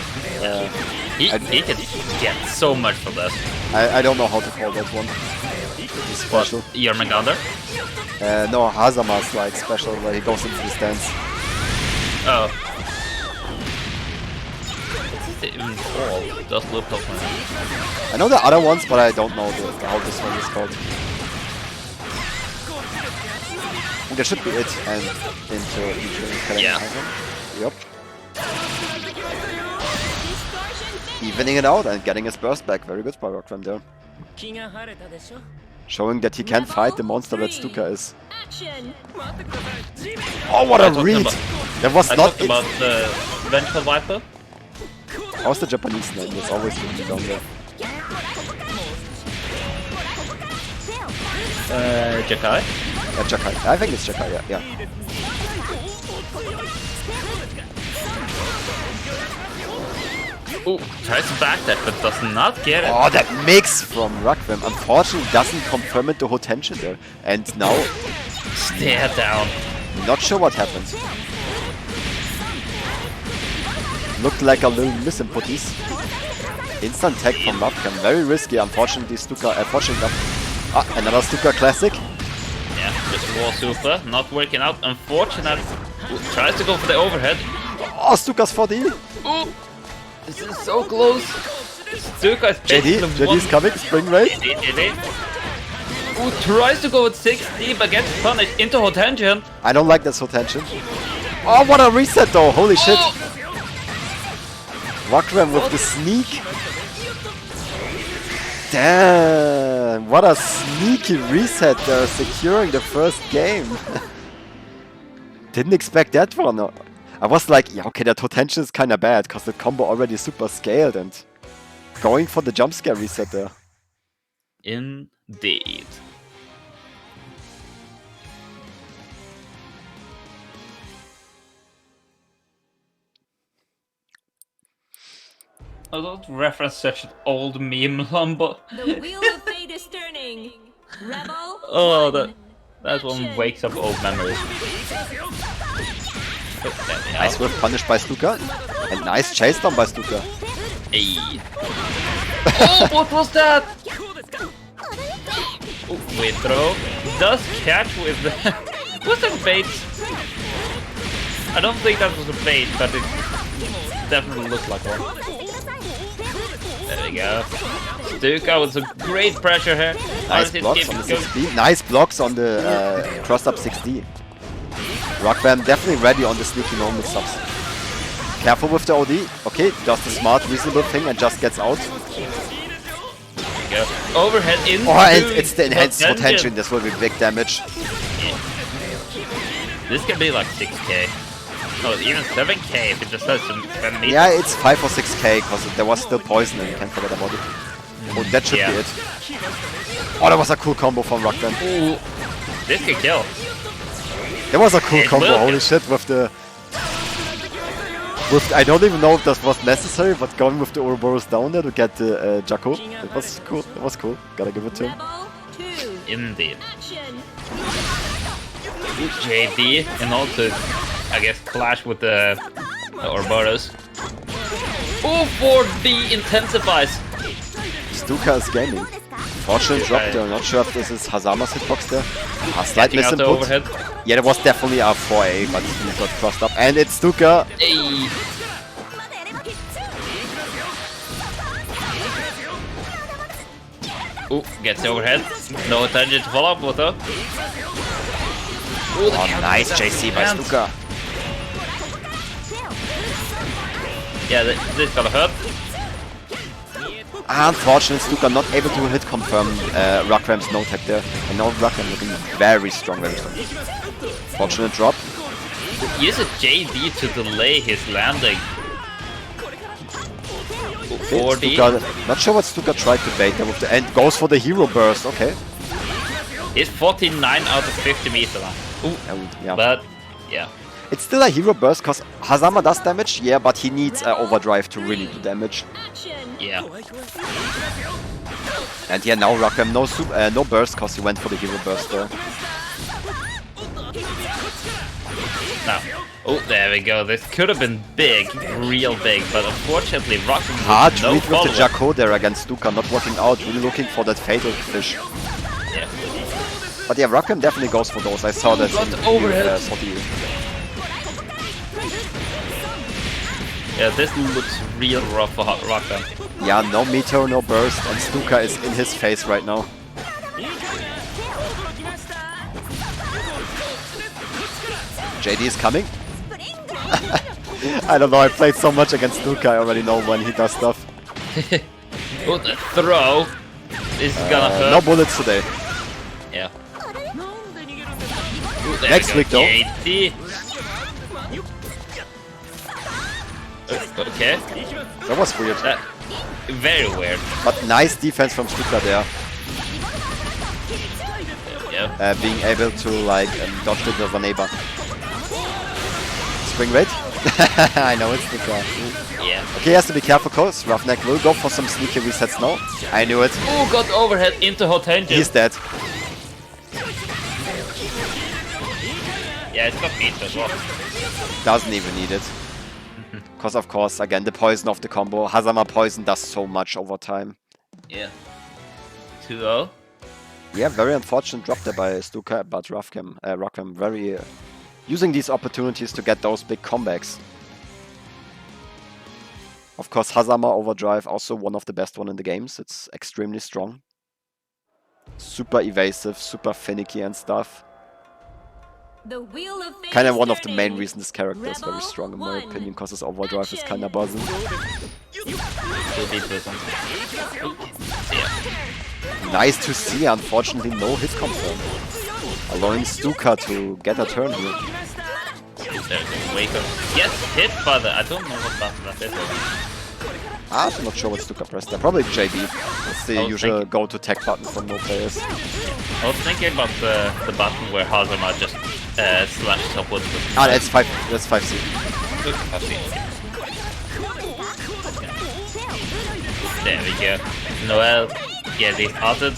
He can get so much from this. I don't know how to call that one. It's special. Yermagander? No, Hazama's like special where he goes into the stance. Oh. Even fall does loop top one. I know the other ones, but I don't know how this one is called. And that should be it. And into Yeah. Yep. Evening it out and getting his burst back. Very good by Rockram there. Showing that he can fight the monster that Stuka is. Action. Oh, what a talked read! about- That was I not... talked about the Vengeful Viper. How's the Japanese name? It's always written down there. Jakai. Jakai. I think it's Jakai, yeah. Ooh, tries to back that, but does not get it. Oh, that mix from Rakvem. Unfortunately, doesn't confirm it to Hotention there. And now, Stare down. not sure what happened. Looked like a little misinputties. Instant tag from Rakvem. Very risky. Unfortunately, Stuka... another Stuka classic. Yeah, just raw super, not working out. Unfortunate. Ooh, tries to go for the overhead. Oh, Stuka's 4D. Ooh, this is so close. Stuka is JD's coming. Spring raid. JD. Ooh, tries to go with 6D but gets punished into Hotention. I don't like this Hotention. Oh, what a reset though. Holy shit. Rockram with the sneak. Damn, what a sneaky reset there, securing the first game. Didn't expect that one. I was like, yeah, okay, that potential is kinda bad, because the combo already super scaled and going for the jump scare reset there. Indeed. I don't reference such an old meme, Lumbo. The wheel of fate is turning. Rebel Oh, one. that one Action. wakes up old memories. Nice whiff punished by Stuka. And nice chase down by Stuka. Hey. Oh, what was that? Oh, wait, throw. Does catch with the... Was that bait? I don't think that was a bait, but it definitely looked like one. There we go. Stuka with some great pressure here. Nice blocks on the 6D. Nice blocks on the cross up 6D. Rockram definitely ready on the sneaky normal subs. Careful with the OD. Okay, does the smart, reasonable thing and just gets out. There we go. Overhead in. Oh, and it's the enhanced potential. This will be big damage. Yeah. This could be like 6k. Oh, even 7k if it just has some meters. Yeah, it's 5 or 6k because there was still poison and you can't forget about it. Oh, that should be it. Oh, that was a cool combo from Rockram. Ooh, this could kill. That was a cool It combo, will holy kill. shit, with the... I don't even know if that was necessary, but going with the Ouroboros down there to get the Jakko, it was cool, it was cool. Gotta give it to him. Rebel 2. Indeed. Action. JD and also, I guess, clash with the Ouroboros. Oh, 4D intensifies. Stuka is gaming. Fortune drop there, not sure if this is Hazama's hitbox there. A slight Getting out the misinput. overhead. Yeah, there was definitely a 4A, but he got crossed up. And it's Stuka. Hey. Oh, gets the overhead. No attention to follow up with her. Oh, nice JC by Stuka. Yeah, this gotta hurt. Unfortunately, Stuka not able to hit confirm Rockram's no tech there. And now Rockram looking very strong, very strong. Fortunate drop. Use a JD to delay his landing. Okay, 4D. Stuka, not sure what Stuka tried to bait there with the end. Goes for the hero burst, okay. It's 49 out of 50 meters now. Ooh, Yeah. but yeah. It's still a hero burst because Hazama does damage, yeah, but he needs overdrive to really do damage. Action. Yeah. And yeah, now Rockram no burst because he went for the hero burst there. Now. Oh, there we go. This could have been big, real big, but unfortunately, Rockram Hard with no read with the follow-up. Jakko there against Stuka, not working out, really looking for that fatal fish. Yeah. But yeah, Rockram definitely goes for those. I saw that got in the overhead. Soti. Yeah, this looks real rough for Rockram. Yeah, no meteor, no burst, and Stuka is in his face right now. JD is coming. I don't know, I played so much against Stuka, I already know when he does stuff. Oh, the throw. This is gonna hurt. No bullets today. Yeah. Ooh, there Next we go, week, though. JD. Okay. That was weird. That very weird. But nice defense from Stuka there. Yeah. Being able to like dodge the Vaneba. Spring raid? I know it's Stuka. Yeah. Okay, he has to be careful cause Roughneck will go for some sneaky resets now. I knew it. Oh, got overhead into hot tangent. He's dead. Yeah, it's got beat as well. Doesn't even need it. Because of course, again, the poison of the combo. Hazama poison does so much over time. Yeah. 2-0. Yeah, very unfortunate drop there by Stuka, but Rockram very using these opportunities to get those big comebacks. Of course, Hazama Overdrive, also one of the best one in the games. It's extremely strong. Super evasive, super finicky and stuff. The wheel of fate Kind of is one of the main turning. reasons this character is very Rebel strong in my one. opinion, because his overdrive is kind of Action. buzzing. Will be present. Nice to see, unfortunately no hit confirm. Allowing Stuka to get a turn here. There's a wake up. Yes, hit by the. I don't know what button that is. I'm not sure what Stuka pressed there. Probably JB. That's the I was usual thinking- go-to tech button from no players. I was thinking about the button where Hazama just slashes upwards with. Ah, that's 5. That's 5C. There we go. Noel, get it started.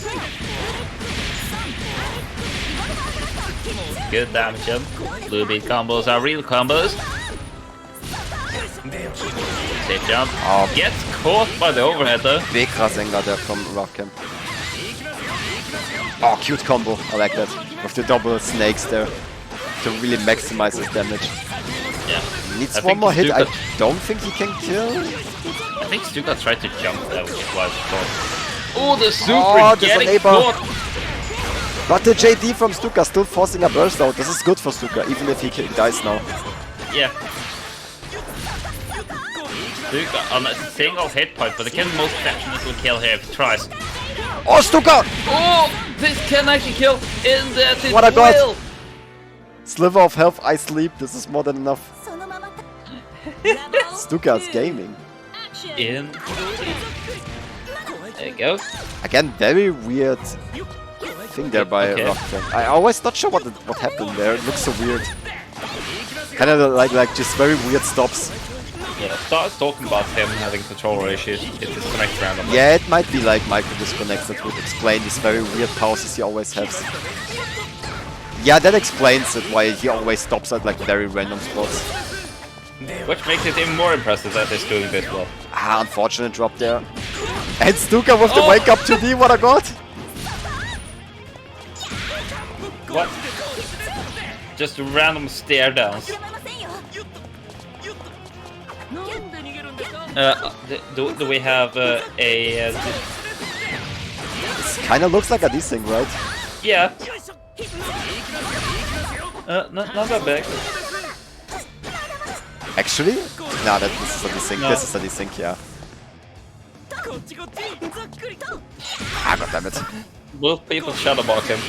Good damage him. Blue beat combos are real combos. Safe jump. Oh. Gets caught by the overhead though. Big Rasengan there from Rockcam. Oh, cute combo. I like that. With the double snakes there. To really maximize his damage. Yeah. Needs I one think more hit. I Stuka- don't think he can kill. I think Stuka tried to jump there, which is why it's caught. Oh, the super Oh, there's getting an A-bar. caught. But the JD from Stuka still forcing a burst out. This is good for Stuka, even if he dies now. Yeah. Stuka on a single hit point, but he can most definitely kill here if he tries. Oh, Stuka! Oh, this can actually kill in that it What a god. will. Sliver of health, I sleep. This is more than enough. Rebel Stuka's 2. gaming. Action. In. There you go. Again, very weird thing there by Okay. Rockcam. I always not sure what happened there. It looks so weird. Kind of like just very weird stops. Yeah, starts talking about him having controller issues. It disconnects randomly. Yeah, it might be like micro disconnects that would explain these very weird pauses he always has. Yeah, that explains it, why he always stops at like very random spots. Which makes it even more impressive that he's doing this well. Ah, unfortunate drop there. And Stuka with the Oh. wake up 2D, what a god! What? Just random stare downs. Do we have a... This kinda looks like a desync, right? yeah. Not that big. Actually? Nah, this is a desync, No. this is a desync, yeah. Ah, goddammit. Both people shadowball him.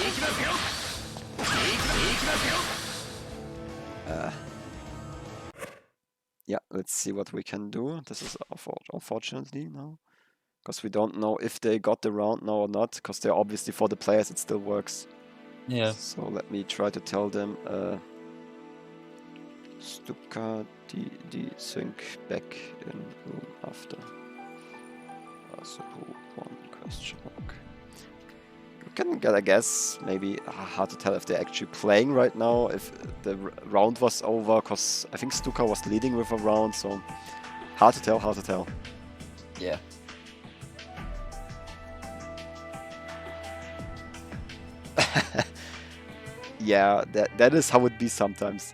Yeah, let's see what we can do. This is unfortunately now. Because we don't know if they got the round now or not. Because they're obviously for the players it still works. Yeah. So let me try to tell them Stuka desync back in room after. Also one question mark. We can get a guess, maybe hard to tell if they're actually playing right now, if the round was over, because I think Stuka was leading with a round, so hard to tell, hard to tell. Yeah. Yeah, that is how it be sometimes.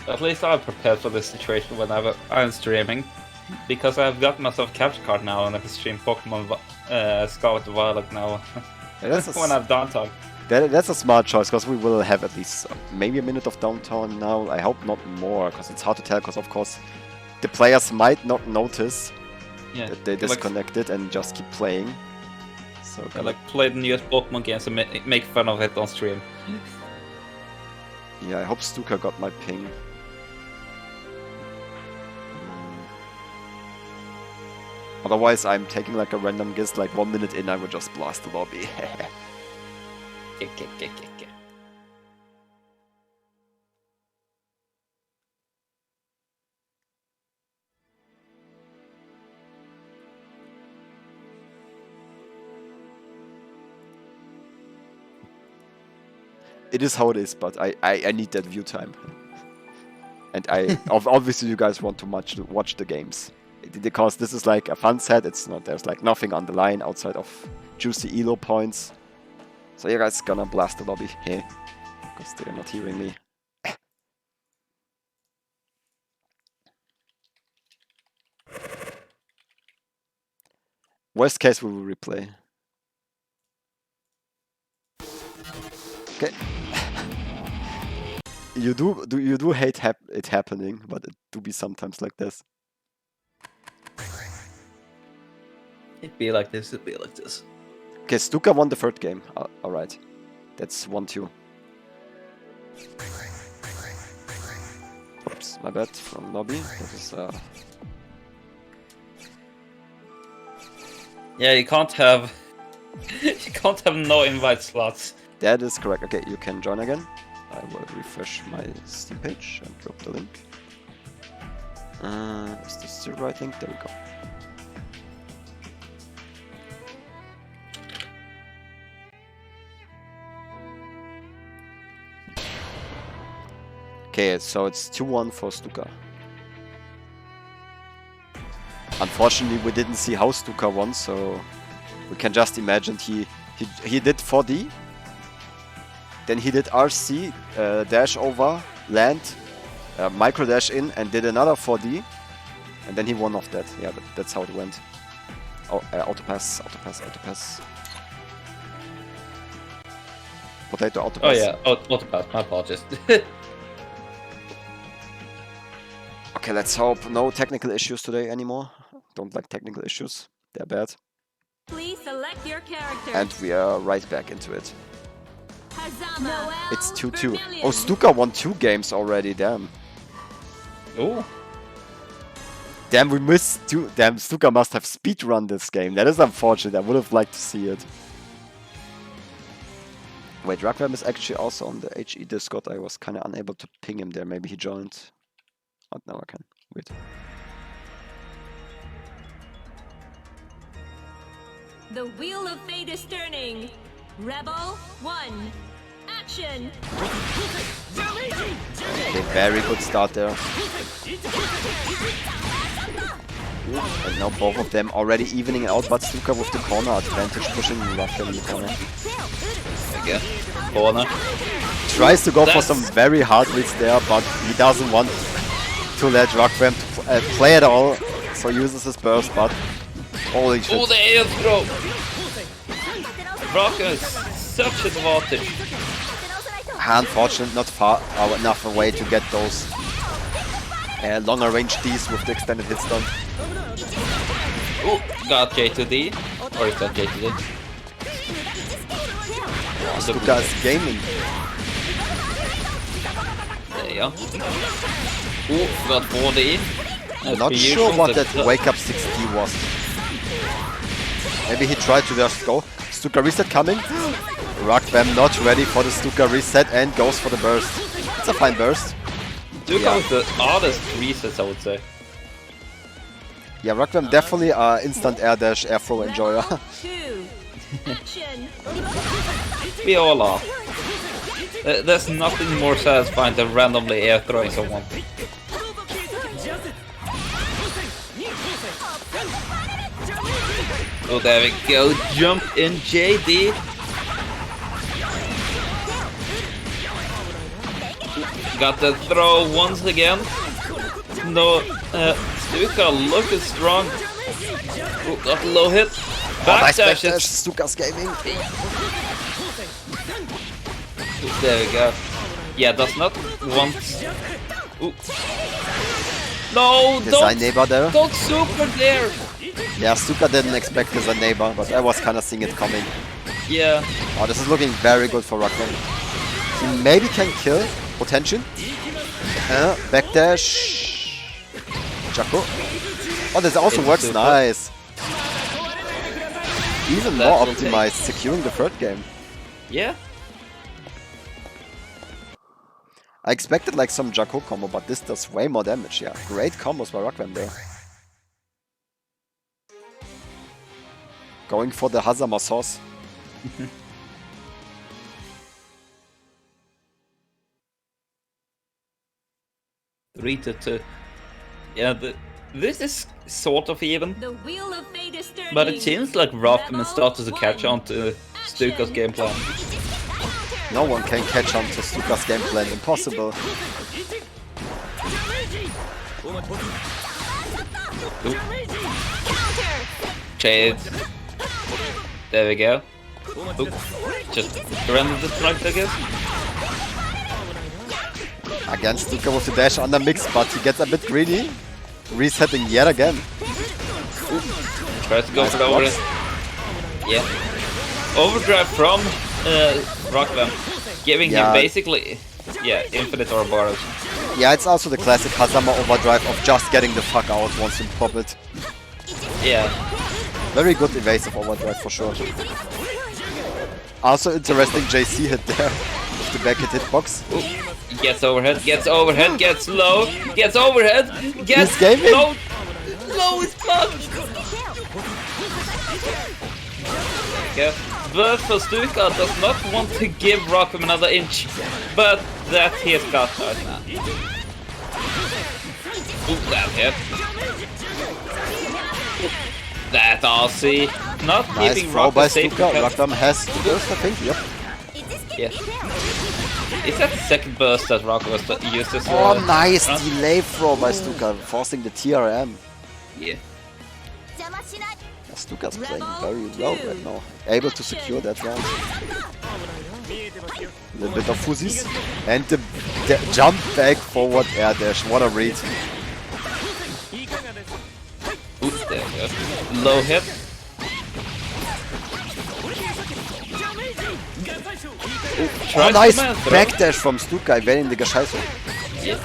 At least I'm prepared for this situation whenever I'm streaming. Because I've got myself capture card now and I can stream Pokemon Scarlet Violet now Yeah, that's, when I've downtime. that's a smart choice, because we will have at least maybe a minute of downtime now. I hope not more, because it's hard to tell, because of course the players might not notice Yeah. that they disconnected and just keep playing. So I like play the newest Pokemon games and make fun of it on stream. yeah, I hope Stuka got my ping. Otherwise, I'm taking like a random guess, like 1 minute in, I would just blast the lobby. It is how it is, but I need that view time. And obviously you guys want to watch the games. Because this is like a fun set, it's not, there's like nothing on the line outside of juicy elo points. So you guys gonna blast the lobby here, because they're not hearing me. Worst case, we will replay. Okay. You do hate it happening, but it do be sometimes like this. It'd be like this, it'd be like this. Okay, Stuka won the third game. Alright. That's 1-2. Oops, my bad, from lobby. This is, Yeah, you can't have... you can't have no invite slots. that is correct. Okay, you can join again. I will refresh my Steam page and drop the link. Is this the right link? There we go. Okay, so it's 2-1 for Stuka. Unfortunately, we didn't see how Stuka won, so we can just imagine he did 4D, then he did RC, dash over, land, micro dash in, and did another 4D, and then he won off that. Yeah, that's how it went. Oh, auto pass. Potato auto Oh pass. yeah, auto pass, my apologies. Okay, let's hope no technical issues today anymore. Don't like technical issues. They're bad. Please select your character. And we are right back into it. Hazama. It's 2-2. Oh, Stuka won 2 games already, damn. Oh, Damn, we missed 2. Damn, Stuka must have speedrun this game. That is unfortunate. I would have liked to see it. Wait, Rakvam is actually also on the HE Discord. I was kind of unable to ping him there. Maybe he joined. Oh, now I can. Wait. The wheel of fate is turning. Rebel 1. Action. Okay, very good start there. And now both of them already evening out, but Stuka with the corner advantage, pushing Rakvam in the corner. again. Corner. Tries to go for some very hard reads there, but he doesn't want to let Rakvam play at all, so uses his burst, but holy shit. Oh, the air throw! Rakvam is such advantage. Unfortunate, not far enough away to get those longer range Ds with the extended hit stun. Oh, got J2D. Or is that J2D? Stuka is gaming. There you go. Oh, got 4D. I'm not sure what that wake up 6D was. Maybe he tried to just go. Stuka reset coming. Rakvam not ready for the Stuka reset and goes for the burst. It's a fine burst. Stuka with the hardest resets, I would say. Yeah, Rakvam definitely instant air dash, air throw enjoyer. Rebel 2. Action. We all are. There's nothing more satisfying than randomly air throwing someone. Oh, there we go. Jump in JD. Got the throw once again. No, Stuka looking strong. Oh, got a low hit. Backdash it. Stuka's gaming. There we go. Yeah, does not want. Ooh. No, Design neighbor there. don't super there. Yeah, Stuka didn't expect his neighbor, but I was kind of seeing it coming. Yeah. Oh, this is looking very good for Rakvam. He maybe can kill Potential. Backdash. Jaco. Oh, this also It's works super. nice. Even That more will take- optimized, securing the third game. Yeah. I expected like some Jaco combo, but this does way more damage. Yeah, great combos by Rakvam there. Going for the Hazama sauce. 3-2. Yeah, this is sort of even. The wheel of fate is turning. But it seems like Rakvam started to catch on to Stuka's game plan. No one can catch on to Stuka's game plan. Impossible. Shade. There we go. Oop. Just random destruct, I guess. Again, Stuka with the dash on the mix, but he gets a bit greedy. Resetting yet again. Tries to go Nice for the blocks. overdrive. Yeah. Overdrive from Rockvam, giving him Yeah. basically, infinite Ouroboros. Yeah, it's also the classic Hazama overdrive of just getting the fuck out once you pop it. Yeah. Very good evasive overdrive for sure. Also interesting JC hit there with the back hit hitbox. Gets overhead, gets overhead, gets low, gets overhead, gets He's gaming. low. Low is blocked. Okay. But Stuka does not want to give Rockvam another inch, but that he has got right now. Ooh, that hit. That RC. Not Nice giving throw by Rockvam safe. Stuka. Rockvam has the burst, I think. Yep. Yeah. Is that the second burst that Rockvam uses? Oh, nice run? delay throw by Stuka, forcing the TRM. Yeah. Stuka's playing very well right now. Able to secure that round. A little bit of fuzzies. And the jump back forward air dash. What a read. Ooh, there we go. Low hit. Oh, Tries nice to man throw. backdash from Stuka. Wendige Scheiße. Yeah.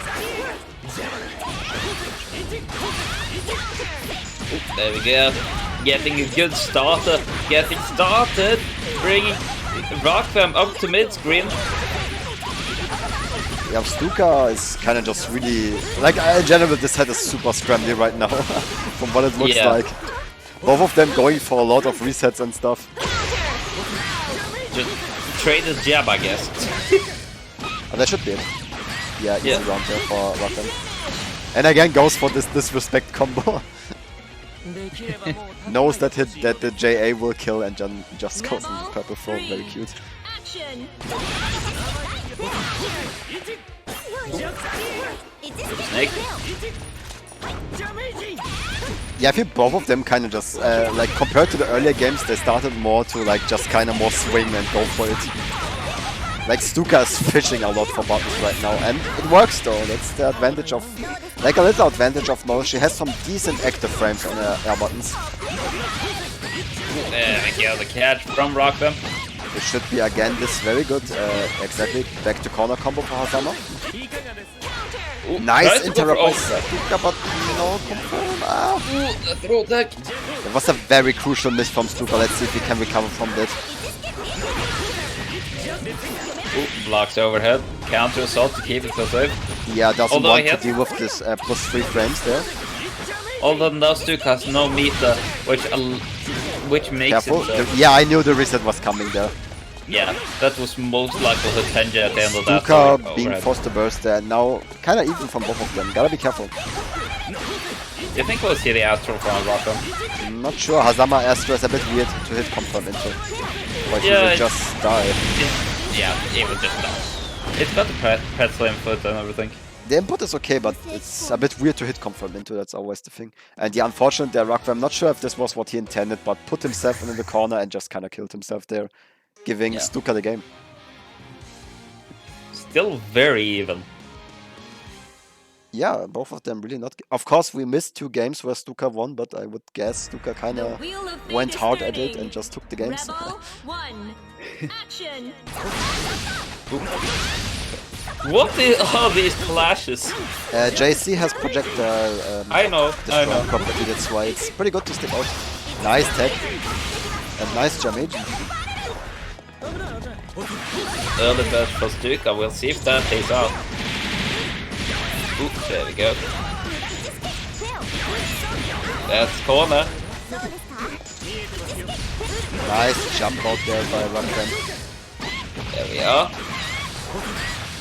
Ooh, there we go. Getting a good starter. Getting started. Bringing Rockvam up to mid screen. Yeah, Stuka is kind of just really... Like, in general, this set is super scrambled right now. From what it looks Yeah. like. Both of them going for a lot of resets and stuff. Just trade his jab, I guess. And that should be it. Yeah, easy Yeah. round there for Rockvam. And again goes for this disrespect combo. Knows that the JA will kill and just goes in purple throw. Very cute. Action. Snake. Yeah, I feel both of them kind of just like compared to the earlier games, they started more to like just kind of more swing and go for it. Like Stuka is fishing a lot for buttons right now, and it works though. That's the advantage of, like a little advantage of Mo. She has some decent active frames on her air buttons. There we go. The catch from Rockvam. It should be again this very good, exactly, back to corner combo for Hazama. Ooh, Nice tries to go for interrupt by overdrive. Stuka, but no confirm. Ah. Ooh, the throw attack. It was a very crucial miss from Stuka. Let's see if he can recover from that. Ooh, blocks overhead. Counter assault to keep it so safe. Yeah, doesn't Although want he to has- deal with this +3 frames there. Although now Stuka has no meter, which makes Careful. it so. Yeah, I knew the reset was coming there. Yeah, that was most likely the Tenja at the end of that. Stuka so being overhead. forced to burst there. Now, kind of even from both of them. Gotta be careful. You think we'll see the Astro from Rockvam? I'm not sure. Hazama Astro is a bit weird to hit confirm into. But he Yeah, will it's- just die. Yeah, it was just that. It's got the pretzel input and everything. The input is okay, but it's a bit weird to hit confirm into. That's always the thing. And yeah, unfortunately, there Rockvam, I'm not sure if this was what he intended, but put himself in the corner and just kind of killed himself there, giving Yeah. Stuka the game. Still very even. Yeah, both of them really not. Of course, we missed 2 games where Stuka won, but I would guess Stuka kind The of wheel of fate went is hard at it turning. and just took the games. Rebel 1. Action. What are these clashes? JC has projectile I know. property, that's why it's pretty good to stick out. Nice tech and nice damage. Early burst for Stuka. We'll see if that pays out. Ooh, there we go. That's corner. Nice jump out there by Rockvam. There we are.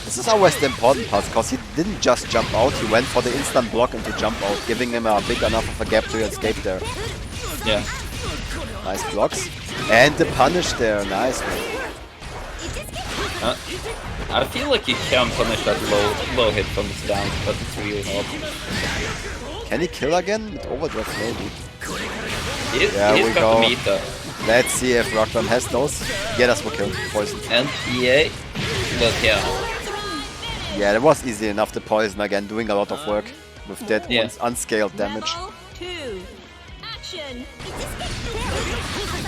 This is always the important part, because he didn't just jump out, he went for the instant block into jump out, giving him a big enough of a gap to escape there. Yeah. Nice blocks. And the punish there, nice man. I feel like you can punish that low hit from the stance, but it's really hard. Can he kill again? With overdrive maybe. He's we got go. the meat though. Let's see if Rockram has those. Yeah, that's what killed. Poison. And EA, but yeah. Yeah, that was easy enough. The poison again, doing a lot of work with that Yeah. unscaled damage. Rebel 2. Action.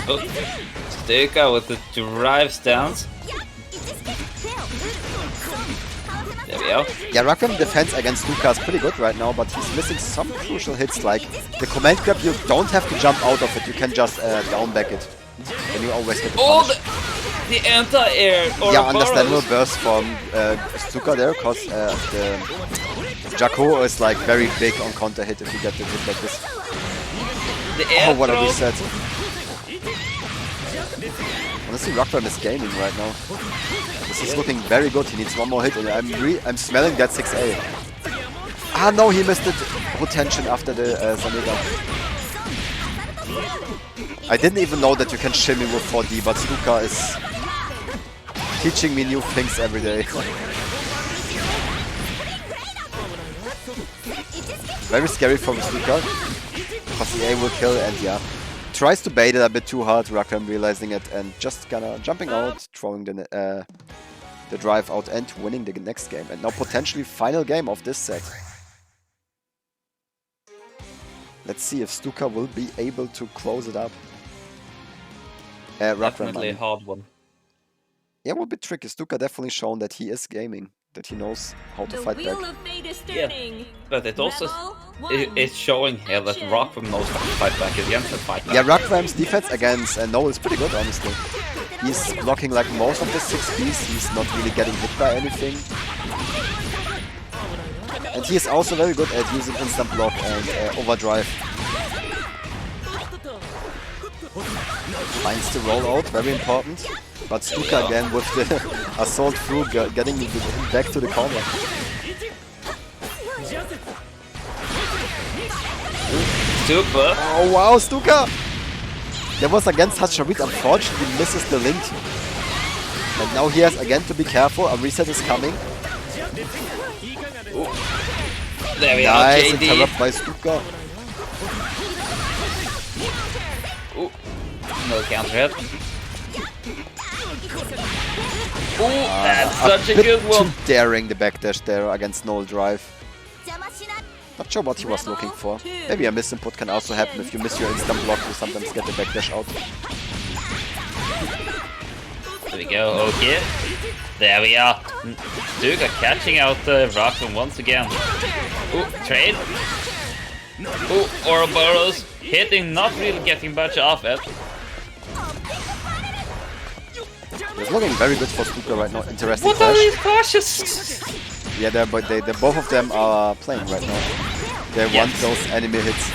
Oh, Stuka with the drive stance. There we go. Yeah, Rockram defense against Stuka is pretty good right now, but he's missing some crucial hits. Like the command grab, you don't have to jump out of it. You can just down back it. And you always get the Oh, punish. the anti-air. Yeah, understandable burst from Stuka there, because the Jakko is like very big on counter hit if you get the hit like this. The air Oh, what a throw. reset. Honestly, Rockram is gaming right now. This is looking very good. He needs one more hit, and I'm smelling that 6A. Ah no, he missed the rotation after the Zanega. I didn't even know that you can shimmy with 4D, but Stuka is teaching me new things every day. Very scary from Stuka, because EA will kill, and yeah. Tries to bait it a bit too hard, Rockram realizing it, and just gonna jumping out, throwing the drive out, and winning the next game. And now potentially final game of this set. Let's see if Stuka will be able to close it up. Rockram, Definitely a hard one. yeah, it will be tricky. Stuka definitely shown that he is gaming, that he knows how to The fight back. wheel of fate is turning. But it also Rebel 1. it's showing here that Rockram knows how to fight back against the fight back. Yeah, Rockram's defense against Noel is pretty good, honestly. He's blocking like most of the 6Bs, he's not really getting hit by anything. And he is also very good at using instant block and overdrive. Finds the rollout, very important. But Stuka again with the assault through, getting him back to the corner. Super. Oh wow, Stuka! There was against Hatcharit, unfortunately misses the link. And now he has again to be careful, a reset is coming. There we Nice are, JD. interrupt by Stuka. Ooh. No counter hit. Ooh, that's such a bit good one. too daring the backdash there against Noel Drive. Not sure what he was looking for. Maybe a misinput can also happen if you miss your instant block, you sometimes get the backdash out. There we go, okay. There we are. Stuka catching out Rockram once again. Ooh, trade. Ooh, Ouroboros hitting, not really getting much off it. It's looking very good for Stuka right now. Interesting What are flash. these cautious? Yeah, they both of them are playing right now. They want those enemy hits.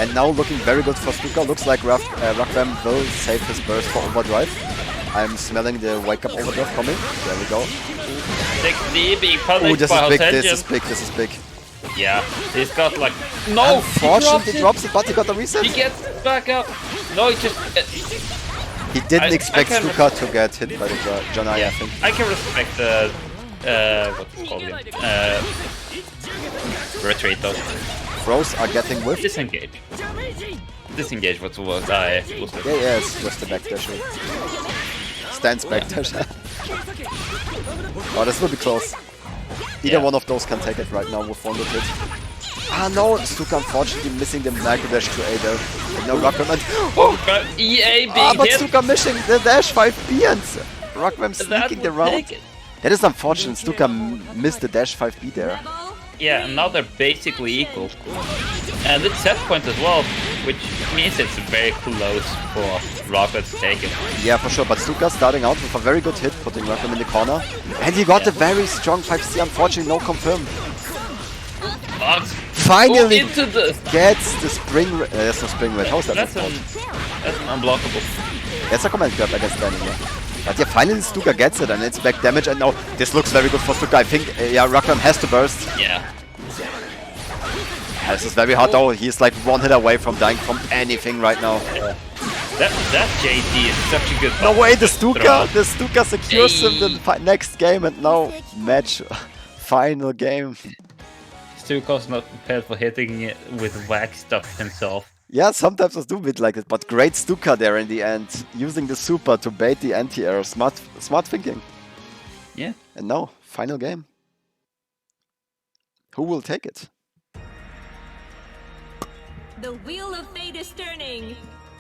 And now looking very good for Stuka. Looks like Rockram will save his burst for overdrive. I'm smelling the wake up overdrive coming. There we go. 6D being Oh, punished this by is big, Hotention. this is big, this is big. Yeah, he's got like... No! Unfortunately, He drops it, but he got the reset. He gets back up. No, he just... He didn't I expect can- Stuka to get hit by the Janai, I think. I can respect the... what's it called again? Retreat though. Throws are getting whiffed. Disengage. Disengage what I was Yeah, yeah, it's just the backdash. Stands backdash. Oh, this will be close. Either Yeah. one of those can take it right now with one good hit. Ah no, Stuka unfortunately missing the micro dash to A there. And no Rockram and... Oh, but EA being but hit. Stuka missing the dash 5B and Rockram That sneaking the would round. take it. That is unfortunate, Stuka missed the dash 5B there. Rebel Yeah, now they're basically equal. And it's set point as well, which means it's very close for Rocket to take it. Yeah, for sure, but Stuka starting out with a very good hit, putting Rockram in the corner. And he got a very strong 5C, unfortunately no confirm. Oh, Finally into the... gets the spring... there's no spring red, how is that? That's an unblockable. That's a command grab against Danny, yeah. But yeah, finally Stuka gets it and it's back damage and now this looks very good for Stuka. I think, yeah, Rockram has to burst. Yeah. Yeah, this is very hard though. He's like one hit away from dying from anything right now. That JD is such a good. No way, the throw. Stuka secures him the next game, and now match, final game. Stuka's not prepared for hitting it with whack stuff himself. Yeah, sometimes I do a bit like it, but great Stuka there in the end, using the super to bait the anti-air. Smart thinking. Yeah. And now, final game. Who will take it? The wheel of fate is turning.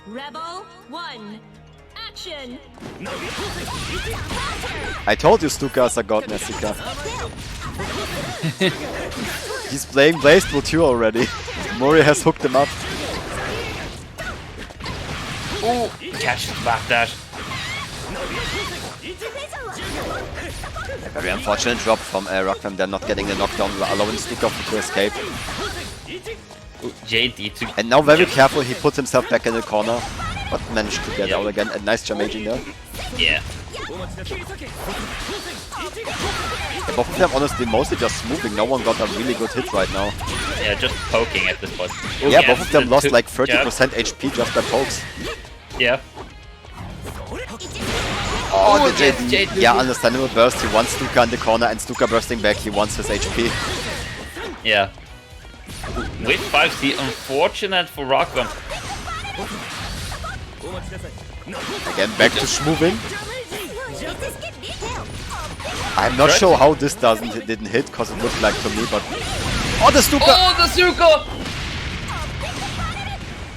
Rebel 1. Action! I told you Stuka is a god, Nessica. He's playing Blaze Blue 2 already. Mori has hooked him up. Oh, catches the backdash. A very unfortunate drop from Rockram. They're not getting the knockdown, allowing Stuka to escape. Ooh, JD to. And now very careful, he puts himself back in the corner, but managed to get out again. A nice damaging there. Yeah. Both of them honestly mostly just moving. No one got a really good hit right now. Yeah, just poking at this point. Ooh, Yeah, both of them the lost two- like 30% HP just by pokes. Yeah. Oh, Ooh, the JD. JD. Yeah, understandable burst. He wants Stuka in the corner and Stuka bursting back. He wants his HP. Yeah. With 5C, unfortunate for Rockman. Again, back to Schmoving. I'm not sure how this didn't hit, because it looked like to me, but... Oh, the Stuka! Oh, the Zuko!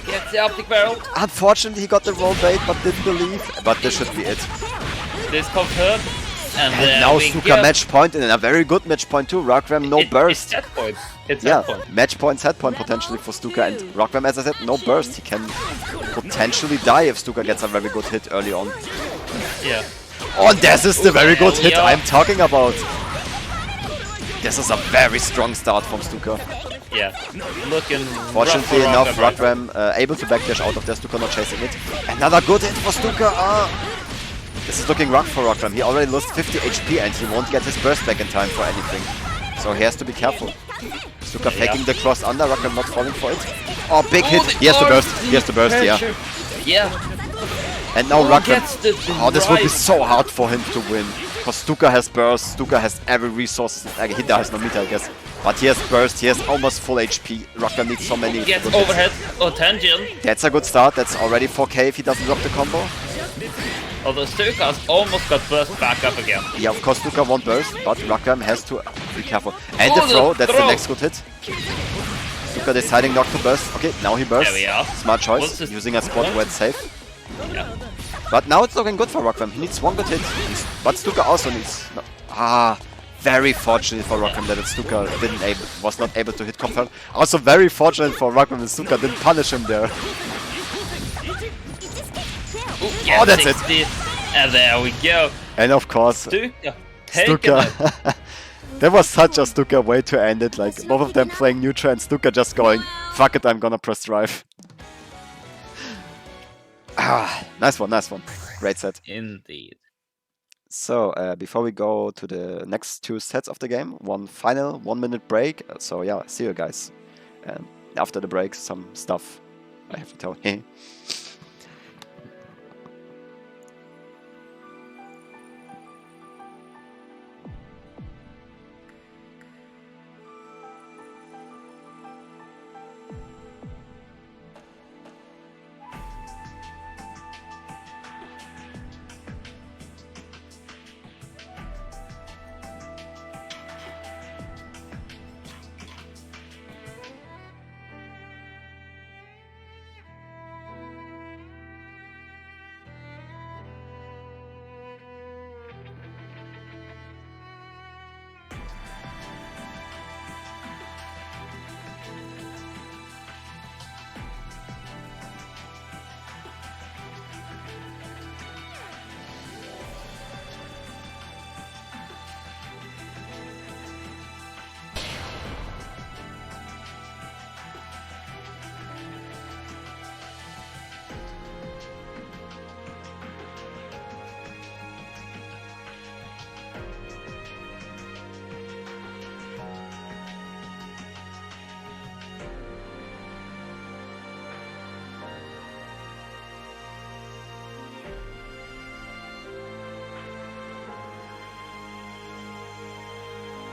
Gets the optic barrel. Unfortunately, he got the roll bait, but didn't believe. But this should be it. This confirmed. And And now we Stuka get- match point, and a very good match point too. Rockram, no It's burst. set point. It's Yeah, set point. match point, set point potentially for Stuka. And Rockram, as I said, no burst. He can potentially die if Stuka gets a very good hit early on. Yeah. Oh, and this is the very good hit yeah. I'm talking about. This is a very strong start from Stuka. Yeah. Looking. Fortunately rough enough, for Rockman, Rockram able to backdash out of there, Stuka not chasing it. Another good hit for Stuka. This is looking rough for Rockram. He already lost 50 HP and he won't get his burst back in time for anything. So he has to be careful. Stuka faking the cross under, Rockram not falling for it. Oh, big hit. He has to burst. He has to burst, yeah. Yeah. And now Who Rockram. gets the Oh, this would be right- so hard for him to win. Because Stuka has burst, Stuka has every resource. Hida has no meter, I guess. But he has burst, he has almost full HP. Rockram needs so many. Gets good hits. overhead or tangent. That's a good start. That's already 4k if he doesn't drop the combo. Although Stuka's almost got burst back up again. Yeah, of course Stuka won't burst, but Rockram has to be careful. And the Oh, the throw, that's the throw. next good hit. Stuka deciding not to burst. Okay, now he bursts. There we are. Smart choice, What's this- using a spot where it's safe. Yeah. But now it's looking good for Rockram. He needs one good hit. But Stuka also needs... No. Very fortunate for Rockram that Stuka was not able to hit confirm. Also very fortunate for Rockram that Stuka didn't punish him there. Ooh, yeah, Oh, that's it. 60. And there we go. And of course, Stuka. taking it. Stuka. That was such a Stuka way to end it. Like both of them playing neutral and Stuka just going, fuck it, I'm gonna press drive. Nice one, nice one. Great set. Indeed. So, before we go to the next two sets of the game, one final 1 minute break. So yeah, see you guys. And after the break, some stuff I have to tell.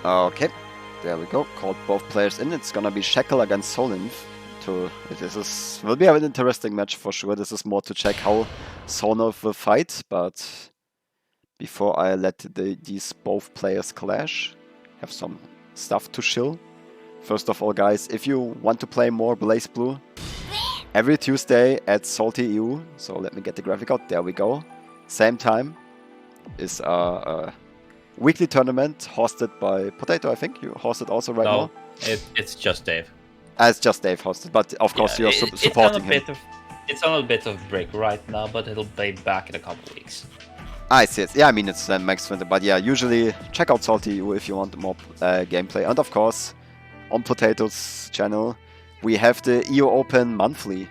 Okay, there we go. Called both players in. It's gonna be Shackle against Solinv. Will be an interesting match for sure. This is more to check how Solinv will fight, but before I let these both players clash, have some stuff to shill. First of all, guys, if you want to play more BlazBlue, every Tuesday at Salty EU, so let me get the graphic out, there we go. Same time is a weekly tournament hosted by Potato, I think. You host it also right now? It's just Dave. It's just Dave hosted, but of course you're supporting him. It's on a bit of break right now, but it'll be back in a couple weeks. I see it. Yeah, I mean, it's Max Winter, but yeah, usually check out Salty EU if you want more gameplay. And of course, on Potato's channel, we have the EU Open monthly.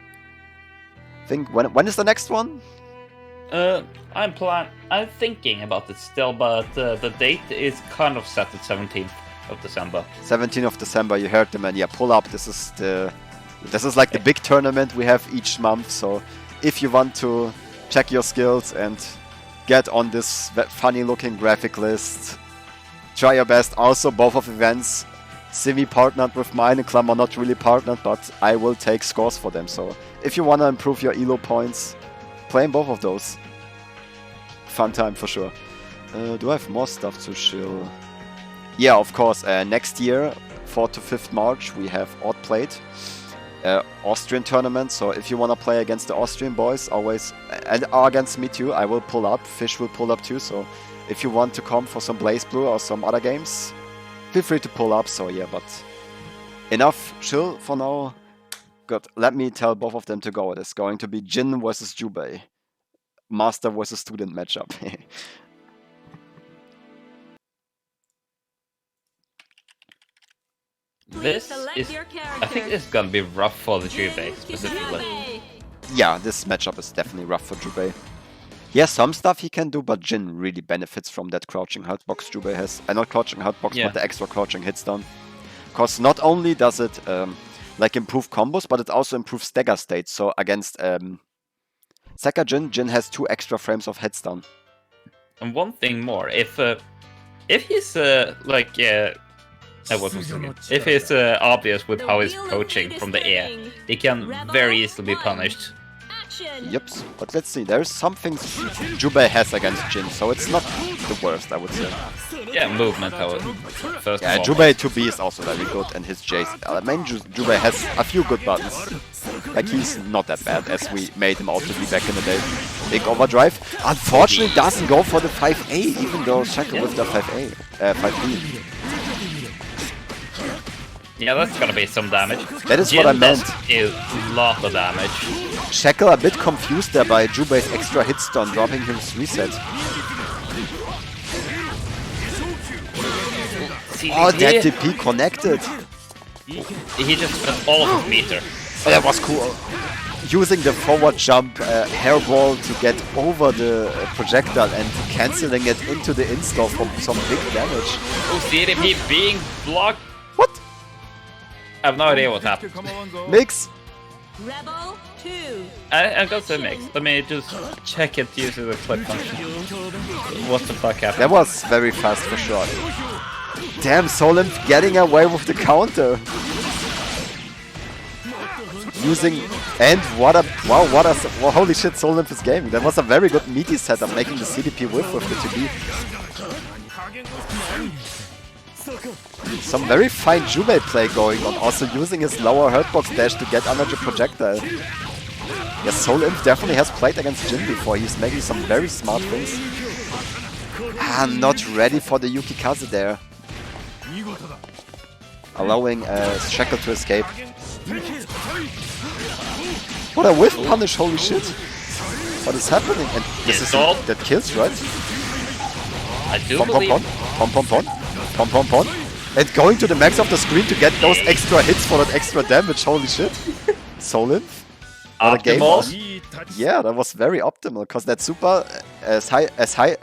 I think, when is the next one? I'm thinking about it still, but the date is kind of set at 17th of December. 17th of December, you heard them, and yeah, pull up. This is like the big tournament we have each month. So if you want to check your skills and get on this funny-looking graphic list, try your best. Also, both of events, Civi partnered with mine, and Klammer not really partnered, but I will take scores for them. So if you want to improve your ELO points, playing both of those. Fun time for sure. Do I have more stuff to shill? Yeah, of course. Next year, 4th to 5th March, we have Odd Played. Austrian tournament, so if you want to play against the Austrian boys, always, and against me too, I will pull up. Fish will pull up too, so if you want to come for some BlazBlue or some other games, feel free to pull up. So yeah, but enough chill for now. Good, let me tell both of them to go. It is going to be Jin versus Jubei. Master versus student matchup. This is, I think this is gonna be rough for the Jubei specifically. Yeah, this matchup is definitely rough for Jubei. He has some stuff he can do, but Jin really benefits from that crouching hurtbox Jubei has. Not crouching hurtbox, but the extra crouching hit stun. Because not only does it like improve combos, but it also improves stagger states. So against Sekka Jin has 2 extra frames of head stun. And one thing more, if he's if he's obvious with how he's approaching from the air, he can very easily be punished. Yep, but let's see, there's some things Jubei has against Jin, so it's not the worst, I would say. Yeah, movement, first yeah, Jubei 2B is also very good, and his Jace. I mean, Jubei has a few good buttons. Like, he's not that bad, as we made him out to be back in the day. Big overdrive. Unfortunately, doesn't go for the 5A, even though Shackle with the 5B. Yeah, that's gonna be some damage. That is what I meant. A lot of damage. Shackle a bit confused there by Jubei's extra hit stun, dropping his reset. Oh, that DP connected. He just spent all of his meter. Oh, that was cool. Using the forward jump hairball to get over the projectile and cancelling it into the install for some big damage. Oh, CDP being blocked. What? I have no idea what happened. Mix. Rebel 2. I got the mix. Let me just check it using the clip function. What the fuck happened? That was very fast for sure. Damn, Solimf getting away with the counter. Using, and what a, wow, well, holy shit, Solimf is gaming. That was a very good meaty setup, making the CDP whiff with the 2B. Some very fine Jubei play going on, also using his lower hurtbox dash to get under the projectile. Yes, Solimf definitely has played against Jin before, he's making some very smart things. I'm not ready for the Yukikaze there. Allowing Shackle to escape. What a whiff punish, holy shit. What is happening? And this is that kills, right? I do believe. Pom. And going to the max of the screen to get those extra hits for that extra damage, holy shit. Solimf. Optimal. Yeah, that was very optimal, because that super, not as high,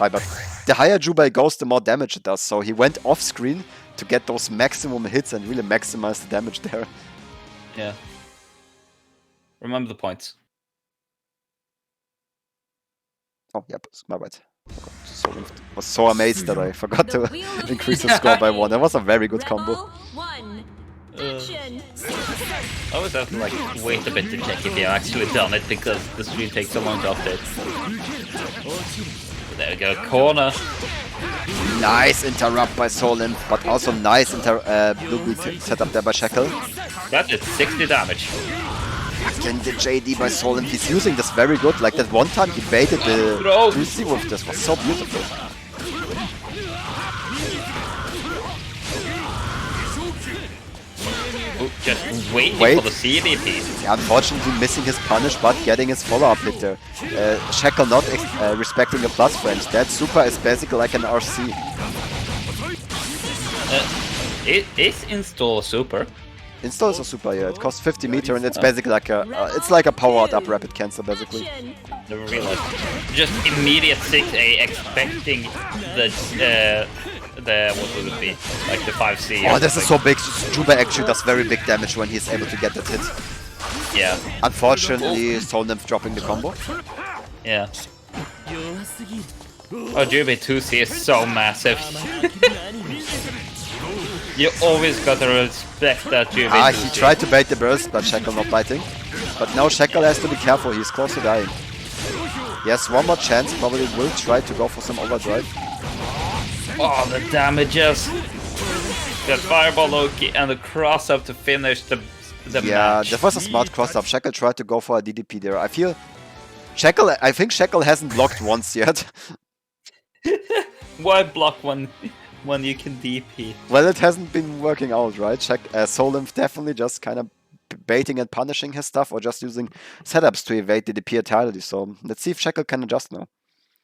but the higher Jubei goes, the more damage it does. So he went off screen to get those maximum hits and really maximize the damage there. Yeah. Remember the points. Oh, yep, my bad. Solim was so amazed that I forgot The to wheel of increase fate his score by is 1. That was a very good combo. Rebel 1. Action. I always have to like wait a bit to check if you've actually done it because the stream takes so long to update. There we go, corner. Nice interrupt by Solim, but also nice blue beat setup there by Shackle. That did 60 damage. Again, the JD by Solim, he's using this very good. Like that one time he baited the Throw. 2C with this was so beautiful. Ooh, just waiting Wait. for the CDP. Yeah, unfortunately missing his punish, but getting his follow-up hit there. Shackle not respecting a plus range. That super is basically like an RC. Is install super? Install is a super, yeah. It costs 50 meter and it's basically like a powered up rapid cancel basically. Action. Never realized. Just immediate 6A expecting the what would it be? Like the 5C. Oh, this is so big. Juba actually does very big damage when he's able to get that hit. Yeah, Unfortunately, Soul Nymph dropping the combo. yeah. Oh, Jubei 2C is so massive. You always gotta respect that Jubei 2C. He tried to bait the burst, but Shackle not biting. But now Shackle has to be careful, he's close to dying. He has one more chance, probably will try to go for some overdrive. Oh, the damages! That Fireball Loki and the cross up to finish the Yeah, match. that was a smart cross up. Shackle tried to go for a DDP there. I think Shackle hasn't blocked once yet. Why block when you can DP? Well, it hasn't been working out, right? Soul Nymph definitely just kind of baiting and punishing his stuff or just using setups to evade DDP entirely. So let's see if Shackle can adjust now.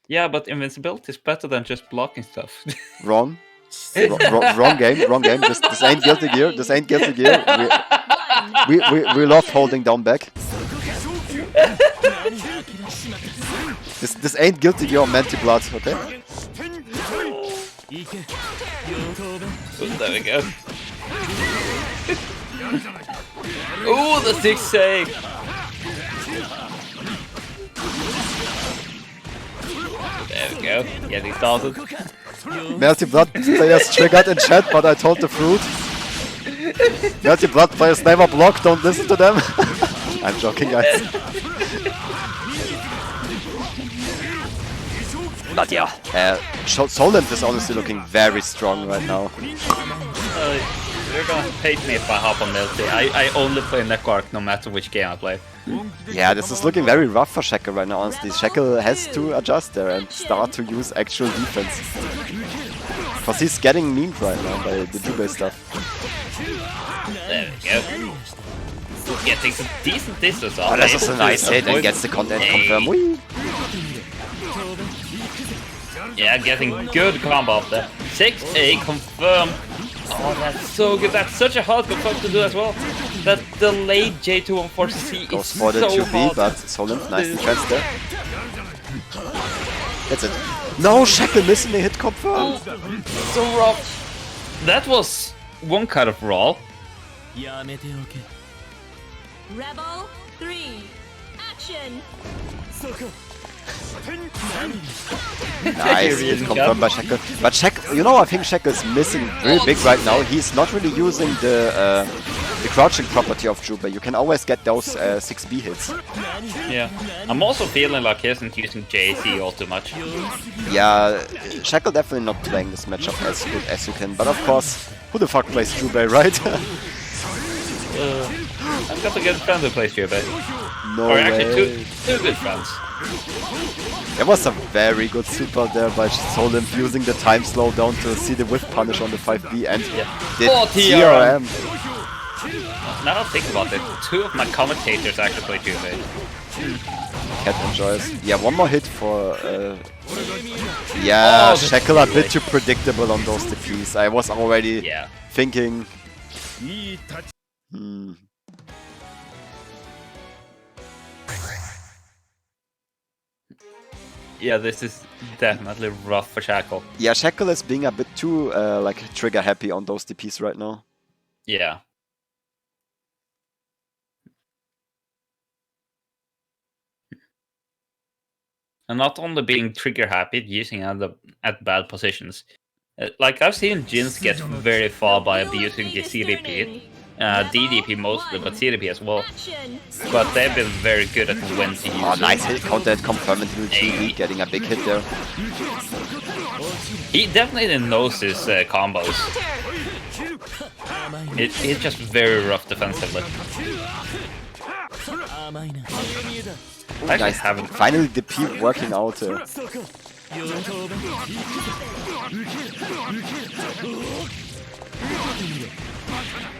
Yeah, but invincibility is better than just blocking stuff. Wrong. Wrong game. Wrong game. This ain't Guilty Gear. This ain't Guilty Gear. We love holding down back. This ain't Guilty Gear or Manti Blood, okay? There we go. Ooh, the 6A! There we go. Getting started. Manti Blood players triggered in chat, but I told the fruit. Manti Blood players never block, don't listen to them. I'm joking, guys. But yeah, Soul Nymph is honestly looking very strong right now. You're gonna hate me if I hop on Melty. I only play Neckark no matter which game I play. Yeah, this is looking very rough for Shackle right now, honestly. Shackle has to adjust there and start to use actual defense. Because he's getting memed right now by the Jubei stuff. There we go. Getting some decent distance off. Oh, this is a nice hit and gets the content confirmed. Whee! Yeah, getting good combo up there. 6A confirmed. Oh, that's so good. That's such a hard confirm to do as well. That delayed J214C Goes is for the so 2B, hard. but Soul Nymph, nice defense there. That's it. No, Shackle missing the hit confirmed. So rough. That was one kind of raw. Rebel 3. Action. Nice hit confirmed by Shackle. But Shackle, you know, I think Shackle is missing really big right now. He's not really using the crouching property of Jubei. You can always get those 6B hits. Yeah. I'm also feeling like he isn't using JC all too much. Yeah, Shackle definitely not playing this matchup as good as you can. But of course, who the fuck plays Jubei, right? I've got a good friend who plays Jubei. No Or way. actually two good friends. There was a very good super there by Soul Nymph using the time slowdown to see the whiff punish on the 5B and did Oh, TRM. Now I think about it, two of my commentators actually play Jubei. Cat enjoys. Yeah, one more hit for... yeah, Oh, Shackle a bit too predictable on those DPs. I was already Yeah. thinking... Yeah, this is definitely rough for Shackle. Yeah, Shackle is being a bit too like trigger happy on those DPs right now. Yeah. and not only being trigger happy, using at bad positions. Like I've seen Jins get very far by abusing the CDP, DDP mostly, but CDP as well. Action. But they've been very good at when to use Oh, it. nice hit counter confirmed into the TV, getting a big hit there. He definitely knows his combos. Counter. It's just very rough defensively. I Nice. haven't. Finally, the P working out.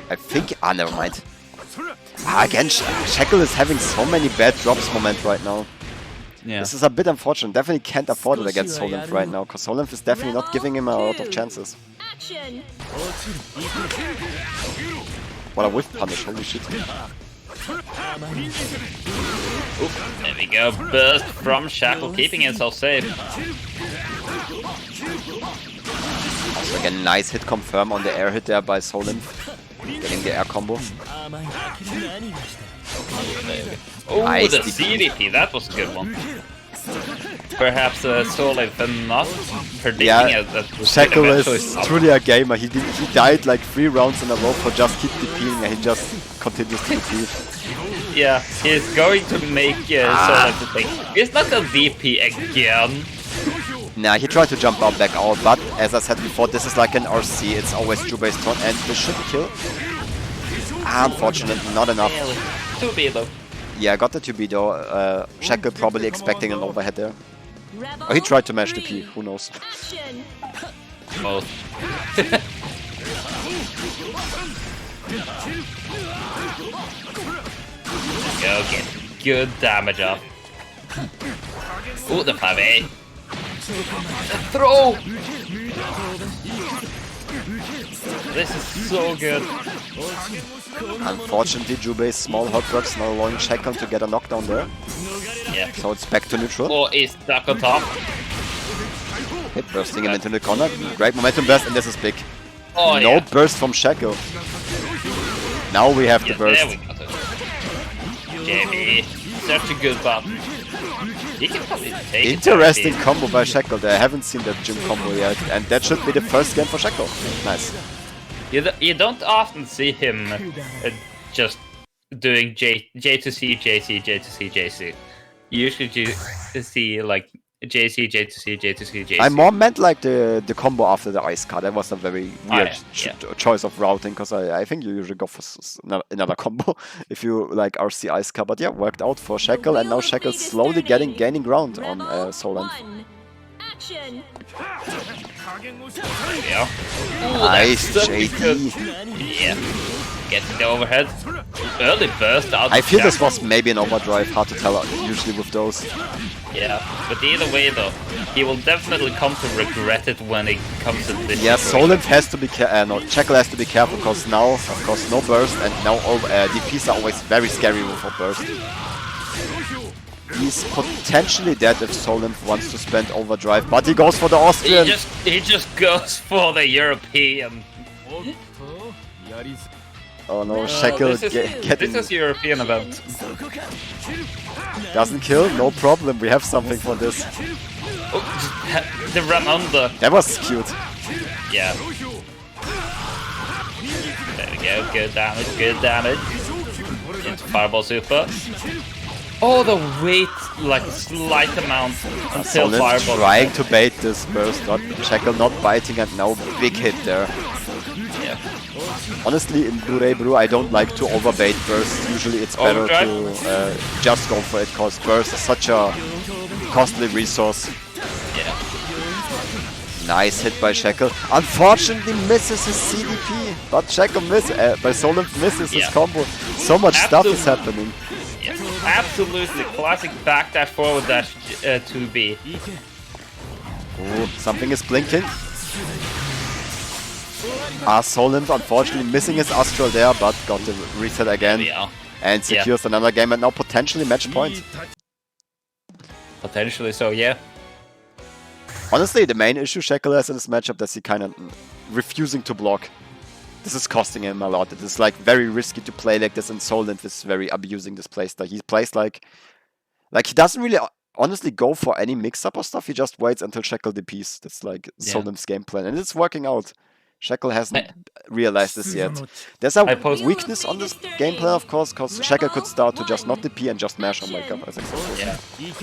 I think. Ah, never mind. Again, Shackle is having so many bad drops moment right now. Yeah. This is a bit unfortunate. Definitely can't afford it against Solymph right now, because Solymph is definitely not giving him a lot of chances. Action. What a whiff punish, holy shit. There we go. Burst from Shackle, keeping himself safe. Also again, nice hit confirm on the air hit there by Solymph. Getting the air combo. Oh, Nice the DP. CDP, that was a good one. Perhaps Soleil not predicting Yeah, it. That was Shackle eventually is stopped. truly a gamer. He died like 3 rounds in a row for just keep DPing and he just continues to DP. Yeah, he's going to make Soleil to think. He's not gonna DP again. Nah, he tried to jump out back out, but as I said before, this is like an RC. It's always Jubei's turn and this should kill. Unfortunate, not enough. Too be though. Yeah, got the 2B though. Shackle probably expecting an overhead there. Rebel. Oh, he tried to mash the P, 3. who knows. Action. Both. Go get good damage off. Ooh, the 5A. The throw! This is so good. Unfortunately, Jubei's small hot rocks now allowing Shackle to get a knockdown there. Yeah. So it's back to neutral. Oh, he's stuck on top. Hit bursting him into the corner. Great momentum burst, and this is big. Oh, No yeah. burst from Shackle. Now we have the Yeah, there burst. we got it. JB, such a good button. He can probably take Interesting it. combo by Shackle there. I haven't seen that gym combo yet. And that should be the first game for Shackle. Nice. You don't often see him just doing J to C, JC, J to C, JC. You usually see like JC, J to C, J to C, JC. I more meant like the combo after the ice card. That was a very weird yeah. choice of routing, because I think you usually go for another combo if you like RC ice card. But yeah, worked out for Shackle, and now Shackle slowly gaining ground on Rebel Solymph. 1. Action. Yeah. Ooh, Nice, that's such a good- JD. Yeah. Getting the overhead. Early burst out. I of feel this Shackle. was maybe an overdrive, hard to tell usually with those. Yeah, but either way though, he will definitely come to regret it when it comes to this. Yeah, situation. Solymph has to be no, Shackle has to be careful, because now, of course, no burst, and now DPs are always very scary with a burst. He's potentially dead if Solymph wants to spend overdrive, but he goes for the Austrian. He just goes for the European. Oh no, Shackle this getting is European event. doesn't kill, no problem. We have something for this. Oh, the run under. That was cute. Yeah. There we go. Good damage. Good damage. Into fireball super. Oh, the weight, like slight amount until Solymph fireball. trying to bait this burst, not Shackle not biting, and now big hit there. Yeah. Honestly, in Blu-ray Brew, I don't like to overbait burst. Usually it's better Overdrive? to just go for it, because burst is such a costly resource. Yeah. Nice hit by Shackle. Unfortunately misses his CDP, but Shackle by Solymph misses his Yeah. combo. So much stuff is Absolutely. happening. Yeah. Absolutely classic back dash forward dash 2B. Ooh, something is blinking. Solymph unfortunately missing his Astral there, but got the reset again. Yeah. And secures another game, and now potentially match point. Potentially so, yeah. Honestly, the main issue Shackle has in this matchup is he kind of refusing to block. This is costing him a lot. It is like very risky to play like this, and Solymph is very abusing this playstyle. He plays like he doesn't really honestly go for any mix-up or stuff. He just waits until Shackle DPs. That's like Yeah. Solim's game plan, and it's working out. Shackle hasn't I- realized this yet. There's a I post- weakness on this game plan, of course, because Shackle could start to just not DP and just mash on wake up. I think so. Yeah.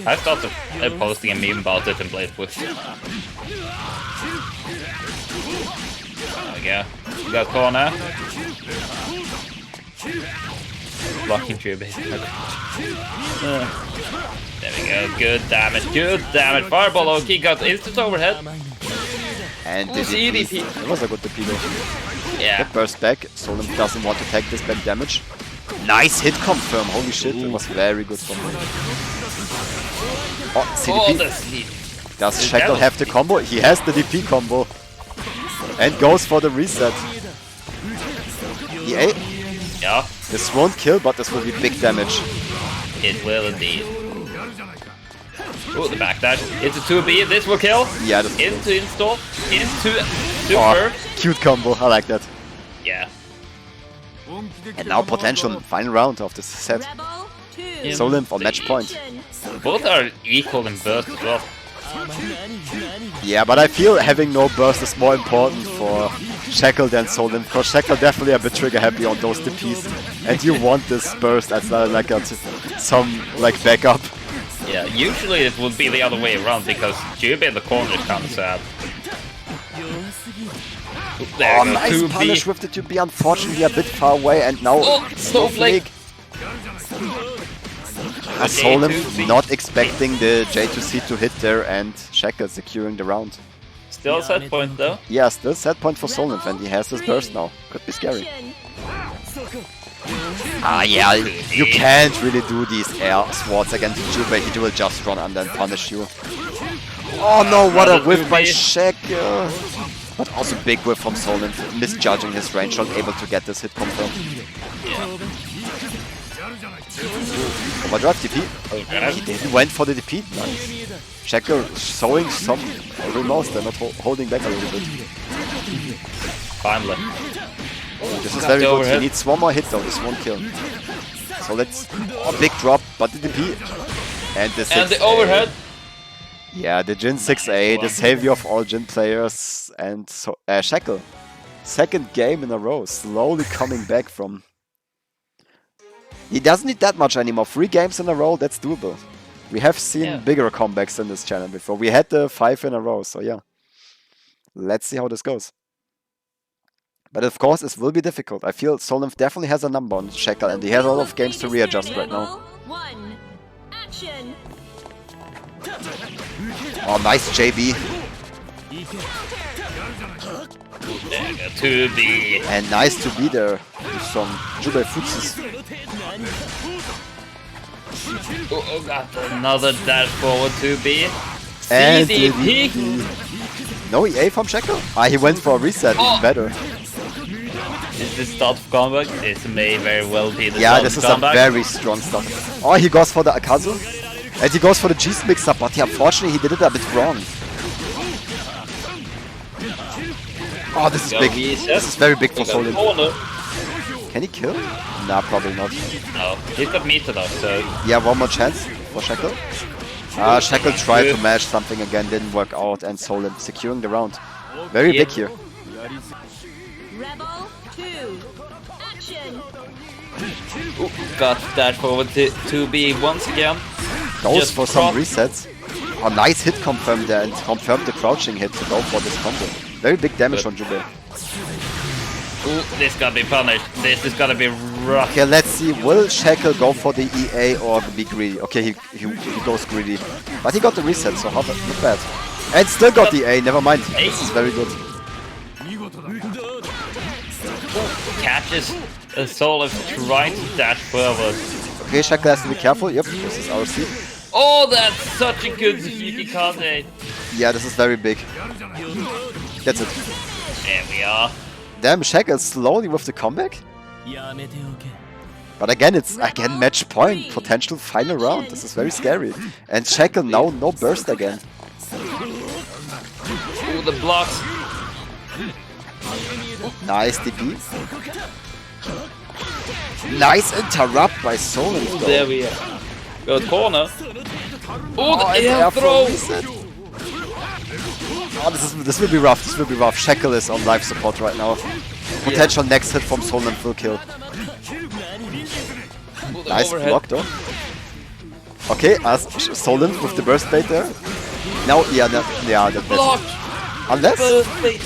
I started posting a meme about it in Blade Push. There we go. We got corner. Blocking Jubi. There we go. Good damage. Good damage. Fireball Loki got instant overhead. And the See DP. DP. It was a good DP though. Yeah. Good burst back. Solim doesn't want to take this back damage. Nice hit confirm. Holy shit, it was very good from him. Oh, Oh, CDP. the sleep. Does Shackle have the combo? He has the DP combo. And goes for the reset. EA. Yeah, This won't kill, but this will be big damage. it will indeed. Oh, the backdash. It's a 2B. This will kill. Yeah, this Into install. Into super. Oh, cute combo. I like that. Yeah. And now potential final round of this set. Rebel 2. Yeah. Solim for match point. Action. Both are equal in burst as well. Yeah, but I feel having no burst is more important for Shackle than Solim, because Shackle definitely a bit trigger happy on those DPs, and you want this burst as like some like backup. Yeah, usually it would be the other way around because Jubi in the corner is kind of sad. There Oh, we go, nice 2B. punish with the 2B, unfortunately a bit far away, and now Oh, Snowflake. Solim J2C. not expecting the J2C to hit there, and Shackle securing the round. Still set point though. Yeah, still set point for Solim, and he has this burst now. Could be scary. Action. Ah, yeah, you can't really do these air swords against Jubi. He will just run under and punish you. Oh no, what a Another whiff by 2B. Shackle. But also big whiff from Solim, misjudging his range, not able to get this hit confirmed. Overdrive DP. He didn't went for the DP. Nice. Shackle showing some remorse there, not holding back a little bit. Finally. This is Got very the good. He overhead. needs one more hit though, this won't kill. So let's... Oh, big drop, but the DP. And the 6A. And the overhead. Yeah, the Jin 6A, the savior of all Jin players, and so, Shackle. Second game in a row, slowly coming back from... He doesn't need that much anymore. 3 games in a row, that's doable. We have seen Yeah. bigger comebacks in this channel before. We had the 5 in a row, so yeah. Let's see how this goes. But of course, it will be difficult. I feel Solim definitely has a number on Shackle, and he has a lot of games to readjust right now. Rebel 1. Action. Oh, nice JB. There we go, 2B. And nice to be there with some Jubi Futsis. Oh god, another dash forward 2B. And CDP. No EA from Shackle? Ah, he went for a reset, Oh. even better. Is this start of comeback? This may very well be the Yeah, start this of is a comeback. very strong stuff. Oh, he goes for the Akazu. And he goes for the G's mix-up, but unfortunately he did it a bit wrong. Oh, this is Go big. reset. This is very big for They got Solim. corner. Can he kill? Nah, probably not. No, he's got meter though, so Yeah, one more chance for Shackle. Shackle tried to mash something again, didn't work out, and Solim securing the round. Very Yeah. big here. Rebel 2. Action. got dash forward to 2B once again. Goes Just for some cross. resets. A nice hit confirmed there, and confirmed the crouching hit to go for this combo. Very big damage Good. on Jubi. Ooh, this gotta be punished. This is gonna be rough. Okay, let's see. Will Shackle go for the EA or be greedy? Okay, he goes greedy. But he got the reset, so not bad. And still got the A, never mind. This is very good. Catches a soul of trying to dash forward. Okay, Shackle has to be careful. Yep, this is RC. Oh, that's such a good Yukikaze. Yeah, this is very big. That's it. There we are. Damn, Shackle slowly with the comeback. But again, it's again match point, potential final round. This is very scary. And Shackle now no burst again. Ooh, the blocks. Nice DP. Nice interrupt by Solim. There we are. Good corner. Oh, the and air throw! reset. Oh, this will be rough. This will be rough. Shackle is on life support right now. Potential next hit from Solent full kill. Oh, the Nice overhead. block though. Okay, Solent with the burst bait there. Now, yeah, that's Block! unless. Burst bait.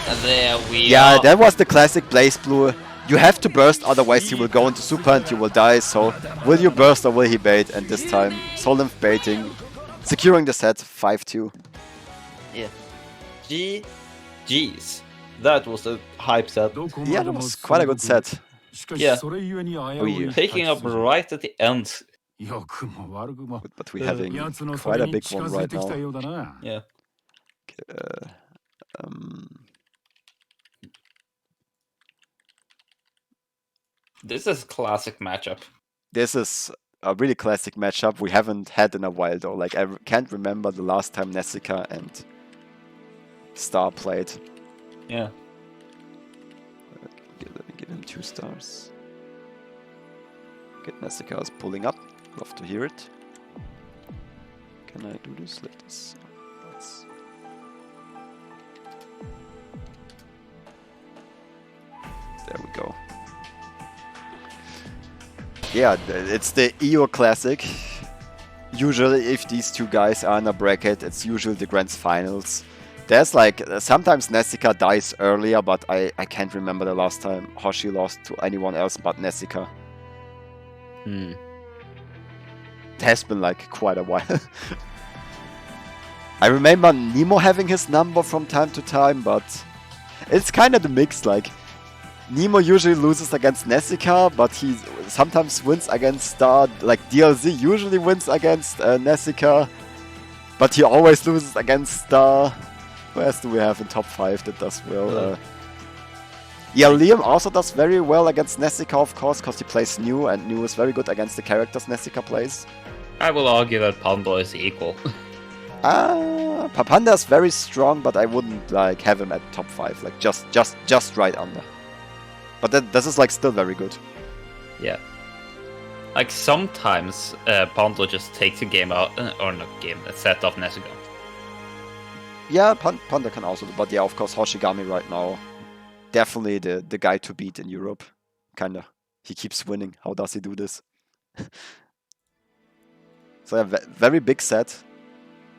And there we Yeah, are. that was the classic Blaze Blue. You have to burst, otherwise he will go into super and you will die. So, will you burst or will he bait? And this time, Solent baiting, securing the set 5-2. Yeah. GG's. That was a hype set. Yeah, that was quite a good set. Yeah. Oh, yeah. Taking up right at the end. But we're having quite a big one right now. Yeah. This is a classic matchup. This is a really classic matchup we haven't had in a while though. Like, I can't remember the last time Nessica and Star played. Yeah. Let me give him 2 stars. Okay, Nessica is pulling up. Love to hear it. Can I do this like this? That's... There we go. Yeah, it's the EO Classic. Usually, if these two guys are in a bracket, it's usually the Grand Finals. There's like, sometimes Nessica dies earlier, but I can't remember the last time Hoshi lost to anyone else but Nessica. It has been like quite a while. I remember Nemo having his number from time to time, but it's kind of the mix. Like, Nemo usually loses against Nessica, but he sometimes wins against Star. Like, DLZ usually wins against Nessica, but he always loses against Star. Who else do we have in top 5 that does well? Yeah, Liam also does very well against Nessica, of course, because he plays New, and New is very good against the characters Nessica plays. I will argue that Pando is equal. Papanda is very strong, but I wouldn't like have him at top 5, like just right under. But this is like still very good. Yeah. Like sometimes Pando just takes a game out, or not game, a set off Nessica. Yeah, Panda can also, but yeah, of course, Hoshigami right now, definitely the guy to beat in Europe. Kinda. He keeps winning. How does he do this? So yeah, very big set.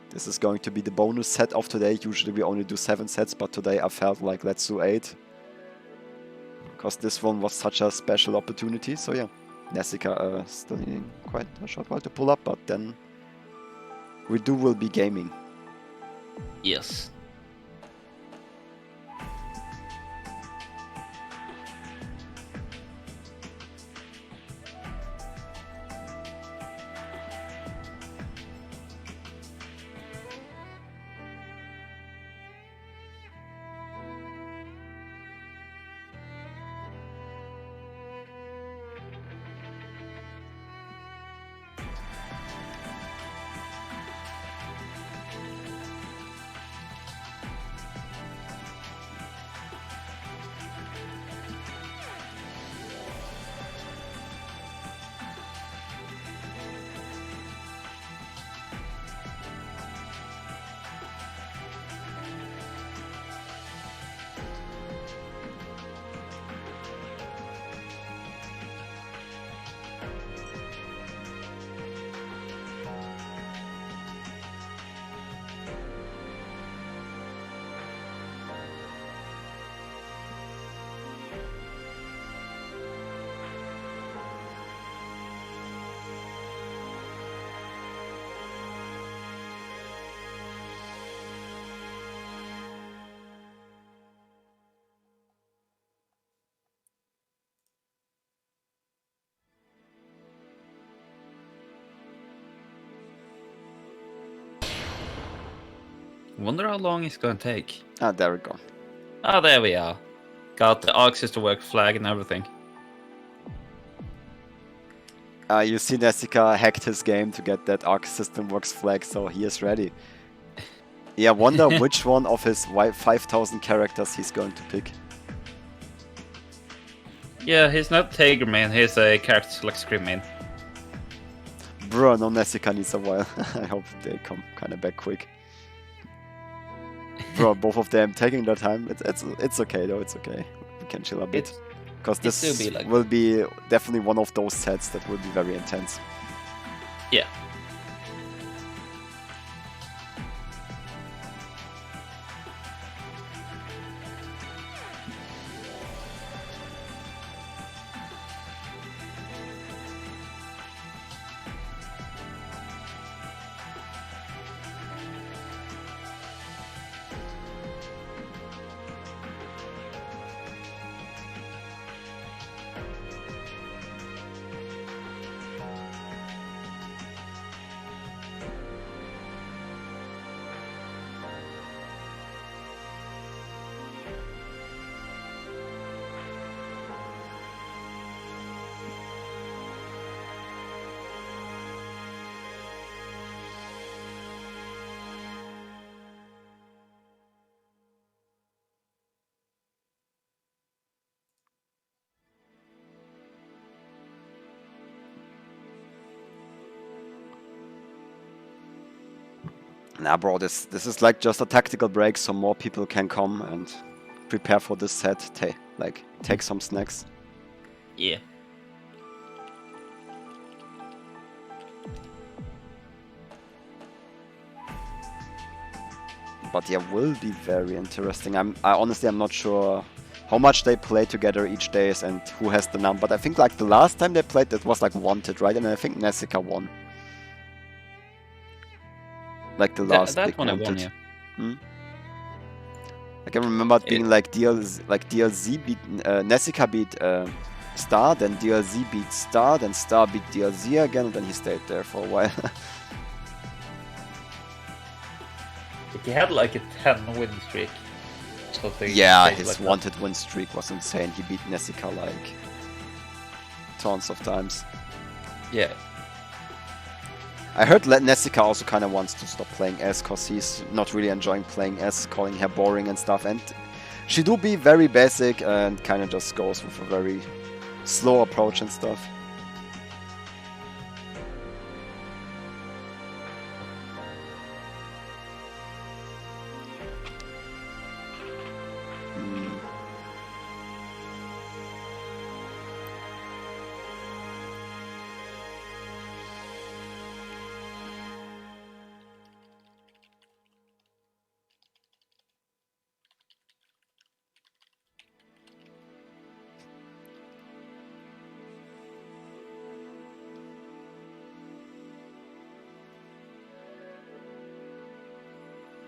This is going to be the bonus set of today. Usually we only do 7 sets, but today I felt like let's do 8. Because this one was such a special opportunity. So yeah, Nessica still needing quite a short while to pull up, but then we will be gaming. Yes. Wonder how long it's gonna take. Ah, there we go. Ah, there we are. Got the Arc System Work flag and everything. You see Nessica hacked his game to get that Arc System Works flag, so he is ready. Yeah, wonder which one of his 5,000 characters he's going to pick. Yeah, he's not Tiger main, he's a character select screen main. Bro, no, Nessica needs a while. I hope they come kind of back quick. Bro, both of them taking their time. It's okay though. It's okay. We can chill a bit because this will be like will be definitely one of those sets that will be very intense. Yeah. Nah, bro, this is like just a tactical break, so more people can come and prepare for this set. Take some snacks. Yeah. But yeah, will be very interesting. I honestly I'm not sure how much they play together each day and who has the number. But I think like the last time they played, it was like Wanted, right? And I think Nessica won. Like the last that big one I Wanted. won, yeah. Hmm? I can remember it being like DLZ beat Nessica beat Star, then DLZ beat Star, then Star beat DLZ again, and then he stayed there for a while. He had like a 10 win streak. Something Yeah, crazy his like that. Wanted win streak was insane. He beat Nessica like tons of times. Yeah. I heard Nessica also kind of wants to stop playing S because he's not really enjoying playing S, calling her boring and stuff. And she do be very basic and kind of just goes with a very slow approach and stuff.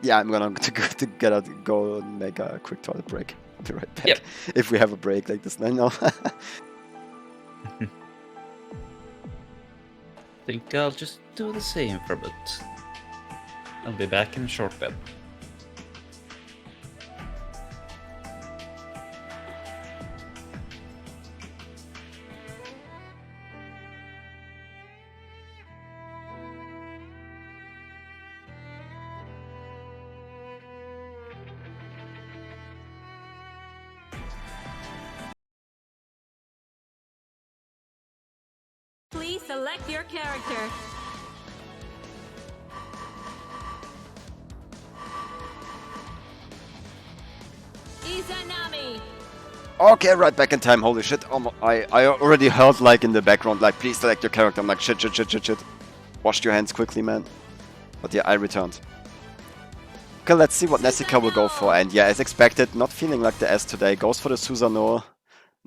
Yeah, I'm gonna go and make a quick toilet break. I'll be right back. Yep. If we have a break like this, I know. Think I'll just do the same for a bit. I'll be back in a short bit. Please select your character. Izanami. Okay, right back in time. Holy shit! I already heard like in the background like, please select your character. I'm like, shit. Washed your hands quickly, man. But yeah, I returned. Okay, let's see what Nessica will go for. And yeah, as expected, not feeling like the S today. Goes for the Susanoo.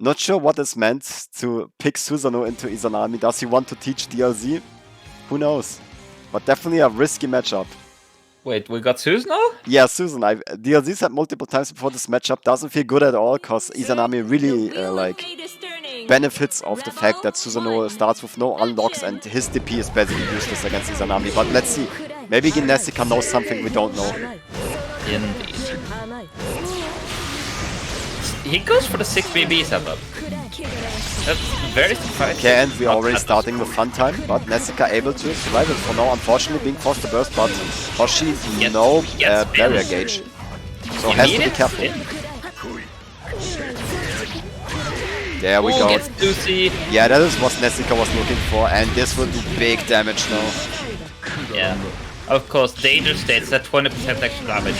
Not sure what is meant to pick Susanoo into Izanami. Does he want to teach DLZ? Who knows? But definitely a risky matchup. Wait, we got Susanoo? Yeah, Susan, DLZ said multiple times before this matchup, doesn't feel good at all, because Izanami really benefits of the fact that Susanoo starts with no unlocks and his DP is basically useless against Izanami. But let's see, maybe Nessica knows something we don't know. Indeed. He goes for the 6BB setup. That's very surprising. Okay, and we're already starting the fun time, but Nessica able to survive it for now, unfortunately being forced to burst, but Hoshi no barrier gauge. So has to be careful. There we Ooh, go. gets 2C. Yeah, that is what Nessica was looking for, and this will do big damage now. Yeah. Of course, danger states at 20% extra damage.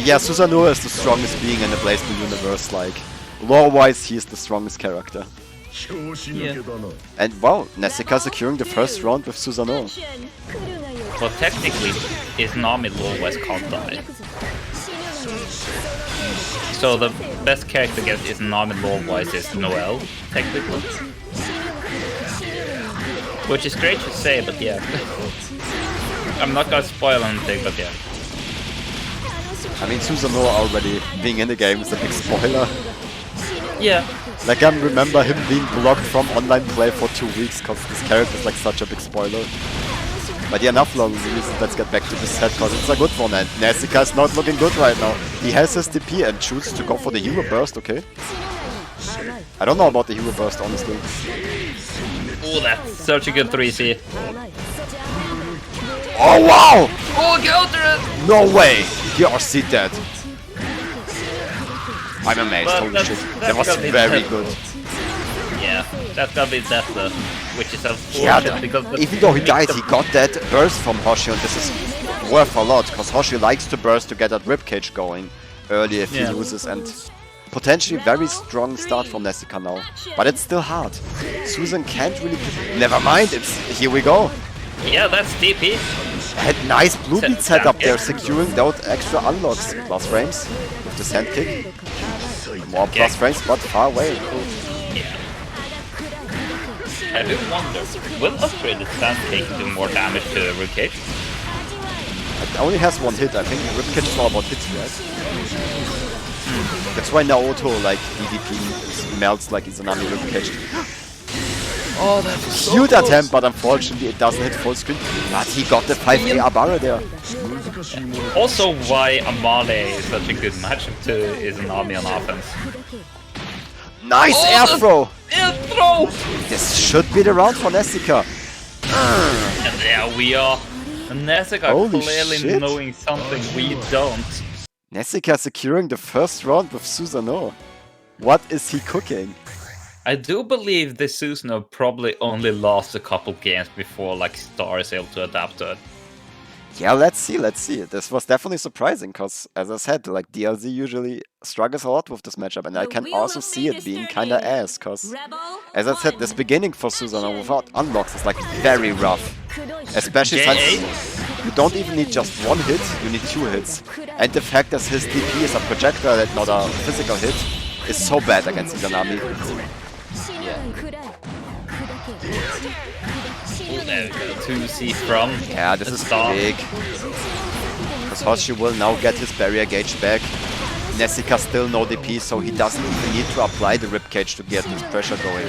Yeah, Susanoo is the strongest being in the BlazBlue universe, like, lore-wise, he is the strongest character. Yeah. And wow, Nessica securing the first round with Susanoo. Action. Well, technically, Izanami always can't die. So the best character against Izanami lore-wise is Noelle, technically. Which is strange to say, but yeah. I'm not gonna spoil anything, but yeah. I mean, Susanoo already being in the game is a big spoiler. Yeah. Like, I remember him being blocked from online play for 2 weeks, because this character is like such a big spoiler. But yeah, enough long reasons, let's get back to this set, because it's a good one, and Nessica is not looking good right now. He has his TP and chooses to go for the hero burst, okay? I don't know about the hero burst, honestly. Oh, that's such a good 3C. Oh wow! Oh, counter it! No way! Here are C dead. I'm amazed, But holy that's- shit. that's That was gonna be very tough. good. Yeah, that's gonna be death though, which is Yeah, unfortunate because the even though he mix died, of- he got that burst from Hoshi, and this is worth a lot, because Hoshi likes to burst to get that ribcage going early if he Yeah. loses, and potentially very strong start from Nessica now. But it's still hard. Susan can't really... Never mind, it's... Here we go. Yeah, that's DP. Had nice blue beat setup Yeah. there, securing those extra unlocks. Plus frames with the sand kick. More plus frames, but far away. Yeah. I do wonder, will upgraded sand cake do more damage to the ribcage? It only has one hit. I think ribcage is all about hits, right? That's why Naoto, like, DDP melts like Izanami ribcage. Oh, that's Cute attempt, but unfortunately it doesn't hit full screen. But he got the 5A Abara there. Also why Amale is such a good matchup to Izanami on offense. Nice Oh, air throw! Air throw! This should be the round for Nessica. And there we are. Nessica Holy clearly shit. knowing something we don't. Nessica securing the first round with Susanoo. What is he cooking? I do believe the Susanoo probably only lost a couple games before like Star is able to adapt to it. Yeah, let's see, let's see. This was definitely surprising, because, as I said, like, DLZ usually struggles a lot with this matchup, and I The can Wheel also of see Fate it is being turning. kinda ass, because, Rebel as I said, this beginning for Susanoo without unlocks is, like, very rough. Especially JA? since you don't even need just one hit, you need 2 hits. And the fact that his DP is a projectile and not a physical hit is so bad against Izanami. Oh, there we go. 2C from. Yeah, this the is start. big. Because Hoshi will now get his barrier gauge back. Nessica still no DP, so he doesn't even need to apply the ribcage to get his pressure going.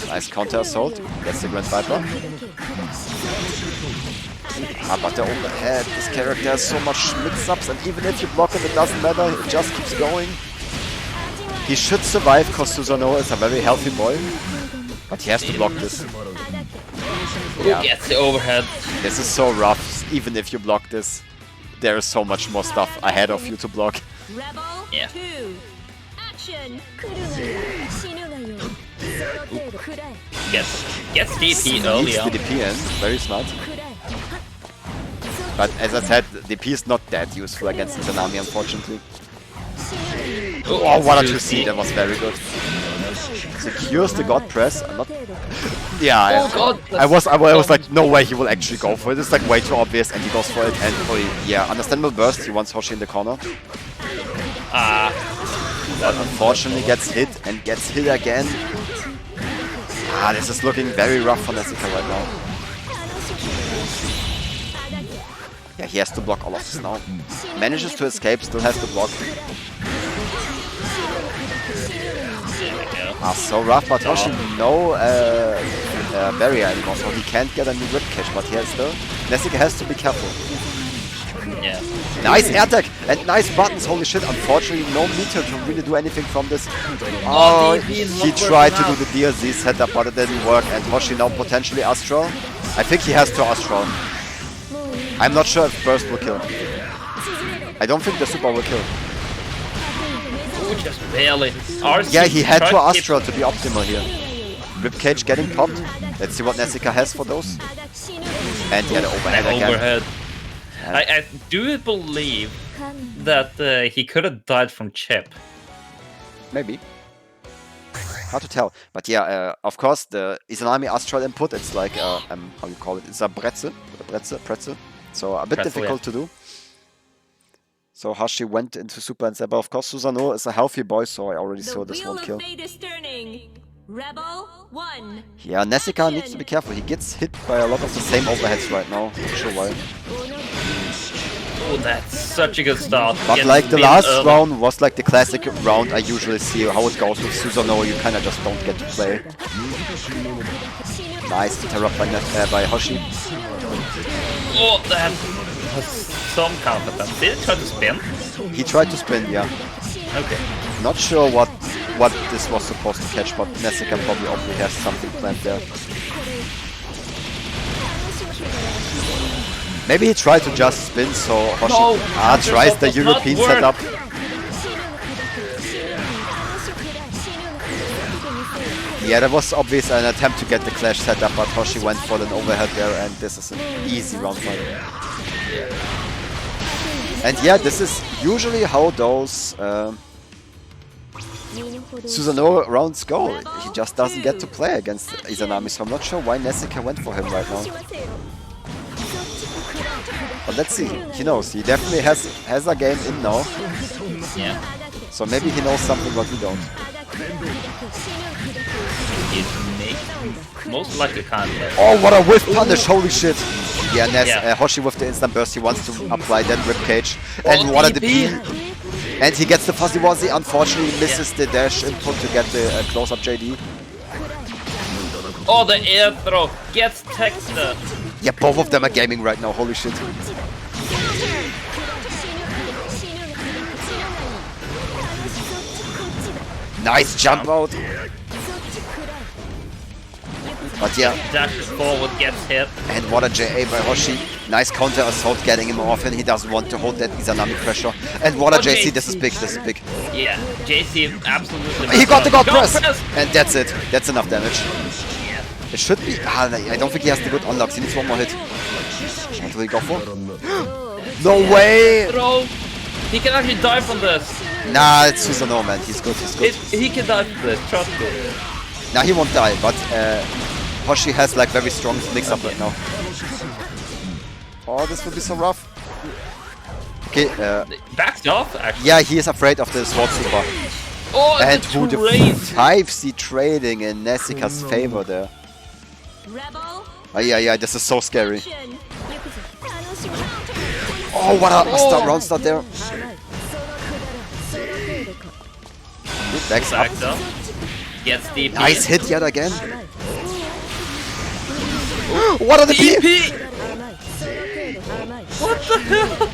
Nice counter assault. Gets the Grand Viper. Ah, but the overhead, this character has so much mix-ups, and even if you block him, it doesn't matter, it just keeps going. He should survive, because Susanoo is a very healthy boy. But he has to block this. Who Yeah. gets the overhead? This is so rough, even if you block this. There is so much more stuff ahead of you to block. Rebel Yeah. 2. Action. Gets DP early Needs the on. DP in, very smart. But as I said, DP is not that useful against Izanami, unfortunately. Oh, what a 2C, that was very good. Secures the God Press. I'm not... Yeah, I was like, no way he will actually go for it. It's like way too obvious, and he goes for it. And oh, yeah, understandable burst. He wants Hoshi in the corner, but unfortunately gets hit and gets hit again. Ah, this is looking very rough for Nessica right now. Yeah, he has to block all of this now. Manages to escape, still has to block. Ah, so rough, but Hoshi no barrier anymore, so he can't get a new ribcage, but he has still. Nessica has to be careful. Yeah. Nice air tag and nice buttons, holy shit. Unfortunately, no meter to really do anything from this. Oh, he tried to do the DLZ setup, but it didn't work, and Hoshi now potentially Astral. I think he has to Astral. I'm not sure if Burst will kill. I don't think the Super will kill. Ooh, just barely. RC Yeah, he had tried to keep- Astral to be optimal here. Ribcage getting popped. Let's see what Nessica has for those. And he had an overhead again. overhead. I do believe that he could have died from chip. Maybe. Hard to tell. But yeah, of course, the Izanami Astral input, it's like, how you call it? It's a pretzel. So a bit Pretzel, difficult to do. So Hashi went into Super and said, but of course Susanoo is a healthy boy, so I already The saw this wheel one of kill. fate is turning. Rebel 1. Yeah, Nessica needs to be careful. He gets hit by a lot of the same overheads right now. Not sure why. Oh, that's such a good start. But Gets like the spin last early. round was like the classic round I usually see how it goes with Susanoo. You kind of just don't get to play. Nice interrupt by Hoshi. Oh, that was some confidence. Did he try to spin? He tried to spin, yeah. Okay. Not sure what this was supposed to catch, but Nessica probably obviously has something planned there. Maybe he tried to just spin, so Hoshi tries the does not European work. setup. Yeah, that was obvious an attempt to get the clash setup, but Hoshi went for an overhead there, and this is an easy round fight. And yeah, this is usually how those Susanoo rounds go. He just doesn't get to play against Izanami, so I'm not sure why Nessica went for him right now. But let's see. He knows. He definitely has a game in now. Yeah. So maybe he knows something what we don't. It makes most likely can't. Oh, what a whiff punish! Holy shit! Yeah, Yeah. Hoshi with the instant burst. He wants to apply that ribcage. And what a DP! And he gets the Fuzzy Wuzzy. Unfortunately, misses the dash input to get the close-up JD. Oh, the air throw gets texted. Yeah, both of them are gaming right now. Holy shit! Nice jump out. But yeah, Dashes forward, gets hit. and what a JA by Hoshi. Nice counter assault getting him off, and he doesn't want to hold that Izanami pressure. And what a Oh, JC, JC. this is big, this is big. Yeah, JC absolutely. He got the God press! press. And that's it. That's enough damage. Yeah. It should be... I don't think he has the good unlocks. He needs one more hit. What will he go for? No way! Throw. He can actually die from this. Nah, it's Susanoo, man. He's good, he's good. He can die from this. Trust me. Nah, he won't die, but Hoshi has like very strong mix-up right now. Oh, this will be so rough. Okay, Backed off, actually. yeah, he is afraid of the Sword Super. Oh, And the who the trade. 5C trading in Nessica's favor there. Rebel Oh, yeah, this is so scary. action. Oh, what a start, round start there. Good backs up. Backed up. Gets DP. Nice hit yet again. What a DP! DP! What the hell?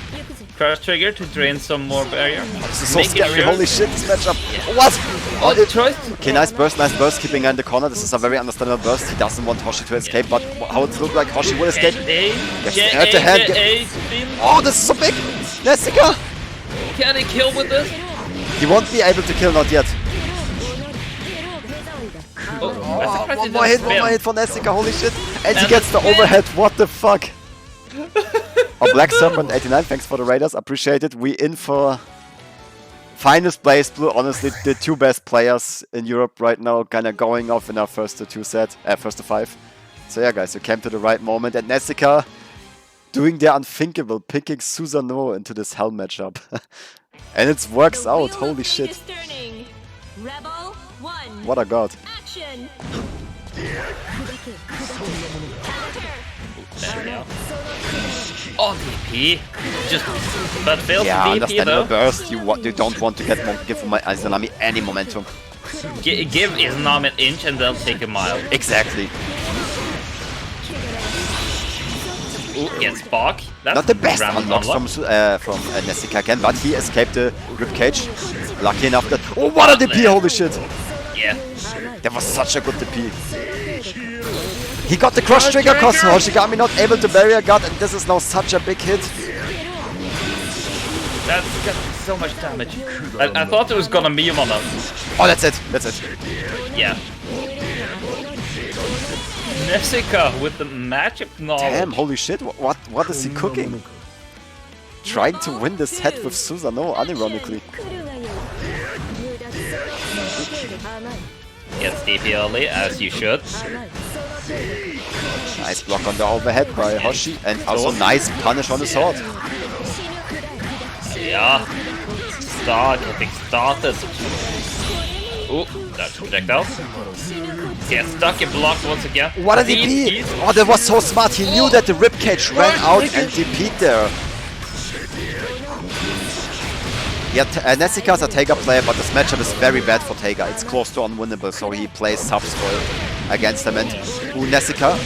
Crash trigger to drain some more barrier. This is so Making scary, sure- holy shit, this matchup. What? Oh, the choice. Okay, nice burst, keeping her in the corner. This is a very understandable burst. He doesn't want Hoshi to escape, but how it looks like Hoshi will escape. Gets head to head. Spin. Oh, this is so big! Nessica! Can he kill with this? He won't be able to kill, not yet. Oh, One more hit for Nessica, holy shit. And he And gets the spin. overhead, what the fuck? Oh, Black Serpent 89, thanks for the Raiders, appreciate it. We in for finest place blue, honestly, the two best players in Europe right now, kind of going off in our first to 5. So yeah, guys, you came to the right moment, and Nessica doing the unthinkable, picking Susanoo into this hell matchup. And it works The out, wheel of holy fate shit. is turning. Rebel 1. What a god. Action. There we go. Oh, DP. Just, but fails Yeah, to DP understandable though. burst. You don't want to give my Izanami any momentum. Give Izanami an inch and they'll take a mile. Exactly. Ooh, gets Spark. That's Not the best random unlocks unlock. from Nessica again, but he escaped the ribcage. Lucky enough that... Oh, what a DP! Holy shit! Yeah. That was such a good DP. He got the cross trigger cause Hoshigami not able to barrier guard, and this is now such a big hit. That's got so much damage. I thought it was gonna meme on him. Oh, that's it. That's it. Yeah. Nessica with the magic knowledge. Damn, holy shit. What is he cooking? Trying to win this set with Susanoo, unironically. 来るがよい優脱その程度甘い Gets DP early, as you should. 甘いその程度 Nice block on the overhead by Hoshi. And also nice punish on the sword. 死ぬくらい Yeah. Getting started. Ooh, that's projectile. Gets stuck and blocked once again. What a DP! Oh, that was so smart. He knew that the ribcage ran out and DP'd there. Yeah, Nessica's a Taiga player, but this matchup is very bad for Taiga. It's close to unwinnable, so he plays subspoil against him. And ooh, Nessica.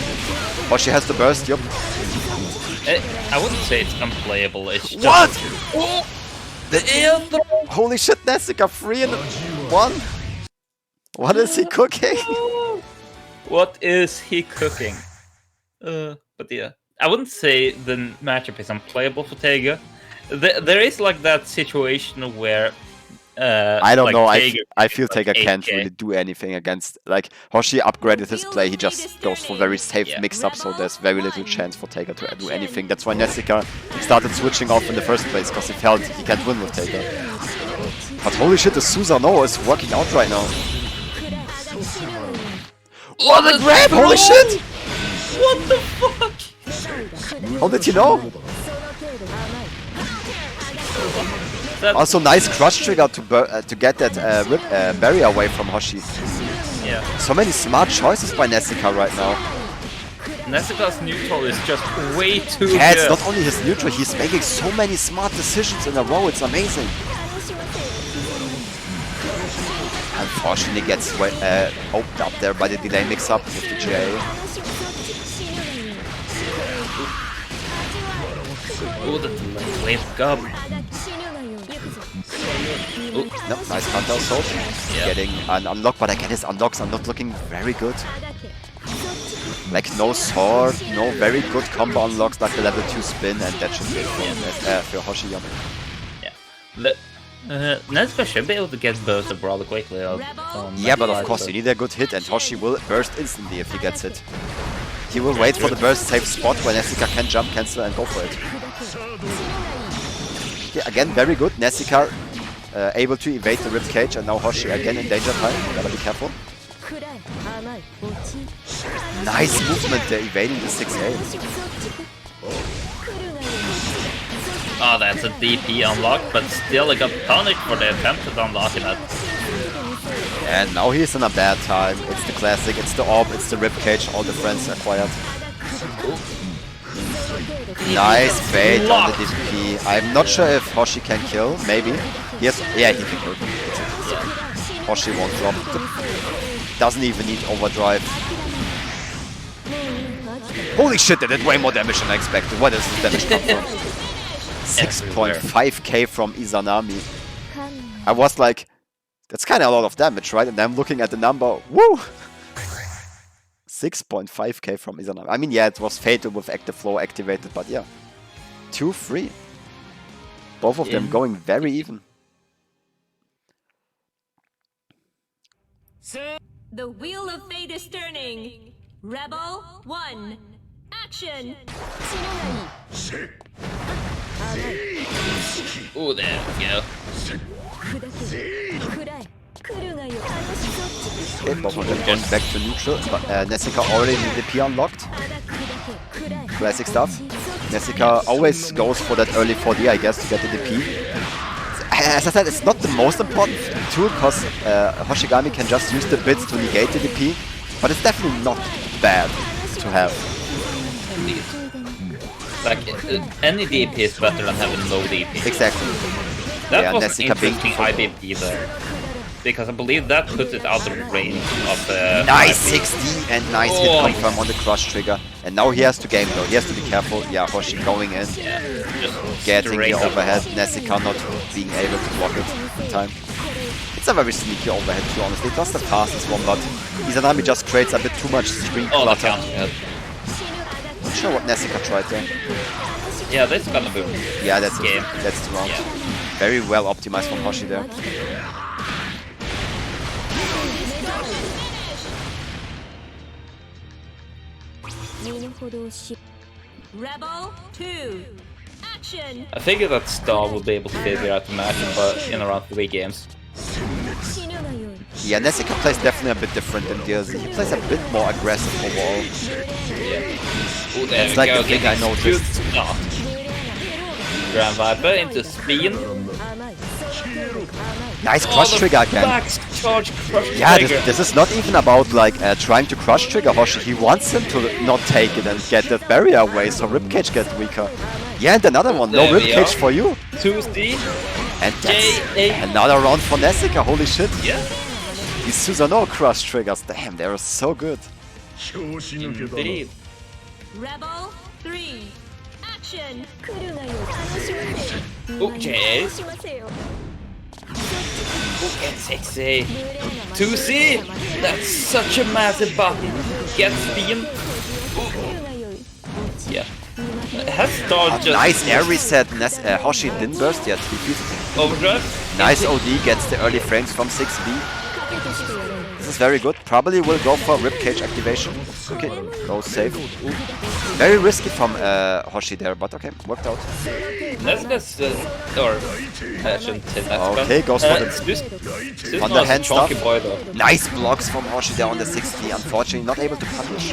Oh, she has the burst, yup. I wouldn't say it's unplayable, it's just... What? Oh, the air throw! Holy shit, Nessica 3-1? What is he cooking? What is he cooking? But yeah, I wouldn't say the matchup is unplayable for Taiga. There is like that situation where I don't like know, Taiga I feel Taiga like can't 8K. really do anything against... Like, Hoshi upgraded his play, he just goes for very safe Yeah. mix-up, so there's very little chance for Taiga to do anything. That's why Nessica started switching off in the first place, because he felt he can't win with Taiga. But holy shit, the Susanoo is working out right now. What a grab! Holy shit! What the fuck? How did you know? その程度甘い That, Also, nice crush trigger to get that barrier away from Hoshi. yeah. So many smart choices by Nessica right now. Nessica's neutral is just way too Yeah, it's good. not only his neutral, he's making so many smart decisions in a row, it's amazing. Unfortunately gets opened up there by the delay mix-up with the JA. Oh, the delay wake up. 死ぬがよい No, nice counter assault. Yeah. Getting an unlock, but again his unlocks are not looking very good. あだけ Like no sword, no very good combo unlocks like the level 2 spin, and that should be it for Hoshiyama. Yeah. Nessica should be able to get bursted rather quickly. Yeah, but of course you need a good hit, and Hoshi will burst instantly if he gets hit. He will wait for the burst safe spot where Nessica can jump, cancel, and go for it. Yeah, again, very good. Nessica able to evade the ribcage, and now Hoshi again in danger time. Gotta be careful. くらい甘い落ち Nice movement there, evading the 6A. そっち来るがよい Oh, that's a DP unlock, but still he got punished for the attempted unlocking it. And now he's in a bad time. It's the classic, it's the orb, it's the ribcage, all the friends acquired. Nice bait on the DP. I'm not sure if Hoshi can kill, maybe. Yes, yeah, he can kill. Hoshi won't drop. Doesn't even need overdrive. Holy shit, that did way more damage than I expected. Where does this damage come from? 6.5k from Izanami. I was like, that's kind of a lot of damage, right? And I'm looking at the number. Woo! 6.5k from Izanami. I mean, yeah, it was fatal with active flow activated, but yeah. 2-3. Both of them going very even. The wheel of fate is turning. Rebel 1. Action! 死ぬがいい Oh, there we go. 砕けくらい来るがよい Okay, both of them going back to neutral. But Nessica already the DP unlocked. あだ砕けくらい Classic stuff. Nessica always goes for that early 4D, I guess, to get the DP. As I said, it's not the most important tool, because Hoshigami can just use the bits to negate the DP, but it's definitely not bad to have. Like, any DP is better than having no DP. Exactly. That Yeah, was Nessica an being interesting IBP there. Because I believe that puts it out of range of Nice IB. 60 and nice hit Oh. confirm on the crush trigger. And now he has to game though, he has to be careful. Yeah, Hoshi going in, Yeah, just getting straight the up. overhead, Nessica not being able to block it in time. It's a very sneaky overhead too, honestly. It was the fastest one, but Izanami just creates a bit too much screen Oh, the clutter. counter hit. Not sure what Nessica tried there. Yeah, that's gonna be Yeah, that's game. that's the round. Yeah. Very well optimized from Hoshi there. Rebel 2. Action. I figured that Star would be able to figure out the match but in around 3 games. Yeah, Nessica plays definitely a bit different than DLZ. He plays a bit more aggressive overall. Yeah. Ooh, there It's we like go, the thing I getting noticed. good start. Grand Viper into spin. Nice Oh, crush the trigger again. back charge crush Yeah, trigger. this is not even about like trying to crush trigger Hoshi. He wants him to not take it and get the barrier away so ribcage gets weaker. Yeah, and another one. No There we ribcage are. for you. 2C. And that's J8. another round for Nessica. Holy shit. Yeah. These Susanoo crush triggers. Damn, they are so good. Indeed. Rebel 3. Action. Okay. Get 6A. 2C. That's such a massive button. Get spin. Yeah. Has Star just Nice air reset. Hoshi didn't burst yet. He feels overdrive? nice OD. Gets the early frames from 6B. This is very good. Probably will go for ribcage activation. Okay, go safe. Very risky from Hoshi there, but okay, worked out. That's or I shouldn't say that. Okay, goes for the underhand stuff. Boy, though. Nice blocks from Hoshi there on the 60. Unfortunately, not able to punish.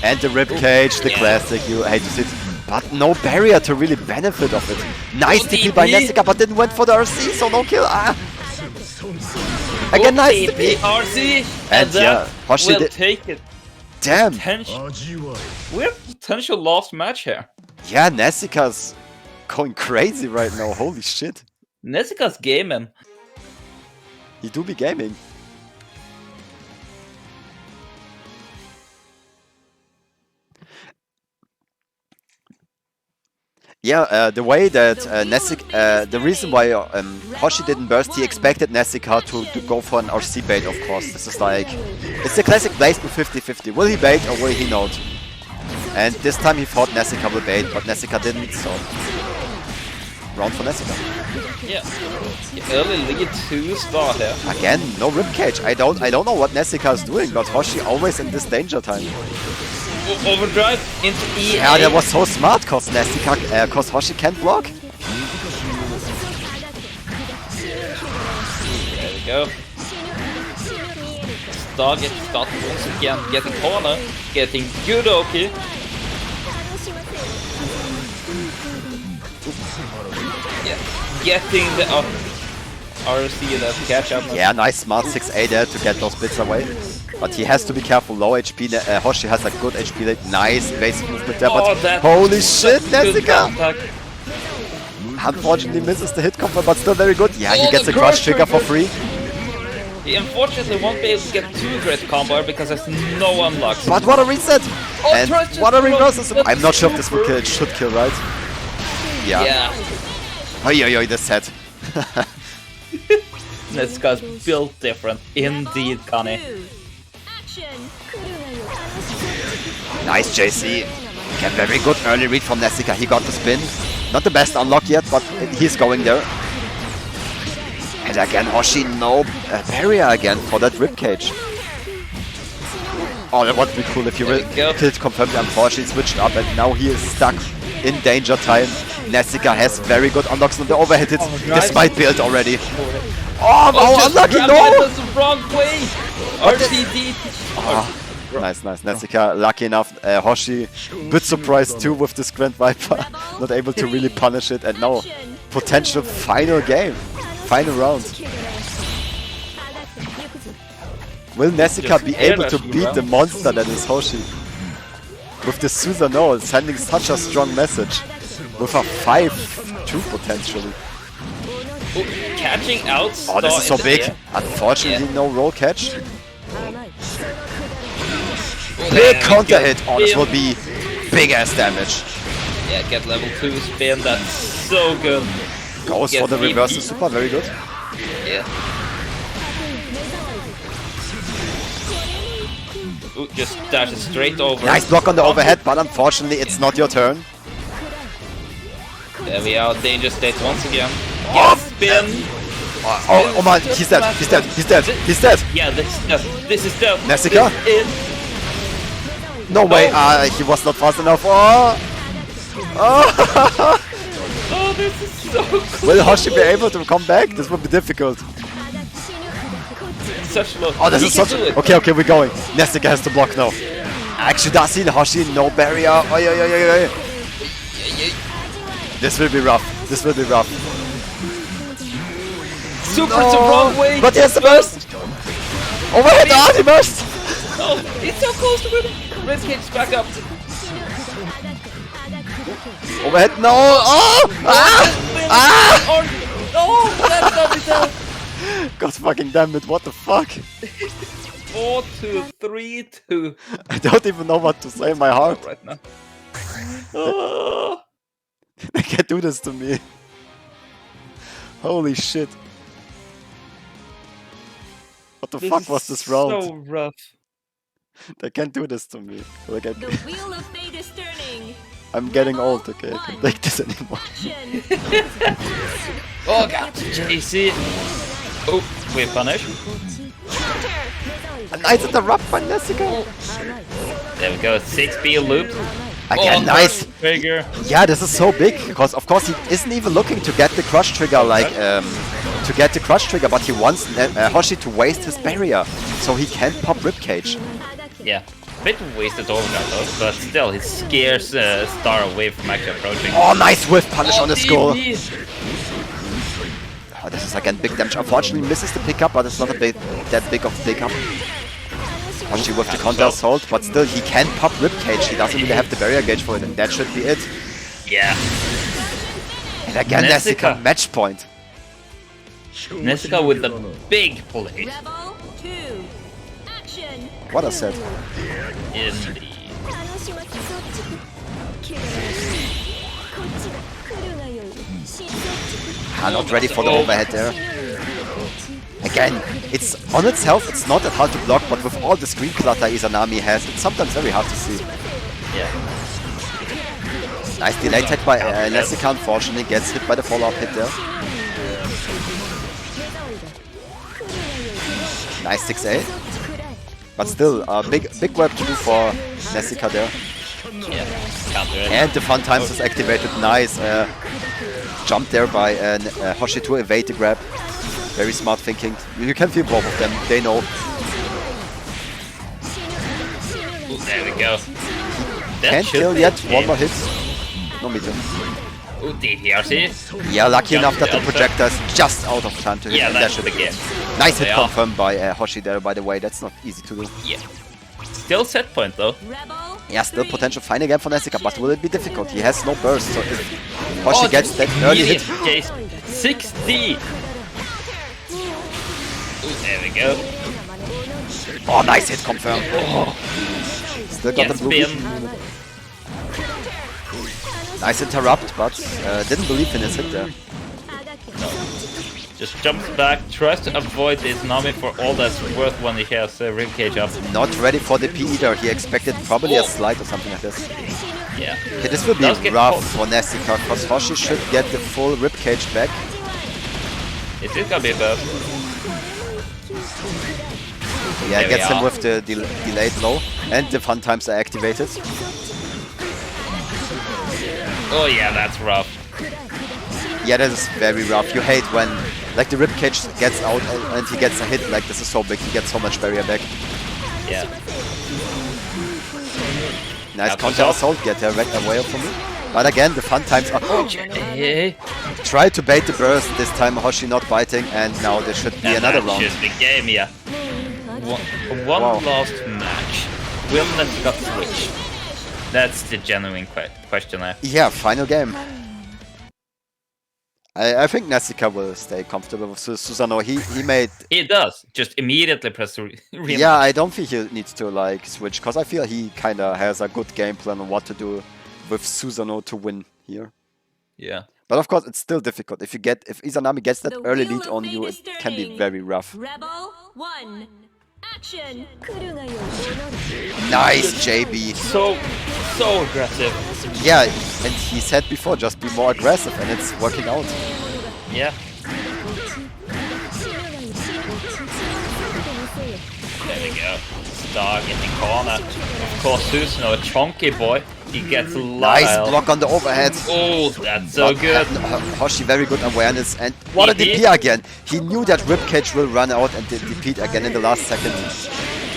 And the ribcage, the Yeah. classic. You hate to see it, but no barrier to really benefit of it. Nice Oh, TP by TP. Nessica, but didn't went for the RC, so no kill. Ah. Again, nice TP. RC, And that yeah, Hoshi will did- take it. Damn. We have potential last match here. Yeah, Nessica's going crazy right now. Holy shit. Nessica's gaming. He do be gaming. Yeah, the way that Nessica, the reason why Hoshi didn't burst, he expected Nessica to go for an RC bait, of course. This is like, it's the classic placement 50-50. Will he bait or will he not? And this time he thought Nessica will bait, but Nessica didn't, so round for Nessica. Yeah. Early lead 2 start here. Again, no ribcage. I don't know what Nessica is doing, but Hoshi always in this danger time. Overdrive into EA. Yeah, that was so smart, cause Nessica, cause Hoshi can't block. There we go. Star gets started once again, getting corner, getting good Oki. Yeah, getting the RC that catch up. Yeah, nice smart 6A there to get those bits away. But he has to be careful, low HP. Hoshi has a good HP late. Nice basic movement there, but that- holy shit, good Nessica! contact. Unfortunately misses the hit combo, but still very good. Yeah, he Oh, gets the a crush crush trigger for trigger. free. He unfortunately won't be able to get 2 great combo because there's no unlocks. But what a reset! And tries to what a throw reverse! the I'm not sure if this will super. kill. It should kill, right? Yeah. Yeah, Oi, oi, oi, the set. this guy's built different. Indeed, Connie. 2. Action. Nice JC. Again, very good early read from Nessica. He got the spin. Not the best unlock yet, but he's going there. And again, Hoshi, no barrier again for that ribcage. Oh, that would be cool if you There we go. killed confirmed. Unfortunately, switched up, and now he is stuck in danger time. Nessica has very good unlocks on the overhead hits. This might build already. Oh, wow, just unlucky, grabbed no! it the wrong way. RCD. Nice, nice. Nessica, lucky enough. Hoshi, bit surprised too with this Grand Viper. Not able to really punish it. And now, potential final game. Final round. Will Nessica be able to beat the monster that is Hoshi? With the Susanoo sending such a strong message. With a 5-2 potentially. Catching out. Oh, this is so Star in the big. air. Unfortunately, no roll catch. Oh, Big there we counter go. hit. Oh, this Spin. will be big ass damage. Yeah, get level 2 spin. That's so good. Goes Yes, for the he- reverse super, very good. Yeah. Ooh, just dashes straight over. Nice block on the overhead, but unfortunately it's not your turn. There we are, danger state once again. Get spin! Oh man, he's dead, he's dead, he's dead, he's dead! Yeah, this is death. Nessica? This is... No way, he was not fast enough. Oh! Oh! Oh, this is so cool. Will Hoshi be able to come back? This would be difficult. Such low. Oh, this He is can such. do it. Okay, we're going. Nessica has to block now. Actually, does he? Hoshi, no barrier. Oh, yeah. This will be rough. This will be rough. Super to wrong way. But he has the burst. Overhead, he burst. Oh, he's so close to winning. Red Cage back up. Overhead, no. Oh! Oh, that's not his health. God fucking damn it! What the fuck? 4-2, 3-2 I don't even know what to say. My heart. right now. Oh, They can't do this to me. Holy shit! What the fuck was this round? So rough. They can't do this to me. Like The wheel of fate is turning. I'm getting old. Okay, I can't take this anymore. Action. Oh god, JC. Oh, we punish. A nice interrupt by Nessica. There we go, 6B looped. Again, nice. Trigger. Yeah, this is so big because of course he isn't even looking to get the crush trigger but he wants Hoshi to waste his barrier so he can't pop ribcage. Yeah, bit wasted overground though, but still he scares Star away from actually approaching. Oh, nice whiff punish on the skull. DP. Oh, this is again big damage. Unfortunately, misses the pickup, but it's not that big of a pickup. Hoshi with the counter assault, but still he can pop ribcage. He doesn't really have the barrier gauge for it, and that should be it. Yeah, And again, Nessica match point. Nessica with the big plate. Rebel 2. Action. What I said. Indeed. Not ready for the overhead there. Again, it's on itself, it's not that hard to block, but with all the screen clutter Izanami has, it's sometimes very hard to see. Yeah. Nice delayed hit by Nessica, unfortunately, gets hit by the follow-up hit there. Nice 6A. But still, big work to do for Nessica there. Yeah. Counter it. And the fun times is activated. Nice jump there by Hoshi to evade the grab. Very smart thinking. You can feel both of them. They know. Ooh, there we go. That Can't should kill be yet. okay. One more hit. No medium. Ooh, DPRC. Yeah, lucky enough that the Jump. projector is just out of time to hit. Yeah, and that's should the be game. nice hit Yeah. confirmed by Hoshi there, by the way. That's not easy to do. Yeah. Still set point though. Rebel Yeah, still 3. potential fine again for Nessica, but will it be difficult? He has no burst, so if Hoshi gets that early hit... Case 6D. Ooh, there we go. Oh, nice hit confirmed. Still got Get the blue. spin. Nice interrupt, but didn't believe in his hit there. Just jumps back, tries to avoid this Nami for all that's worth when he has ribcage up. Not ready for the P either. He expected probably a slide or something like this. Yeah. Okay, this will be Does get rough caught. for Nessica, because Hoshi should get the full ribcage back. It is gonna be bad. Yeah, There we gets him are. with the delayed low, and the fun times are activated. Oh yeah, that's rough. Yeah, that is very rough. You hate when, like, the ribcage gets out and he gets a hit. Like, this is so big. He gets so much barrier back. Yeah. Nice That's counter what's assault. Get away from me. But again, the fun times are. Hey. Try to bait the burst. This time Hoshi not biting, and now there should be And another that round. should be game, yeah. One Wow. last match. Will Nessica switch? That's the genuine question I have. Yeah, final game. I think Nessica will stay comfortable with Susanoo. He made... He does. Just immediately press rematch. Yeah, I don't think he needs to, like, switch, because I feel he kind of has a good game plan on what to do with Susanoo to win here. Yeah. But of course, it's still difficult. If Izanami gets that The early wheel lead of on fate you, is it can be turning. very rough. Rebel 1. Action. Nice, JB. So aggressive. Yeah, And he said before, just be more aggressive, and it's working out. Yeah. There we go. Star getting cornered. Of course, Susanoo, a chunky boy. He gets a lot Nice of block on the overhead. Oh, that's so But, good. Hoshi, very good awareness. And what a DP. DP again. He knew that Ribcage will run out and did DP again in the last second.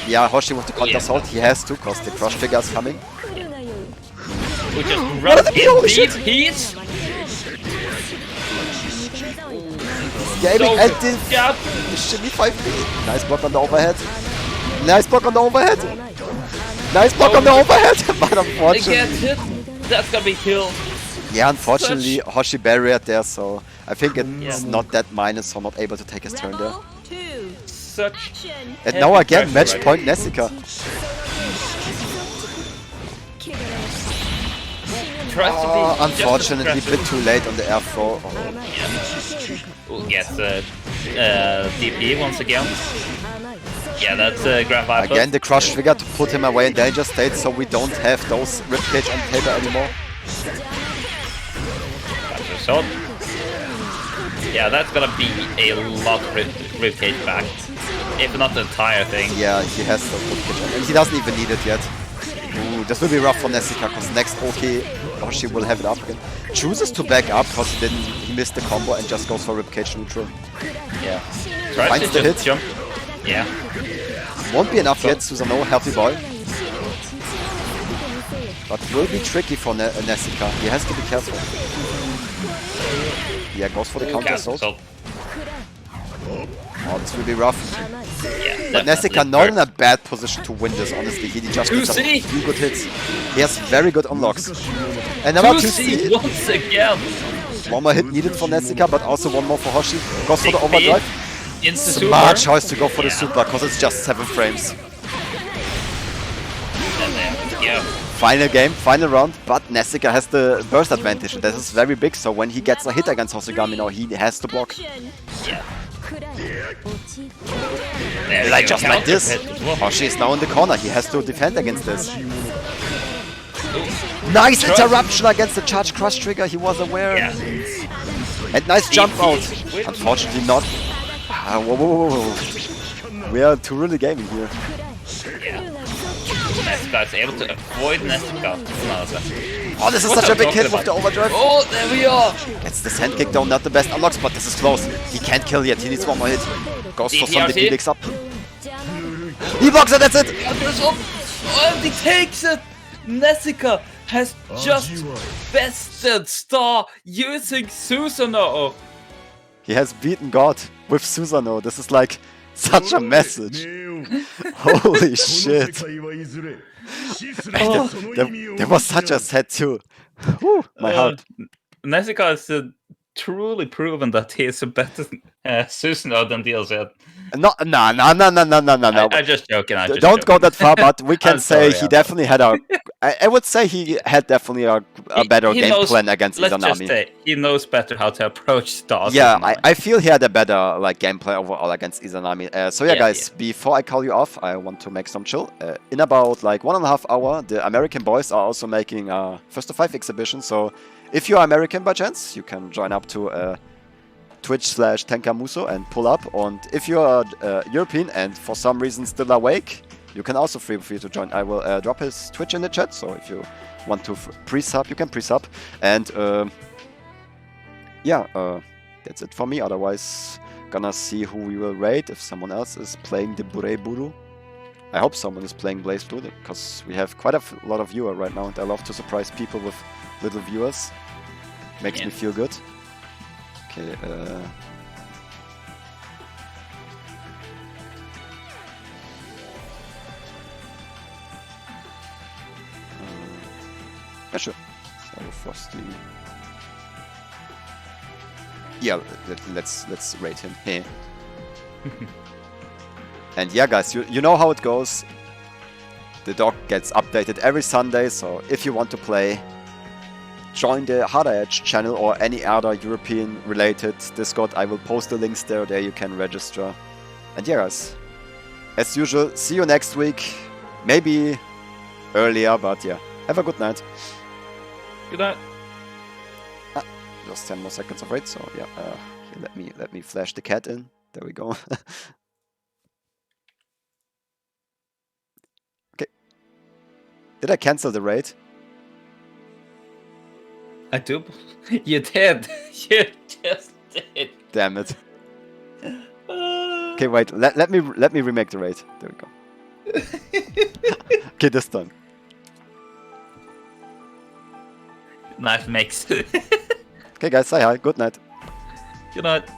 Yeah, Hoshi with the counter Yeah. assault. He has to, because the crush trigger is coming. Who just runs in holy deep. shit. He's Gaming so and good. the Yeah. shimmy 5B. Nice block on the overhead. Nice block on the overhead. Nice block on the overhead. But They unfortunately. get hit. That's gonna be killed. Yeah, unfortunately, Hoshi barriered there, so I think it's Yeah. not that minus, so not able to take his turn there. Rebel 2. Such. Action. And Heavy now again, pressure match right point Nessica. Tries to be Oh, just as unfortunately, a aggressive. bit too late on the air throw. Oh. We'll get DP once again. Yeah, that's Grand Viper. Again, the crush trigger to put him away in danger state, so we don't have those ribcage on paper anymore. That's a shot. Yeah, that's gonna be a lot of ribcage back. If not the entire thing. Yeah, he has the ribcage on, and he doesn't even need it yet. Ooh, this will be rough for Nessica, because next OK, Hoshi will have it up again. Chooses to back up, because he missed the combo and just goes for ribcage neutral. Yeah. Tries Finds to the just hit. jump. Yeah. Won't be enough yet, Susanoo, healthy boy. But will be tricky for Nessica. He has to be careful. Yeah, goes for the counter assault. So, Oh, this will be rough. yeah, But Nessica not in a bad position to win this, honestly. He just needs a 2C. few good hits. He has very good unlocks. And now 2C 2C. once again. One more hit needed for Nessica, but also one more for Hoshi. Goes for the Big overdrive. Into Smart super. choice to go for the Yeah. super, because it's just 7 frames. And there we go. Final game, final round, but Nessica has the burst advantage, and this is very big, so when he gets a hit against Hoshigami now, he has to block. Action. Yeah. There we Like go. just like Counter this. hit as well. Hoshi is now in the corner, he has to defend against this. Nice Trust. interruption against the charge crush trigger, he was aware. Yeah. And nice jump DP. out. Unfortunately not. Ah, whoa, whoa, whoa, whoa. We are too really gaming here. Yeah. Nessica is able to avoid Nessica. Oh, this is What such a I'm big talking hit with the about. overdrive. Oh, there we are. Gets the sand kick down, not the best unlocks, but this is close. He can't kill yet, he needs one more hit. Goes for some DPRC. DP mix up. He blocks it, that's it! Oh, and he takes it. Nessica has just bested Star using Susanoo. He has beaten God with Susanoo. This is like such a message. Holy shit. Oh, There was such a set too. Whew, my heart. Nessica has truly proven that he is a better Susanoo than DLZ. No. I'm just joking. Don't go that far, but we can I'm say sorry, he definitely had a. I would say he had definitely a better He game knows- plan against Let's just Izanami. say he knows better how to approach stars. Yeah, I feel he had a better like gameplay overall against Izanami. So yeah, Yeah, guys, before I call you off, I want to make some chill. In about like 1.5 hours, the American boys are also making a First to 5 exhibition. So if you're American by chance, you can join up to Twitch/Tenkamuso and pull up. And if you're European and for some reason still awake, you can also feel free to join. I will drop his Twitch in the chat. So if you want to pre-sub, you can pre-sub. And yeah, that's it for me. Otherwise, gonna see who we will raid if someone else is playing the Bureburu. I hope someone is playing Blaze Blue because we have quite a lot of viewers right now, and I love to surprise people with little viewers. Makes me feel good. Okay. Yeah, sure. Shadow Frosty. Yeah, let's rate him. Hey. And yeah, guys, you know how it goes. The dog gets updated every Sunday, so if you want to play, join the Harder Edge channel or any other European-related Discord. I will post the links there. There you can register. And yeah, guys, as usual, see you next week. Maybe earlier, but yeah. Have a good night. Good night. just 10 more seconds of raid. So yeah, here, let me flash the cat in. There we go. Okay. Did I cancel the raid? I do. You did. You just did. Damn it. Okay, wait. Let me remake the raid. There we go. Okay, this time. Nice mix. Okay, guys, say hi. Good night. Good night.